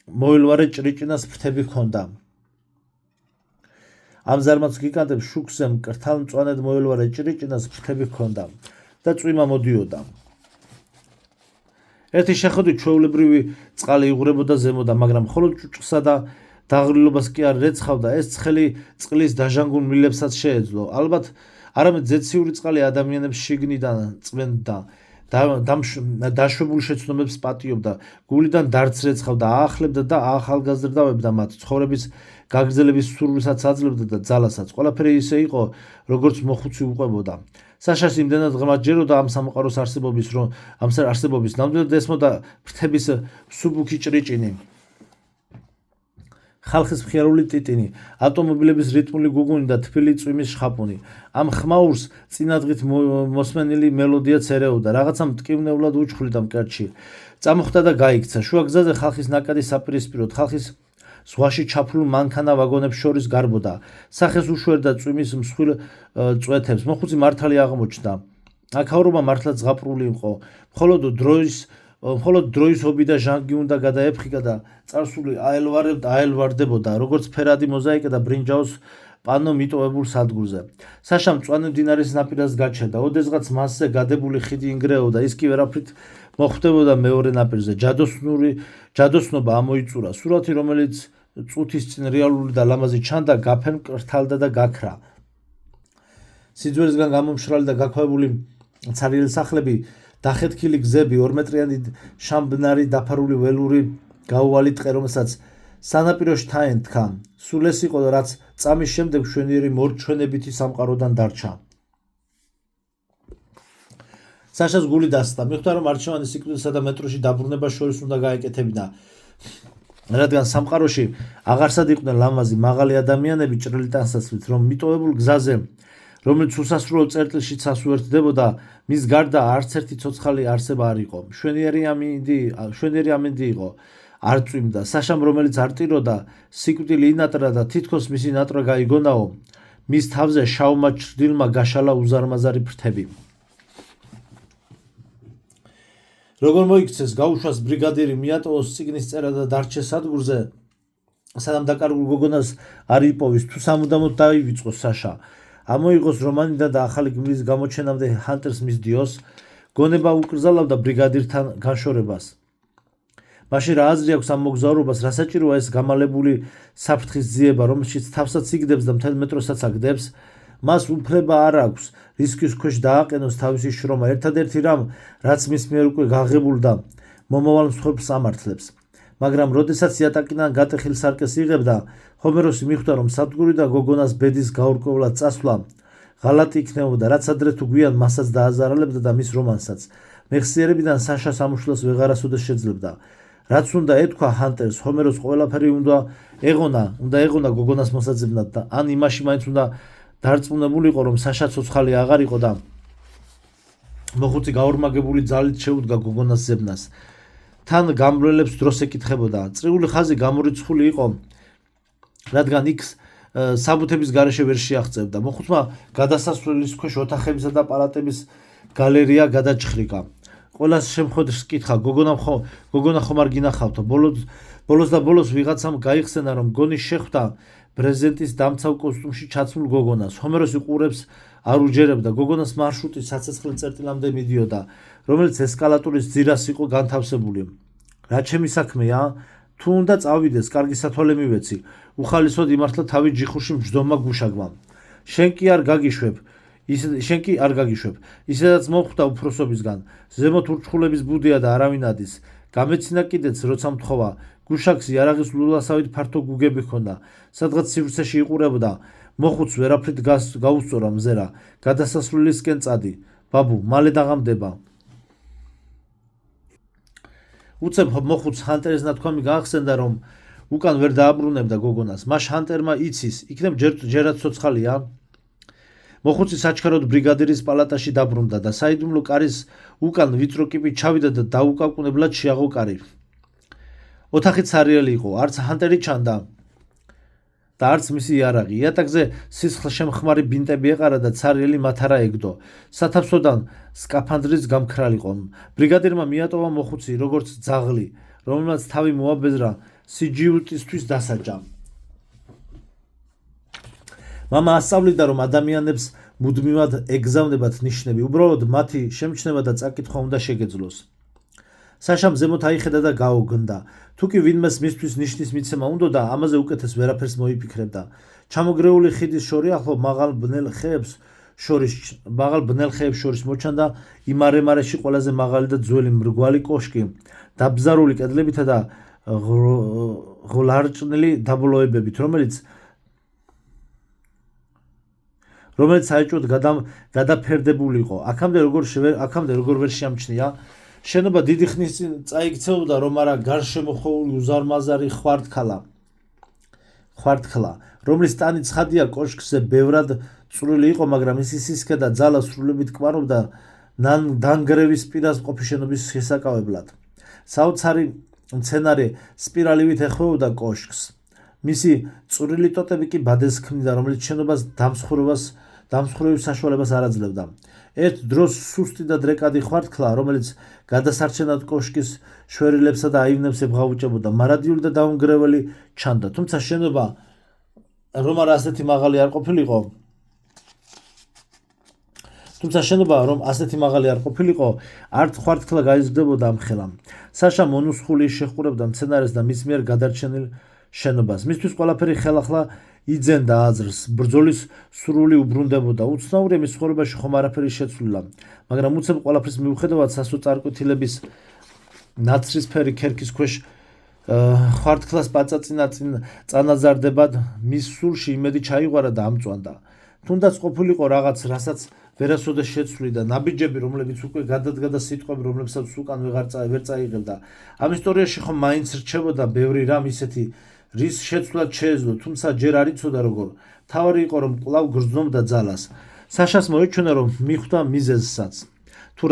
მოელვარე ჭრიჭინას ფრთები ჰქონდა. ამ ზარმაც გიგანტებს შუქზე მკრთალ, მწვანედ მოელვარე ჭრიჭინას ფრთები ჰქონდა და წვიმა მოდიოდა. ერთი შეხედვით ჩვეულებრივი წყალი იღვრებოდა ზემოდან, მაგრამ მხოლოდ ჭუჭყსა და დაღრილობას კი არ რეცხავდა, ეს ცხელი წყლის დაჟანგულ მილებსაც შეეძლო. ალბათ არამედ ზეციური წყალი ადამიანებს შიგნიდან წვენდა, დაშვებულ შეცდომებს პატიობდა, გულიდან დარდს რეცხავდა, აახლებდა და აახალგაზრდავებდა მათ, ცხოვრების გაგრძელების სურვილსაც აძლევდა და ძალასაც. ყველაფერი ისე იყო, როგორც მოხუცი უყვებოდა. საშას იმდენად ღრმად ჯეროდა ამ სამყაროს არსებობის, ნამდვილად ესმოდა ფრთების მსუბუქი ჭრიჭინი, ხალხის მხიარული ტიტინი, ავტომობილების რიტმული გუგუნი და თბილი წვიმის შხაპუნი. ამ ხმაურს წინადღით მოსმენილი მელოდიაც ერეოდა, რაღაცა მტკივნეულად უჩხვლიდა მკერდში. წამოხდა და გაიქცა. შუა გზაზე ხალხის ნაკადი საპირისპიროდ, ხალხის ზღვაში ჩაფლულ მანქანა ვაგონებს შორის გარბოდა. სახეს უშვერდა წვიმის მსხვილ წვეთებს. მოხუცი მართალი აღმოჩნდა. აქაურობა მართლაც ზღაპრული იყო. მხოლოდ დროის ობი და ჟანგი უნდა გადაეფხიკა და წარსული აელვარდებოდა, როგორც ფერადი მოზაიკა და ბრინჯაოს პანო მიტოვებულ სადგურზე. საშა მწვანე მდინარის ნაპირას გაჩერდა. ოდესღაც მასზე გადებული ხიდი ინგრეოდა, ის კი ვერაფრით მოხვდებოდა მეორე ნაპირზე. ჯადოსნობა ამოიწურა. სურათი, რომელიც წუთის წინ რეალური და ლამაზი ჩანდა, გაფენ მკრთალდა და გაქრა. სიძველისგან გამომშრალი და გაქვავებული ცარიელი სახლები, დახეთქილი გზები, 2 მეტრიანი შამბნარი დაფარული ველური გაუვალი ტყე, რომელსაც სანაპიროში თაენ თქვა. სულ ეს იყო, რაც წამის შემდეგ მშვენიერი მორჩვენებითი სამყაროდან დარჩა. საშას გული დასწდა. მიხვდა, რომ არჩევანი სიკვდილსა და მეტროში დაბრუნებას შორის უნდა გაეკეთებინა, რადგან სამყაროში აღარსად იყვნენ ლამაზი, მაღალი ადამიანები ჭრილი ტანსაცმლით, რომ მიტოვებულ გზაზე, რომელიც უსასრულო წერტილშიც ასუერთდებოდა, მის გარდა არც ერთი ცოცხალი არსება არ იყო. მშვენიერი ამინდი იყო, არ წვიმდა. საშამ, რომელიც არ ტიროდა, სიკვდილი ინატრა და თითქოს მისი ნატრა გაიგონაო, მის თავზე შავმა ჩრდილმა გაშალა უზარმაზარი ფრთები. როგორ მოიქცეს, გაუშვას ბრიგადირი, მიატოვოს წიგნის წერა და დარჩეს სადგურზე, სანამ დაკარგულ გოგონას არ იპოვის, თუ სამუდამოდ დაივიწყოს საშა. ამოიღოს რომანიდან და ახალი გმირის გამოჩენამდე ჰანტერს მისდიოს, გონება უკრძალავდა ბრიგადირთან განშორებას. მაშინ რა აზრი აქვს ამ მოგზაურობას, რა საჭიროა ეს გამალებული საფრთხის ძიება, რომელშიც თავსაც იგდებს და მთელ მეტროსაც აგდებს? მას უფლება არ აქვს რისკის ქვეშ დააყენოს თავისი შრომა, ერთადერთი რამ, რაც მის მიერ უკვე გაღებულ და მომავალ მსხვერპლს ამართლებს. მაგრამ როდესაც იატაკიდან გატეხილ სარკეს იღებდა, ჰომეროსი მიხვდა, რომ სადგური და გოგონას ბედის გაურკვევლად წასვლა ღალატი იქნებოდა, რაც ადრე თუ გვიან მასაც დააზარალებდა და მის რომანსაც. მეხსიერებიდან საშას ამუშვლას ვეღარასოდეს შეძლებდა. რაც უნდა ეთქვა ჰანტერს, ჰომეროს ყველაფერი უნდა ეღონა გოგონას მოსაძებნად და ან იმაში მაინც უნდა დარწმუნებულიყო, რომ საშა ცოცხალი აღარ იყო და მოხუცი გაორმაგებული ძალით შეუდგა გოგონას ზებნას. თან გამრველებს დროს ეკითხებოდა. წრიული ხაზი გამორიცხული იყო, რადგან იქ საბუთების გარეშე ვერ შეაღწევდა. მოხუცმა გადასასვლელის ქვეშ ოთახებისა და პალატების გალერეა გადაჭხრიკა. ყველას შემხედრს კითხა, გოგონა ხომ არ გინახავთო? ბოლოს და ბოლოს ვიღაცამ გაიხსენა, რომ გონის შეხვდა ბრეზენტის დამცავ კოსტუმში ჩაცმულ გოგონას. ჰომეროსი ყურებს არ უჯერებდა. გოგონას მარშრუტი საცეცხლე წერტილამდე მიდიოდა, რომელიც ესკალატორის ძირას იყო განთავსებული. რა ჩემი საქმეა? თუ უნდა წავიდეს, კარგი სათვალე მივეცი. უხალისოდ იმართლა თავი ჯიხურში მჯდომმა გუშაგმა. შენ კი არ გაგიშვებ. ისედაც მოხვდა უფროსობისგან. ზემოთ ურჩხულების ბუდია და არავინ ადის. გამეცინა კიდეც, როცა მთხოვა. გუშაგს იარაღის ლულასავით ფართო გუგები ჰქონდა, სადღაც სივრცეში იყურებდა. მოხუც ვერაფრით გაუსწორა მზერა. გადასასვლელისკენ წადი. ბაბუ, მალე დაღამდება. უცებ მოხუც ჰანტერის ნათქვამი გაახსენდა, რომ უკან ვერ დააბრუნებდა გოგონას. მას ჰანტერმა იცის, იქნებ ჯერაც ცოცხალია. მოხუცი საჩქაროდ ბრიგადირის პალატაში დაბრუნდა და საიდუმლო კარის უკან ვიწრო კიპი ჩავიდა და დაუკაკუნებლად შეაღო კარი. ოთახი ცარიელი იყო, არც ჰანტერი ჩანდა და არც მისი იარაღი. იატაკზე სისხლშემხმარი ბინტები ეყარა და ცარიელი მათ არა ეგდო. სათავსოდან სკაფანდრიც გამქრალიყო. ბრიგადირმა მიატოვა მოხუცი, როგორც ძაღლი, რომელმაც თავი მოაბეზრა სიჯიუტისთვის დასაჯა. მამა ასწავლიდა, რომ ადამიანებს მუდმივად ეგზავნებათ ნიშნები, უბრალოდ მათი შემჩნევა და წაკითხვა უნდა შეგეძლოს. საშამ ზემოთ აიხედა და გაოგნდა. თუ კი ვინმეს მისთვის ნიშნის მიცემა უნდოდა, ამაზე უკეთეს ვერაფერს მოიფიქრებდა. ჩამოგრეული ხიდის შორი ახლო მაღალ ბნელ ხეებს შორის მოჩანდა იმარე-მარეში ყველაზე მაღალი და ძველი მრგვალი კოშკი, დაბზარული კედლებითა და ღლარჭნილი დაბოლოებებით, რომელიც საეჭვოდ გადაფერდებული იყო. აქამდე როგორ ვერ შეამჩნია. შენობა დიდი ხნის წინ წაიქცეოდა, რომ არა გარშემოხვეული უზარმაზარი ხვართქლა, რომლის ტანი ცხადია კოშკზე ბევრად წვრილი იყო, მაგრამ ის სისქე და ძალა სრულებით კვარობდა დანგრევის პირას მყოფი შენობის შესაკავებლად. საოცარი მცენარე სპირალივით ეხვეოდა კოშკს. მისი წვრილი ტოტები კი ბადეს ქმნიდა, რომელიც შენობას დამსხვრევის საშუალებას არ აძლევდა. ერთ დროს სუსტი და დრეკადი ხვართქლა, რომელიც გადასარჩენად კოშკის შვერილებსა და აივნებს ებღაუჭებოდა, მარადიული და დაუნგრეველი ჩანდა. თუმცა შენობა რომ ასეთი მაღალი არ ყოფილიყო, არც ხვართქლა გაიზრდებოდა ამხელა. საშა მონუსხული შეჰყურებდა მცენარეს და მის მიერ გადარჩენილ შენობას. მისთვის ყველაფერი ხელახლა იძენდა აზრს, ბრძოლის სრული უბრუნდებოდა. უცნაურია მის ცხოვრებაში ხომ არაფერი შეცვლილა, მაგრამ უცებ ყველაფრის მიუხედავად სასოწარკვეთილების ნაცრისფერი ქერქის ქვეშ ხვართქლას პაწაწინა წანაზარდებად მის სულში იმედი ჩაიღვარა და ამწვანდა. თუნდაც ყოფილიყო რაღაც, რასაც ვერასოდეს შეცვლიდა, ნაბიჯები, რომლებიც უკვე გადადგა და სიტყვები, რომლებსაც უკან ვერ წაიღებდა. ამ ისტორიაში ხომ მაინც რჩებოდა ბევრი რამ ისეთი, რის შეცვლად შეეძლო, თუმცა ჯერ არ იცოდა როგორ. მთავარი იყო, რომ კვლავ გრძნობდა ძალას. საშას მოეჩვენა, რომ მიხვდა მიზეზსაც. თუ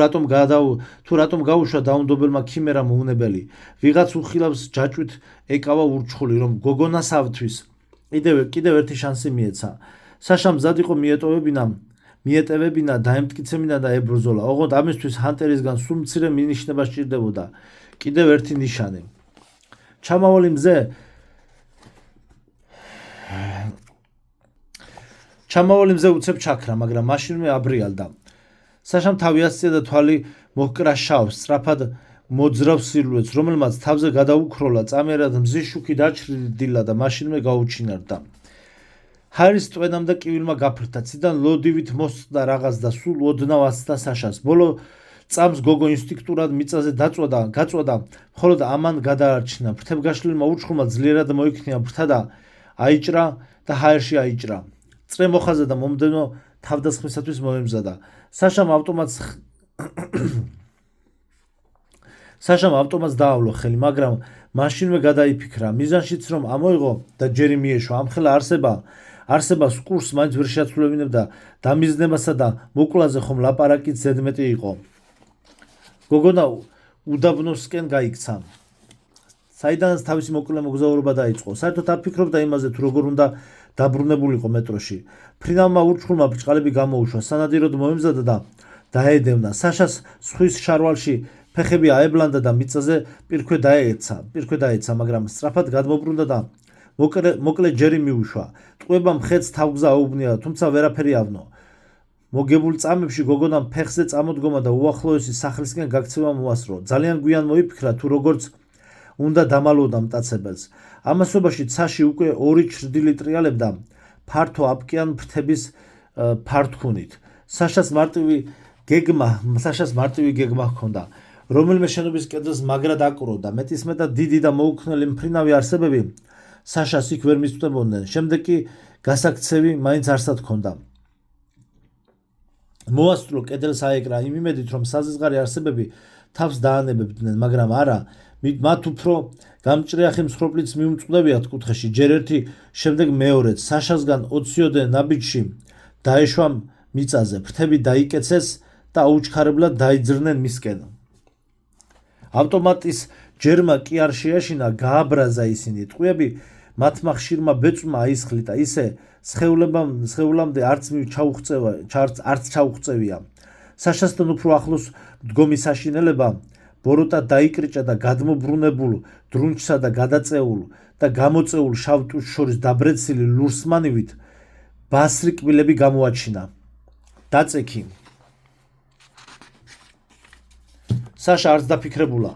რატომ გაუშვა დაუნდობელმა ქიმერამ უვნებელი. ვიღაც უხილავს ჯაჭვით ეკავა ურჩხული, რომ გოგონასავთვის კიდევ ერთი შანსი მიეცა. საშა მზად იყო მიეტევებინა, დაემტკიცებინა და ებრძოლა. ოღონდ ამისთვის ჰანტერისგან სულ მცირე მინიშნება სჭირდებოდა. კიდევ ერთი ნიშანი. ჩამავალი მზე უცებ ჩაქრა, მაგრამ მაშინვე აბრიალდა. საშამ თავი ასწია და თვალი მოჰკრა შავს, სწრაფად მოძრავ სილუეტს, რომელმაც თავზე გადაუქროლა, წამიერად მზის შუქი დაჩრდილა და მაშინვე გაუჩინარდა. ჰარის ტვენამდე კივილმა გაფრთა, ციდან ლოდივით მოსწდა რაღაც და სულ ოდნავ ასწდა საშას. ბოლო წამს გოგო ინსტინქტურად მიწაზე გაწვადა, მხოლოდ ამან გადაარჩინა. ფრთებგაშლილმა ურჩხულმა ძლიერად მოიქნია ფრთა და აიჭრა და ჰაერში აიჭრა. წრე მოხაზა და მომდევნო თავდასხმისათვის მოემზადა. საშამ ავტომატს დაავლო ხელი, მაგრამ მაშინვე გადაიფიქრა. მიზანშიც რომ ამოიღო და ჯერი მიეშვა, ამხელა არსებას კურს მაინც ვერ შეაცვლებინებდა. დამიზნებასა და მოკლაზე ხომ ლაპარაკიც ზედმეტი იყო. გოგონა უდაბნოსკენ გაიქცა, საიდანაც თავისი მოკლე მოგზაურობა დაიწყო. საერთოდ არ ფიქრობდა იმაზე, თუ როგორ უნდა დაბრუნებულიყო მეტროში. ფრინავმა ურჩხულმა ბრჭყალები გამოუშვა, სანადიროდ მოემზადა და დაედევნა. საშას ზღვის შარვალში ფეხები აებლანდა და მიწაზე პირქვე დაეცა, მაგრამ სწრაფად გადმობრუნდა და მოკლე ჯერი მიუშვა. ტყვება მხეც თავგზა აუბნია, თუმცა ვერაფერი ავნო. მოგებულ წამებში გოგონამ ფეხზე წამოდგომა და უახლოესი სახლისკენ გაქცევა მოასწრო. ძალიან გვიან მოიფიქრა, თუ როგორც უნდა დამალოდა მტაცებელს. ამასობაში ცაში უკვე ორი ჩრდილი ტრიალებდა ფართო აპკიან ფრთების ფართქუნით. საშას მარტივი გეგმა ჰქონდა. რომელიმე შენობის კედელს მაგრად აკურო და მეტისმეტად დიდი და მოუქნელი მფრინავი არსებები საშას იქ ვერ მისწვდებოდნენ. შემდეგ კი გასაქცევი მაინც არსად ჰქონდა. მოასწრო კედელს აეკრა იმ იმედით, რომ საზღვარი არსებები თავს დაანებებდნენ, მაგრამ არა, მათ უფრო გამჭრიახი მსხვერპლიც მიუმწყდებიათ კუთხეში. ჯერ ერთი, შემდეგ მეორეც. საშასგან 20-ოდე ნაბიჯში დაეშვა მიწაზე, ფრთები დაიკეცეს და აუჩქარებლად დაიძრნენ მისკენ. ავტომატის ჯერმა კი არ შეაშინა, გააბრაზა ისინი. ტყვიები მათმა ხშირმა ბეწვმა აისხლიტა, ისე სხეულამდე არც ჩაუღწევია. საშასთან უფრო ახლოს მდგომი საშინელება ბოროტად დაიკრიჭა და გადმობრუნებულ დრუნჩსა და გადაწეულ და გამოწეულ შავ ტუშს შორის დაბრეცილი ლურსმანივით ბასრი კბილები გამოაჩინა. დაწექი. საშა არც დაფიქრებულა,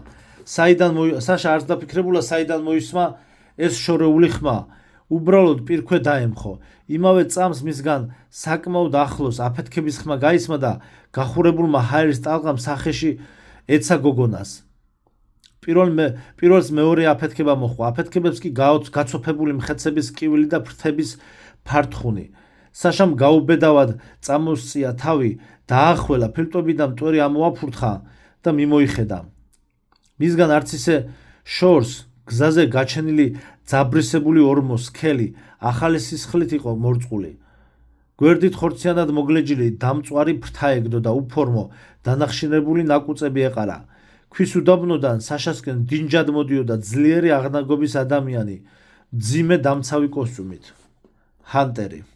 საიდან მოისმა ეს შორეული ხმა. უბრალოდ პირქვე დაემხო. იმავე წამს მისგან საკმაოდ ახლოს აფეთქების ხმა გაისმა და გახურებულმა ჰაერის ტალღამ სახეში ეცა გოგონას. პირველს მეორე აფეთქება მოჰყვა. აფეთქებებს კი გაცოფებული მხეცების კივილი და ფრთების ფარტხუნი. საშამ გაუბედავად წამოსწია თავი, დაახველა ფილტვები და მტვერი ამოაფურთხა და მიმოიხედა. მისგან არც ისე შორს გზაზე გაჩენილი ძაბრისებული ორმო სქელი ახალი სისხლით იყო მორწყული. გვერდით ხორციანად მოგლეჯილი დამწვარი ფრთა ეგდო და უფორმო დანახშირებული ნაკუწები ეყარა. ქვის უდაბნოდან საშასკენ დინჯად მოდიოდა ძლიერი აღნაგობის ადამიანი, მძიმე დამცავი კოსტუმით. ჰანტერი.